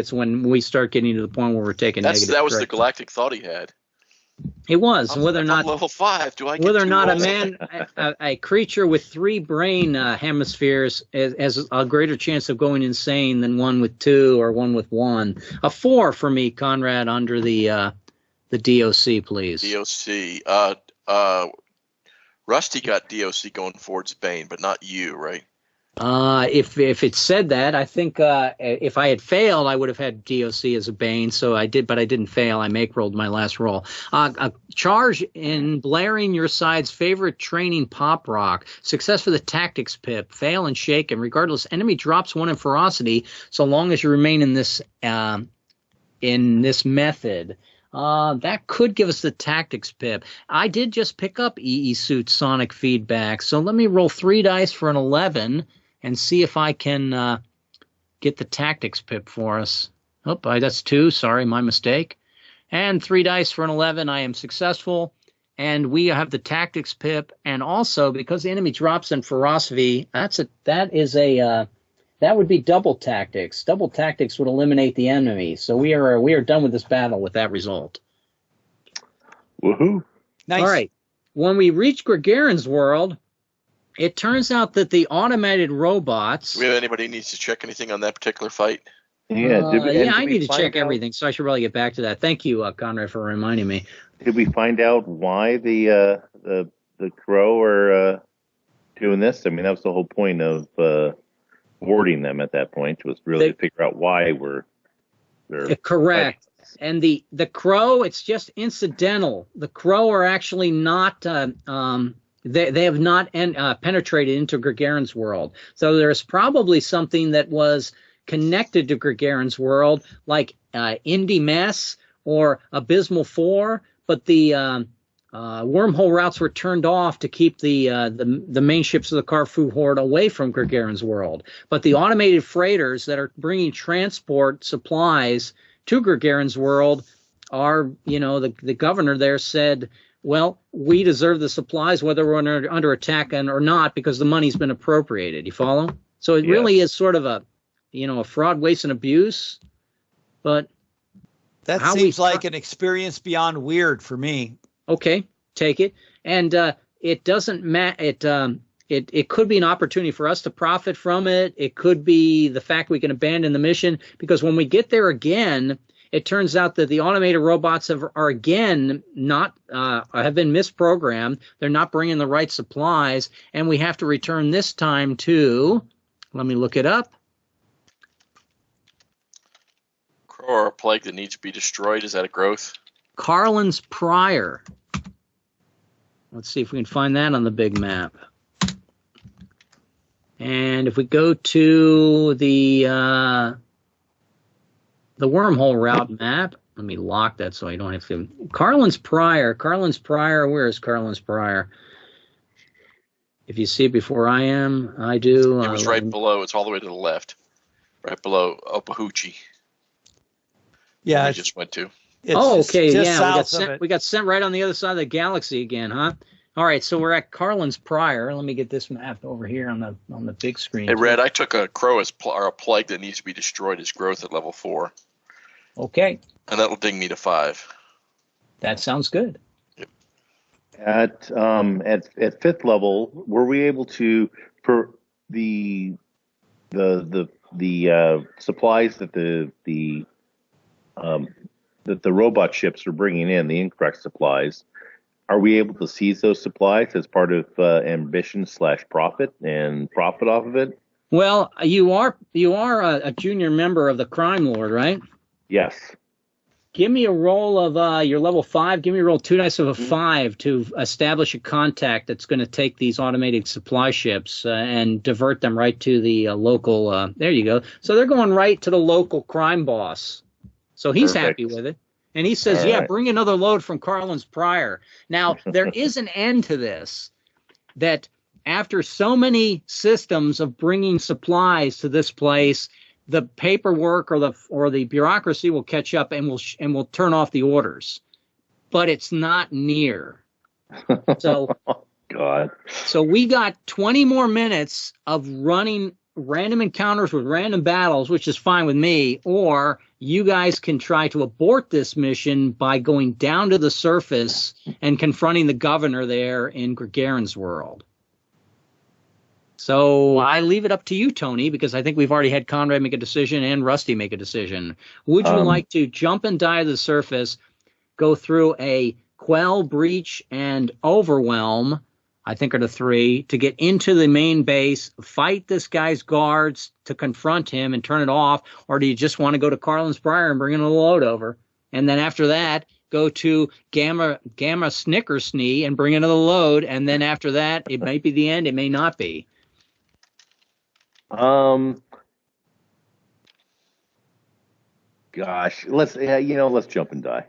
we start getting to the point where we're taking negative. That was the corrections. galactic thought he had. It was whether or not level 5. Do I? Get whether or 2 not a rolls? man, a creature with 3 brain hemispheres has a greater chance of going insane than one with 2 or one with 1. A 4 for me, Conrad, under the DOC, please. DOC. Rusty got DOC going forwards Bane, but not you, right? If it said that, I think if I had failed, I would have had DOC as a Bane. So I did, but I didn't fail. I rolled my last roll. A charge in blaring your side's favorite training pop rock. Success for the tactics pip. Fail and shake, and regardless, enemy drops 1 in ferocity so long as you remain in this method. That could give us the tactics pip. I did just pick up EE Suit sonic feedback, so let me roll 3 dice for an 11 and see if I can get the tactics pip for us. Oh, that's 2. Sorry, my mistake. And 3 dice for an 11. I am successful, and we have the tactics pip. And also, because the enemy drops in ferocity, that would be double tactics. Double tactics would eliminate the enemy. So we are done with this battle with that result. Woohoo! Nice. All right. When we reach Gargarin's world, it turns out that the automated robots. Do we have anybody who needs to check anything on that particular fight? Yeah, I need to check everything, so I should probably get back to that. Thank you, Conrad, for reminding me. Did we find out why the Crow are doing this? I mean, that was the whole point of warding them at that point, was really to figure out why they're correct. And the Crow, it's just incidental. The Crow are actually not they have not penetrated into Gargarin's world. So there's probably something that was connected to Gargarin's world, like Indie Mess or Abysmal 4, but the wormhole routes were turned off to keep the main ships of the Karfu Horde away from Gargarin's world. But the automated freighters that are bringing transport supplies to Gargarin's world are, the governor there said, well, we deserve the supplies whether we're under attack or not because the money's been appropriated. You follow? So it really is sort of a fraud, waste, and abuse. But that seems like an experience beyond weird for me. Okay, take it. And it doesn't matter. It could be an opportunity for us to profit from it. It could be the fact we can abandon the mission, because when we get there again, it turns out that the automated robots are again have been misprogrammed. They're not bringing the right supplies, and we have to return this time to, let me look it up. Crow or a plague that needs to be destroyed. Is that a growth? Carlin's Prior. Let's see if we can find that on the big map. And if we go to the wormhole route map, let me lock that so I don't have to. Carlin's Prior. Where is Carlin's Prior? If you see it before I do. It was right below. It's all the way to the left. Right below Ophiuchi. Yeah. We just went to. Okay. Yeah, we got sent right on the other side of the galaxy again, huh? All right, so we're at Carlin's Prior. Let me get this map over here on the big screen. Hey, Red, I took a crow or a plague that needs to be destroyed as growth at level 4. Okay. And that'll ding me to 5. That sounds good. Yep. At 5th level, were we able to, for the supplies that the robot ships are bringing in, the incorrect supplies, are we able to seize those supplies as part of ambition/profit and profit off of it? Well, you are a junior member of the Crime Lord, right? Yes. Give me a roll of your level 5. Give me a roll 2 dice of a 5 to establish a contact that's going to take these automated supply ships and divert them right to the local. There you go. So they're going right to the local crime boss. So he's Perfect. happy with it. And he says, All yeah, right. bring another load from Carlin's Prior. Now, there is an end to this, that after so many systems of bringing supplies to this place, the paperwork or the bureaucracy will catch up and will turn off the orders. But it's not near. So, God. So we got 20 more minutes of running random encounters with random battles, which is fine with me, or you guys can try to abort this mission by going down to the surface and confronting the governor there in Gargarin's world. So I leave it up to you, Tony, because I think we've already had Conrad make a decision and Rusty make a decision. Would you like to jump and die to the surface, go through a quell, breach, and overwhelm, I think are the 3, to get into the main base, fight this guy's guards to confront him and turn it off, or do you just want to go to Carlin's Prior and bring in a load over? And then after that, go to Gamma Snickersnee and bring another load, and then after that, it may be the end, it may not be. Gosh, let's jump and die.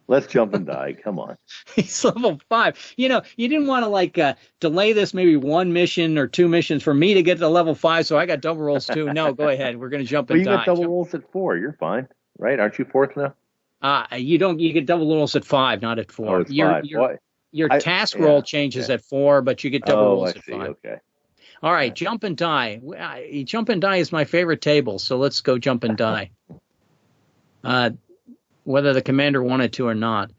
Let's jump and die. Come on. He's level 5. You didn't want to delay this maybe 1 mission or 2 missions for me to get to level 5, so I got double rolls too. No, go ahead. We're going to jump and die. You got double rolls at 4. You're fine, right? Aren't you 4th now? You don't. You get double rolls at 5, not at 4. Oh, it's 5. Your task roll changes at 4, but you get double rolls at 5. Okay. All right, jump and die. Jump and die is my favorite table, so let's go jump and die. Whether the commander wanted to or not.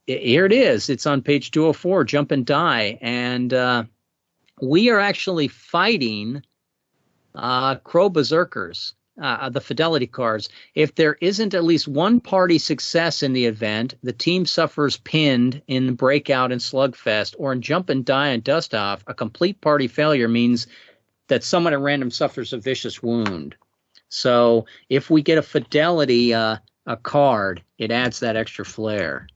Here it is. It's on page 204, Jump and Die. And we are actually fighting Crow Berserkers, the Fidelity cards. If there isn't at least one party success in the event, the team suffers pinned in Breakout and Slugfest, or in Jump and Die and Dust Off. A complete party failure means that someone at random suffers a vicious wound. So if we get a Fidelity a card, it adds that extra flair.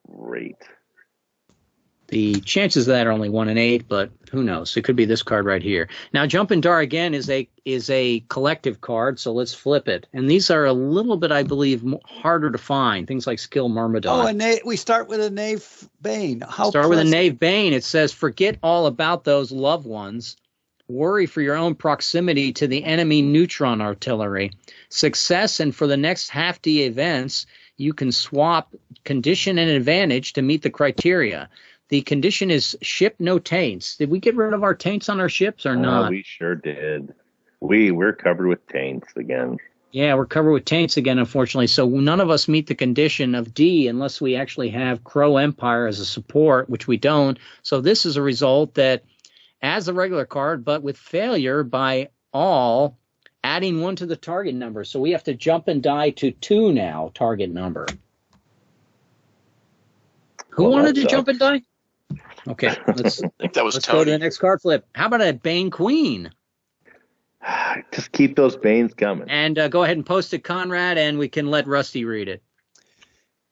Great. The chances of that are only 1 in 8, but who knows? It could be this card right here. Now, Jump and Die again is a collective card, so let's flip it. And these are a little bit, I believe, harder to find. Things like Skill Myrmidon. Oh, we start with a Knave Bane. Start with a Knave Bane. It says, forget all about those loved ones. Worry for your own proximity to the enemy neutron artillery. Success, and for the next half-D events, you can swap condition and advantage to meet the criteria. The condition is ship no taints. Did we get rid of our taints on our ships or not? We sure did. We're covered with taints again. Yeah, we're covered with taints again, unfortunately. So none of us meet the condition of D unless we actually have Crow Empire as a support, which we don't. So this is a result that as a regular card, but with failure by all, adding 1 to the target number. So we have to jump and die to 2 now, target number. Who wanted to jump and die? Okay, I think that was let's Tony. go to the next card flip. How about a Bane Queen? Just keep those Banes coming. And go ahead and post it, Conrad, and we can let Rusty read it.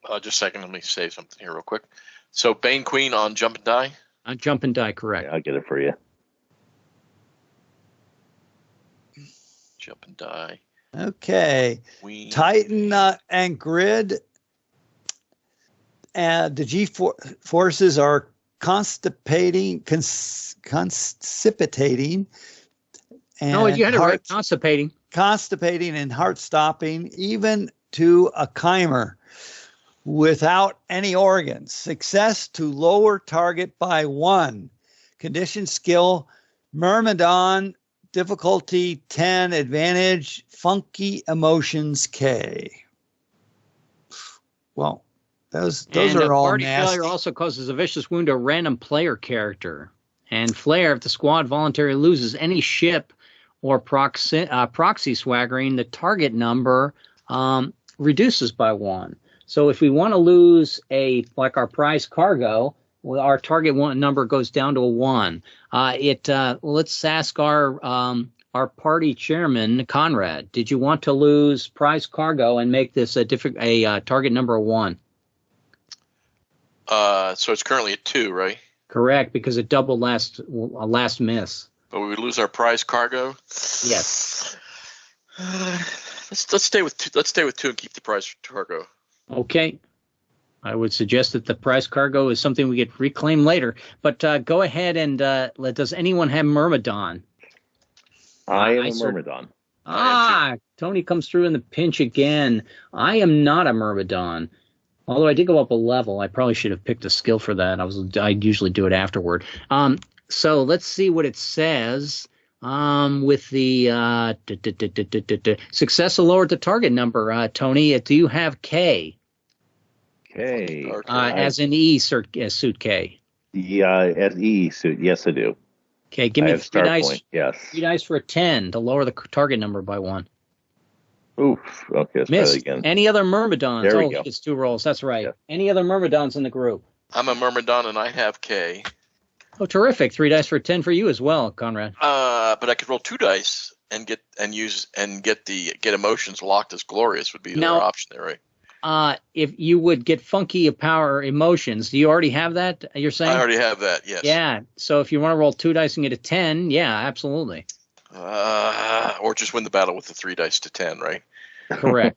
Just a second, let me say something here real quick. So Bane Queen on Jump and Die? On Jump and Die, correct. Yeah, I'll get it for you. Jump and Die. Okay. Queen. Titan and Grid. And the G forces are constipating. And No, you had it right. Constipating and heart stopping, even to a chimer. without any organs. Success to lower target by 1. Condition skill, Myrmidon, difficulty 10, advantage, funky emotions K. Well, those are all party nasty. failure also causes a vicious wound to a random player character. And flare, if the squad voluntarily loses any ship or proxy swaggering, the target number reduces by 1. So if we want to lose like our prize cargo, well, our target number goes down to a 1. Let's ask our party chairman, Conrad. Did you want to lose prize cargo and make this a target number of 1? So it's currently at 2, right? Correct, because it doubled last miss. But we would lose our prize cargo. Yes. Let's stay with 2. Let's stay with 2 and keep the prize cargo. Okay. I would suggest that the prize cargo is something we get reclaim later. But go ahead and does anyone have Myrmidon? I am a Myrmidon. Tony comes through in the pinch again. I am not a Myrmidon. Although I did go up a level, I probably should have picked a skill for that. I usually do it afterward. So let's see what it says. With the success will lower the target number. Tony, do you have K? K. As in E suit K. Yeah, as E suit. Yes, I do. Okay, give me 3 dice. Point. Yes. 3 dice for a 10 to lower the target number by 1. Oof. Okay, let's try that again. Any other Myrmidons? There we go. It's 2 rolls. That's right. Yeah. Any other Myrmidons in the group? I'm a Myrmidon and I have K. Oh, terrific! 3 dice for a 10 for you as well, Conrad. But I could roll 2 dice and get emotions locked as glorious would be the other option there, right? If you would get funky power emotions, do you already have that? You're saying? I already have that. Yes. Yeah. So if you want to roll 2 dice and get a 10, yeah, absolutely. Or just win the battle with the 3 dice to 10, right? Correct.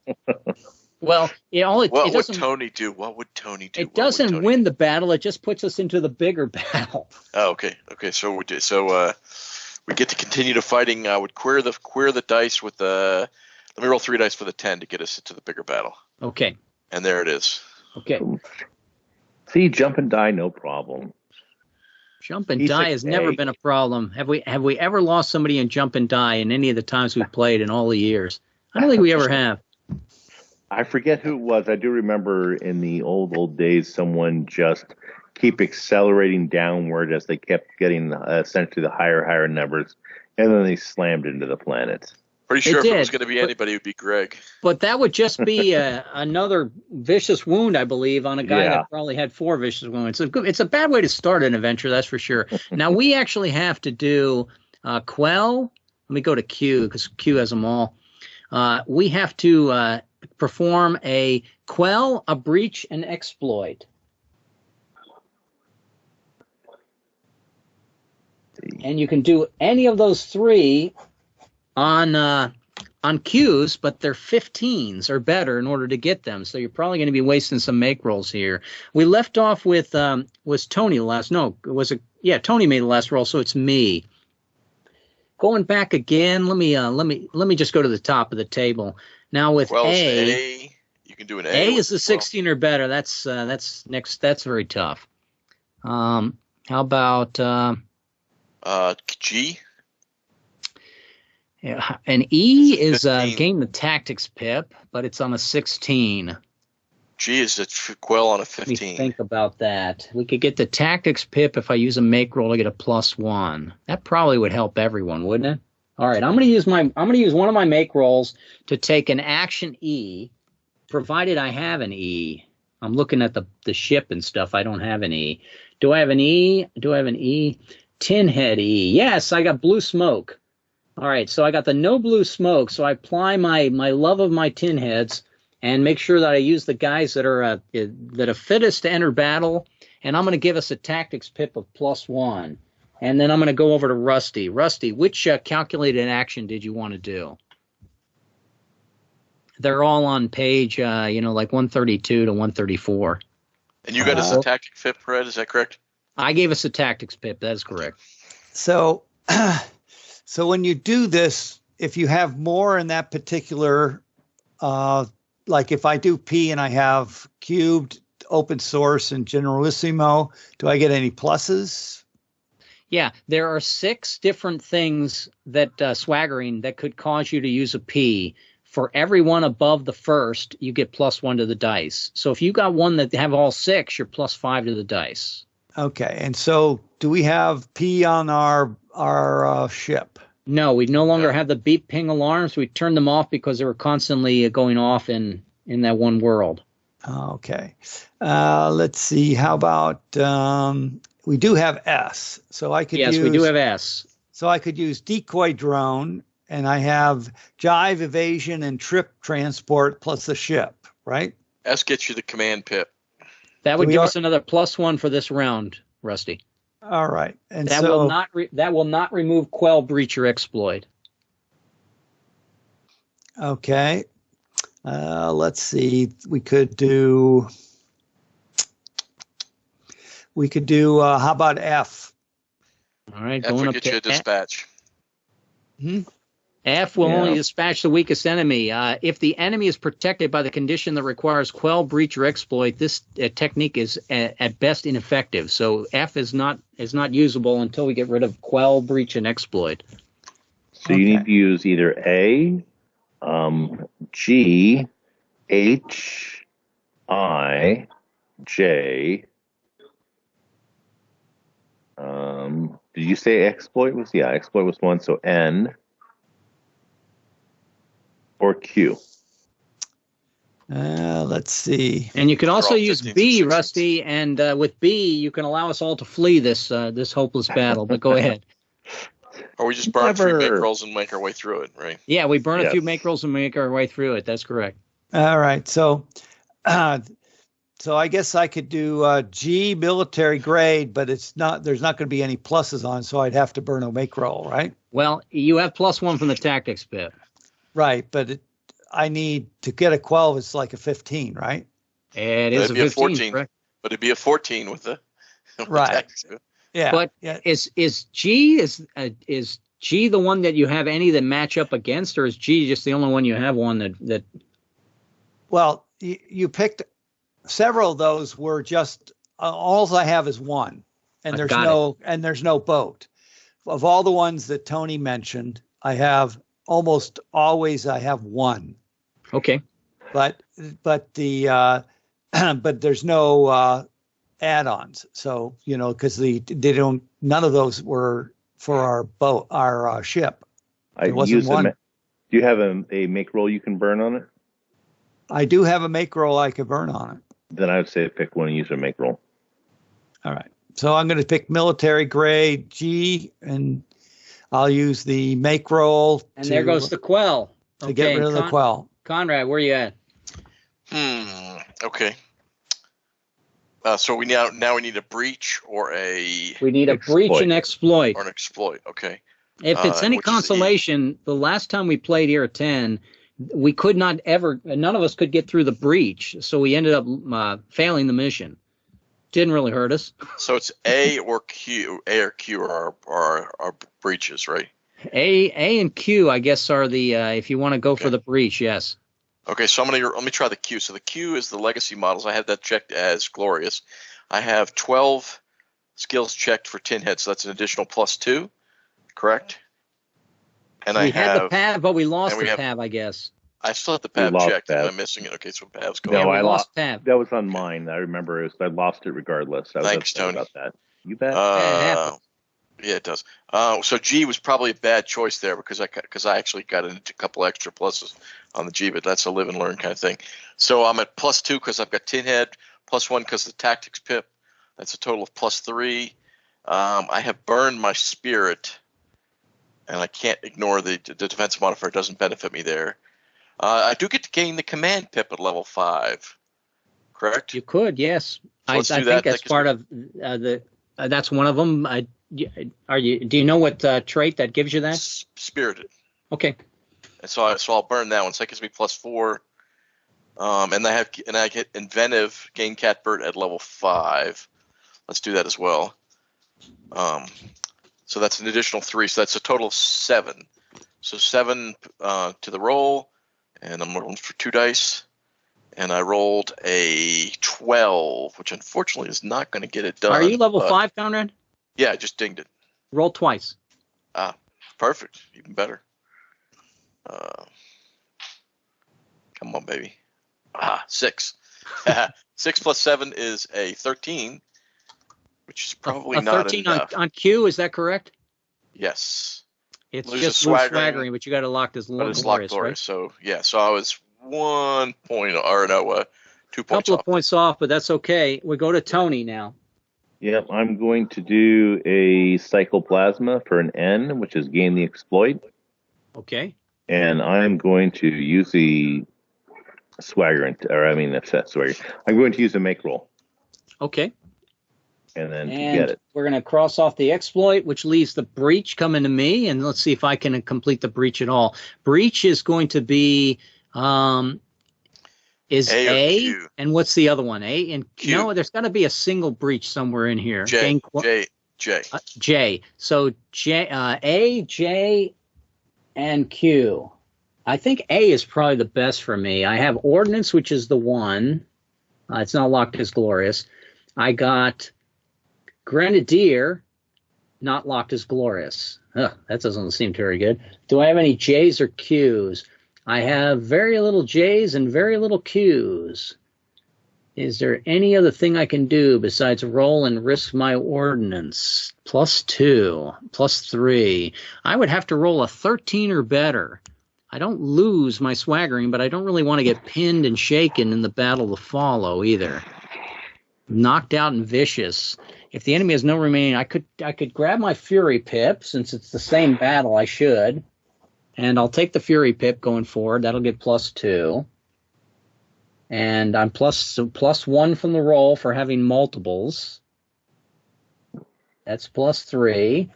Well, what would Tony do? What would Tony do? It doesn't win the battle. It just puts us into the bigger battle. Oh, okay. Okay. So we get to continue to fighting. I would queer the dice with the. Let me roll 3 dice for the 10 to get us into the bigger battle. Okay. And there it is. Okay. See, jump and die, no problem. Jump and die has never been a problem. Have we ever lost somebody in jump and die in any of the times we've played in all the years? I don't think we ever have. I forget who it was. I do remember in the old days, someone just keep accelerating downward as they kept getting essentially the higher numbers, and then they slammed into the planet. Pretty sure if it was going to be anybody, it would be Greg. But that would just be another vicious wound, I believe, on a guy that probably had 4 vicious wounds. It's a bad way to start an adventure, that's for sure. Now, we actually have to do Quell. Let me go to Q, because Q has them all. We have to perform a Quell, a breach, and exploit. And you can do any of those 3 on Qs, but they're 15s or better in order to get them. So you're probably going to be wasting some make rolls here. We left off with was Tony the last? No, was it? Yeah, Tony made the last roll, so it's me. Going back again, let me just go to the top of the table. Now with A, you can do an A. A is the 16 or better. That's next. That's very tough. How about G? Yeah, an E is gain the tactics pip, but it's on a 16. G is a Quell on a 15. Let me think about that. We could get the tactics pip if I use a make roll to get a +1. That probably would help everyone, wouldn't it? All right, I'm going to use one of my make rolls to take an action E, provided I have an E. I'm looking at the ship and stuff. I don't have an E. Do I have an E? Tin head E. Yes, I got blue smoke. All right, so I got the no blue smoke, so I apply my love of my tin heads and make sure that I use the guys that are fittest to enter battle, and I'm going to give us a tactics pip of +1. And then I'm going to go over to Rusty. Rusty, which calculated action did you want to do? They're all on page, like 132 to 134. And you got us a tactics pip, Fred, is that correct? I gave us a tactics pip, that is correct. So... So when you do this, if you have more in that particular like if I do P and I have cubed, open source, and generalissimo, do I get any pluses? Yeah, there are 6 different things that swaggering that could cause you to use a P. For every one above the first, you get +1 to the dice. So if you got one that have all 6, you're +5 to the dice. Okay, and so do we have P on our ship? No, we no longer have the beep ping alarms. We turned them off because they were constantly going off in that one world. Okay. Let's see. How about we do have S. So I could Yes, we do have S. So I could use decoy drone, and I have jive, evasion, and trip transport plus the ship, right? S gets you the command pip. That would give us another +1 for this round, Rusty. All right. And that will not remove quell, breach, or exploit. Okay. Let's see. We could do how about F? All right, F will get you a dispatch. F will only dispatch the weakest enemy. If the enemy is protected by the condition that requires quell, breach, or exploit, this technique is at best ineffective. So F is not usable until we get rid of quell, breach, and exploit. So you need to use either A, G, H, I, J. Did you say exploit was? Yeah, exploit was 1. So N or Q. Let's see. And you can also use B, Rusty, and with B, you can allow us all to flee this hopeless battle. But go ahead. Or we just burn 3 make rolls and make our way through it, right? Yeah, we burn a few make rolls and make our way through it. That's correct. All right. So I guess I could do G, military grade, but there's not going to be any pluses on, so I'd have to burn a make roll, right? Well, you have +1 from the tactics pip. Right, but I need to get a quell. It's like a 15, right? It is a 15, correct? But it'd be a 14 with the right. Yeah. But is G the one that you have any that match up against, or is G just the only one you have one that? Well, you picked several of those were just all I have is 1, and there's no boat. Of all the ones that Tony mentioned, I have almost always 1. Okay. But the but there's no add-ons. So, because none of those were for our boat, our ship. There wasn't one. Do you have a make roll you can burn on it? I do have a make roll I could burn on it. Then I would say pick one and use a make roll. All right. So I'm going to pick military grade G, and I'll use the make roll. And there goes the quell. To get rid of the quell. Conrad, where are you at? Okay. So we now we need a breach or a. We need a breach and exploit. Or an exploit. Okay. If it's any consolation, the last time we played here at 10, we could not ever. None of us could get through the breach, so we ended up failing the mission. Didn't really hurt us. So it's A or Q. A or Q are our breaches, right? A and Q, I guess, are the if you want to go for the breach, yes. Okay, so let me try the Q. So the Q is the legacy models. I have that checked as glorious. I have 12 skills checked for tin heads, so that's an additional +2, correct? And we had the PAV, but we lost the PAV, I guess. I still have the PAV checked. Am I missing it? Okay, so PAV's going. No, I lost PAV. That was on mine. I remember I lost it regardless. Thanks, Tony. About that. You bet. Yeah, it does. So G was probably a bad choice there because I actually got a couple extra pluses on the G, but that's a live and learn kind of thing. So I'm at +2 because I've got tin head, +1 because of the tactics pip. That's a total of +3. I have burned my spirit, and I can't ignore the defense modifier. It doesn't benefit me there. I do get to gain the command pip at level 5, correct? You could, yes. So I think that's part of that's one of them. Do you know what trait that gives you that? Spirited. Okay. And so I'll burn that one. So that gives me +4. And I get inventive, gain catbird at level 5. Let's do that as well. So that's an additional 3. So that's a total of 7. So 7 to the roll, and I'm rolling for 2 dice. And I rolled a 12, which unfortunately is not going to get it done. Are you level 5, Conrad? Yeah, I just dinged it. Roll twice. Ah, perfect. Even better. Come on, baby. 6. 6 plus 7 is a 13, which is probably a not 13 enough. on Q, is that correct? Yes. It's Lose just a swaggering, but you got to lock this but it's glorious, locked right? So, yeah, so I was 1 point, or no, 2 points Couple off. of points off, but that's okay. We go to Tony now. Yep, I'm going to do a Psychoplasma for an N, which is gain the exploit. Okay. And I'm going to use the swagger, swagger. I'm going to use a make roll. Okay. And then And to get it. we're going to cross off the exploit, which leaves the breach coming to me, and let's see if I can complete the breach at all. Breach is going to be is A, and what's the other one? A and Q. No, there's got to be a single breach somewhere in here. J. J. So A, J, and Q. I think A is probably the best for me. I have Ordnance, which is the one. It's not locked as glorious. I got Grenadier, not locked as glorious. That doesn't seem very good. Do I have any J's or Q's? I have very little J's and very little Q's. Is there any other thing I can do besides roll and risk my ordnance? +2, +3. I would have to roll a 13 or better. I don't lose my swaggering, but I don't really want to get pinned and shaken in the battle to follow either. Knocked out and vicious. If the enemy has no remaining, I could grab my Fury Pip, since it's the same battle, I should. And I'll take the Fury Pip going forward. That'll get +2. And I'm +1 from the roll for having multiples. That's +3.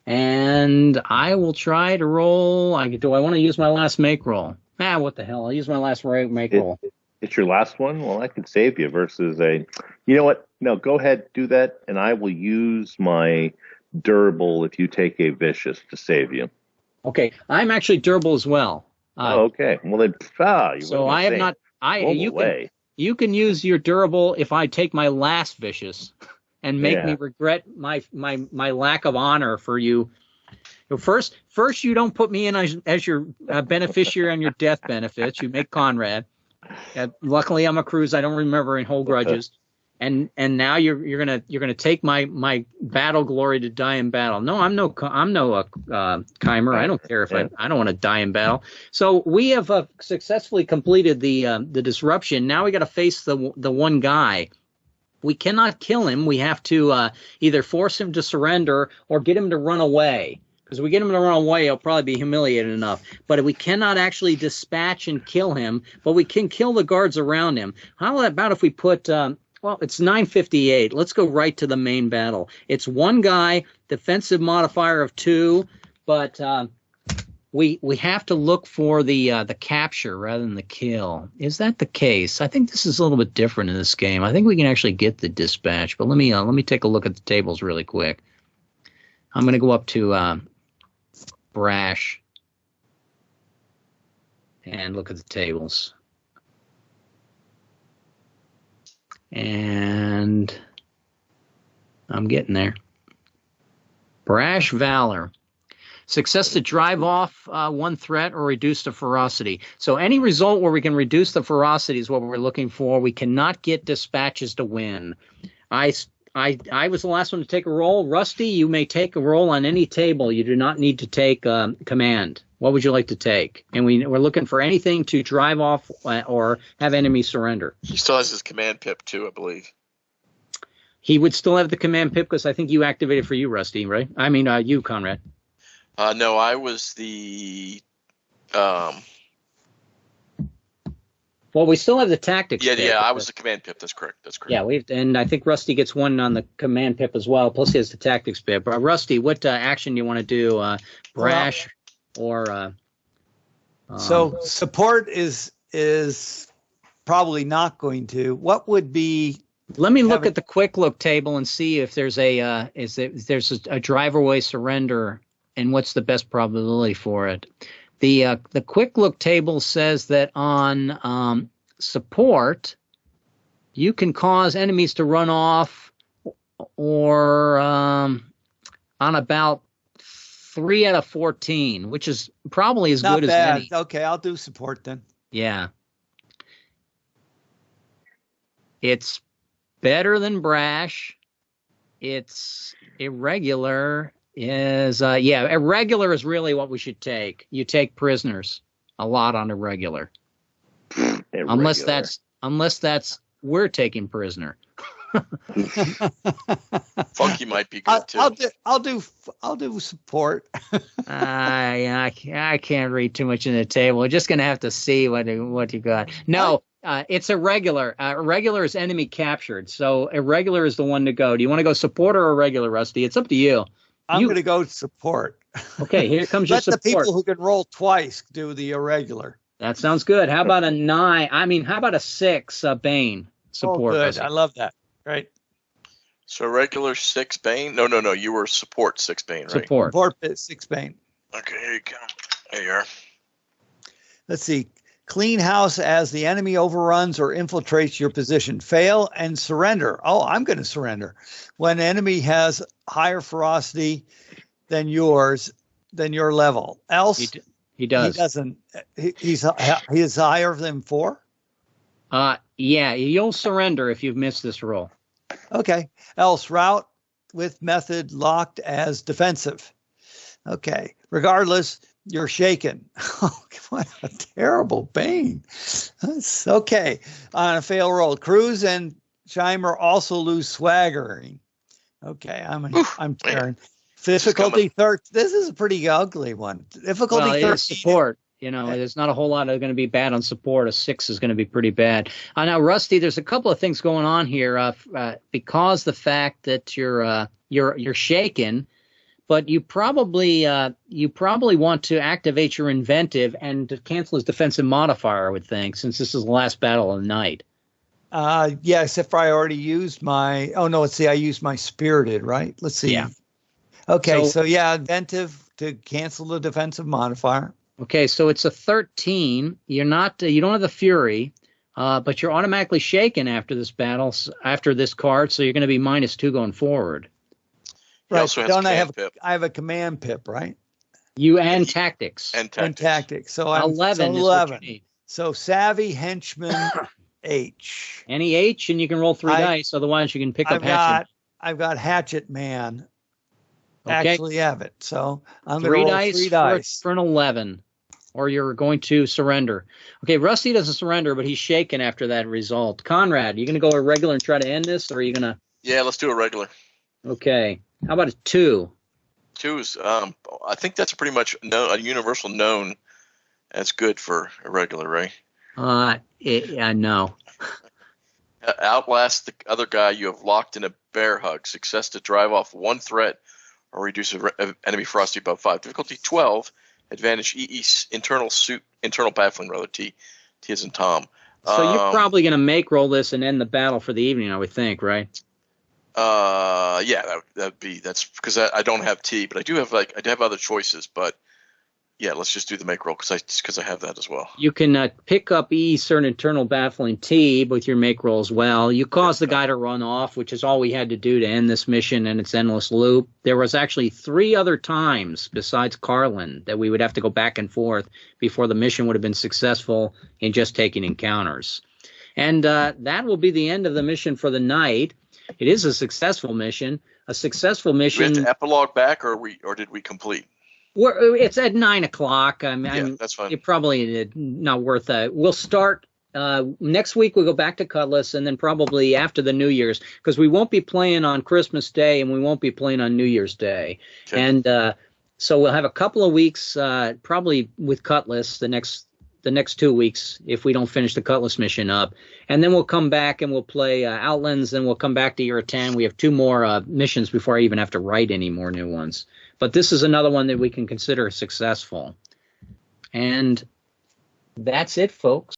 And I will try to roll. Do I want to use my last make roll? What the hell? I'll use my last make roll. It's your last one? Well, I could save you versus a... You know what? No, go ahead, do that, and I will use my durable if you take a vicious to save you. Okay, I'm actually durable as well. Okay. Well, then, so I have not... You can use your durable if I take my last vicious and make me regret my lack of honor for you. First, you don't put me in as your beneficiary on your death benefits. You make Conrad. Luckily, I'm a cruise. I don't remember and hold grudges. And now you're gonna take my battle glory to die in battle. No, I'm no Chimer. I don't care if I don't want to die in battle. So we have successfully completed the disruption. Now we got to face the one guy. We cannot kill him. We have to either force him to surrender or get him to run away. Because if we get him to run away, he'll probably be humiliated enough. But we cannot actually dispatch and kill him, but we can kill the guards around him. How about if we put... well, it's 958. Let's go right to the main battle. It's one guy, defensive modifier of 2, but we have to look for the capture rather than the kill. Is that the case? I think this is a little bit different in this game. I think we can actually get the dispatch, but let me take a look at the tables really quick. I'm going to go up to Brash and look at the tables. And I'm getting there. Brash Valor. Success to drive off one threat or reduce the ferocity. So any result where we can reduce the ferocity is what we're looking for. We cannot get dispatches to win. I was the last one to take a roll. Rusty, you may take a roll on any table. You do not need to take command. What would you like to take? And we're looking for anything to drive off or have enemies surrender. He still has his command pip too, I believe. He would still have the command pip because I think you activated for you, Rusty, right? I mean, you, Conrad. No, I was the... Well, we still have the tactics. Yeah, I was the command pip. That's correct. Yeah, and I think Rusty gets one on the command pip as well. Plus, he has the tactics pip. Rusty, what action do you want to do? Brash or? So support is probably not going to. What would be? Let me look at the quick look table and see if there's a drive-away surrender and what's the best probability for it. The quick look table says that on support, you can cause enemies to run off or on about 3 out of 14, which is probably as Not good bad. as any. Okay, I'll do support then. Yeah. It's better than brash. It's irregular irregular is really what we should take. You take prisoners a lot on irregular. Irregular. Unless that's we're taking prisoner. Funky might be good too. I'll do support. I can't read too much in the table. We're just gonna have to see what you got. No, it's irregular. Irregular is enemy captured, so irregular is the one to go. Do you want to go support or irregular, Rusty? It's up to you. I'm going to go support. Okay, here comes your Let the support. people who can roll twice do the irregular. That sounds good. How about a 9? I mean, how about a 6? Bane support. Oh, good. Rusty. I love that. Right. So regular 6 Bane? No. You were support 6 Bane, right? Support. Support 6 Bane. Okay, here you go. There you are. Let's see. Clean house as the enemy overruns or infiltrates your position. Fail and surrender. Oh, I'm going to surrender. When enemy has higher ferocity than yours, than your level. Else, he does. He doesn't. He's higher than 4. Yeah, you'll surrender if you've missed this roll. Okay. Else, route with method locked as defensive. Okay. Regardless, you're shaken. Oh, what a terrible Bane. That's okay. On a fail roll, Cruz and Chimer also lose swaggering. Okay, I'm tearing. Difficulty 13. This is a pretty ugly one. Difficulty 13. Support. There's not a whole lot of going to be bad on support. A 6 is going to be pretty bad. Now, Rusty, there's a couple of things going on here because the fact that you're shaken. But you probably want to activate your inventive and to cancel his defensive modifier, I would think, since this is the last battle of the night. Yes, if I already used my. Oh no, let's see. I used my spirited, right? Let's see. Yeah. Okay, so inventive to cancel the defensive modifier. Okay, so it's a 13. You're not. You don't have the fury, but you're automatically shaken after this battle. After this card, so you're going to be -2 going forward. Right. Don't I have a command pip, right? You and tactics. And tactics. So I'm 11 is 11. what you need. So savvy henchman H. Any H, and you can roll 3 dice. Otherwise, you can pick up hatchet. I've got hatchet man. Okay. Actually have it. So I'm going to 3 roll dice 3 dice for an 11, or you're going to surrender. Okay, Rusty doesn't surrender, but he's shaken after that result. Conrad, you going to go irregular and try to end this, or are you going to? Yeah, let's do a regular. Okay. How about a 2? 2 is, I think that's pretty much a universal known as good for irregular, right? No. Outlast the other guy you have locked in a bear hug. Success to drive off 1 threat or reduce enemy ferocity above 5. Difficulty 12. Advantage EE internal baffling rather T as in Tom. So you're probably going to make roll this and end the battle for the evening, I would think, right? Yeah, that's because I don't have T, but I do have other choices, but yeah, let's just do the make roll because I have that as well. You can pick up E certain internal baffling T with your make roll as well. You cause the guy to run off, which is all we had to do to end this mission and its endless loop. There was actually 3 other times besides Carlin that we would have to go back and forth before the mission would have been successful in just taking encounters. And that will be the end of the mission for the night. It is a successful mission. A successful mission. Do we have to epilogue back, or did we complete? It's at 9 o'clock. Yeah, that's fine. You're probably not worth that. We'll start next week. We'll go back to Cutlass, and then probably after the New Year's, because we won't be playing on Christmas Day and we won't be playing on New Year's Day. Okay. And so we'll have a couple of weeks, probably with Cutlass the next 2 weeks if we don't finish the Cutlass mission up. And then we'll come back and we'll play Outlands, then we'll come back to Year 10. We have 2 more missions before I even have to write any more new ones. But this is another one that we can consider successful. And that's it, folks.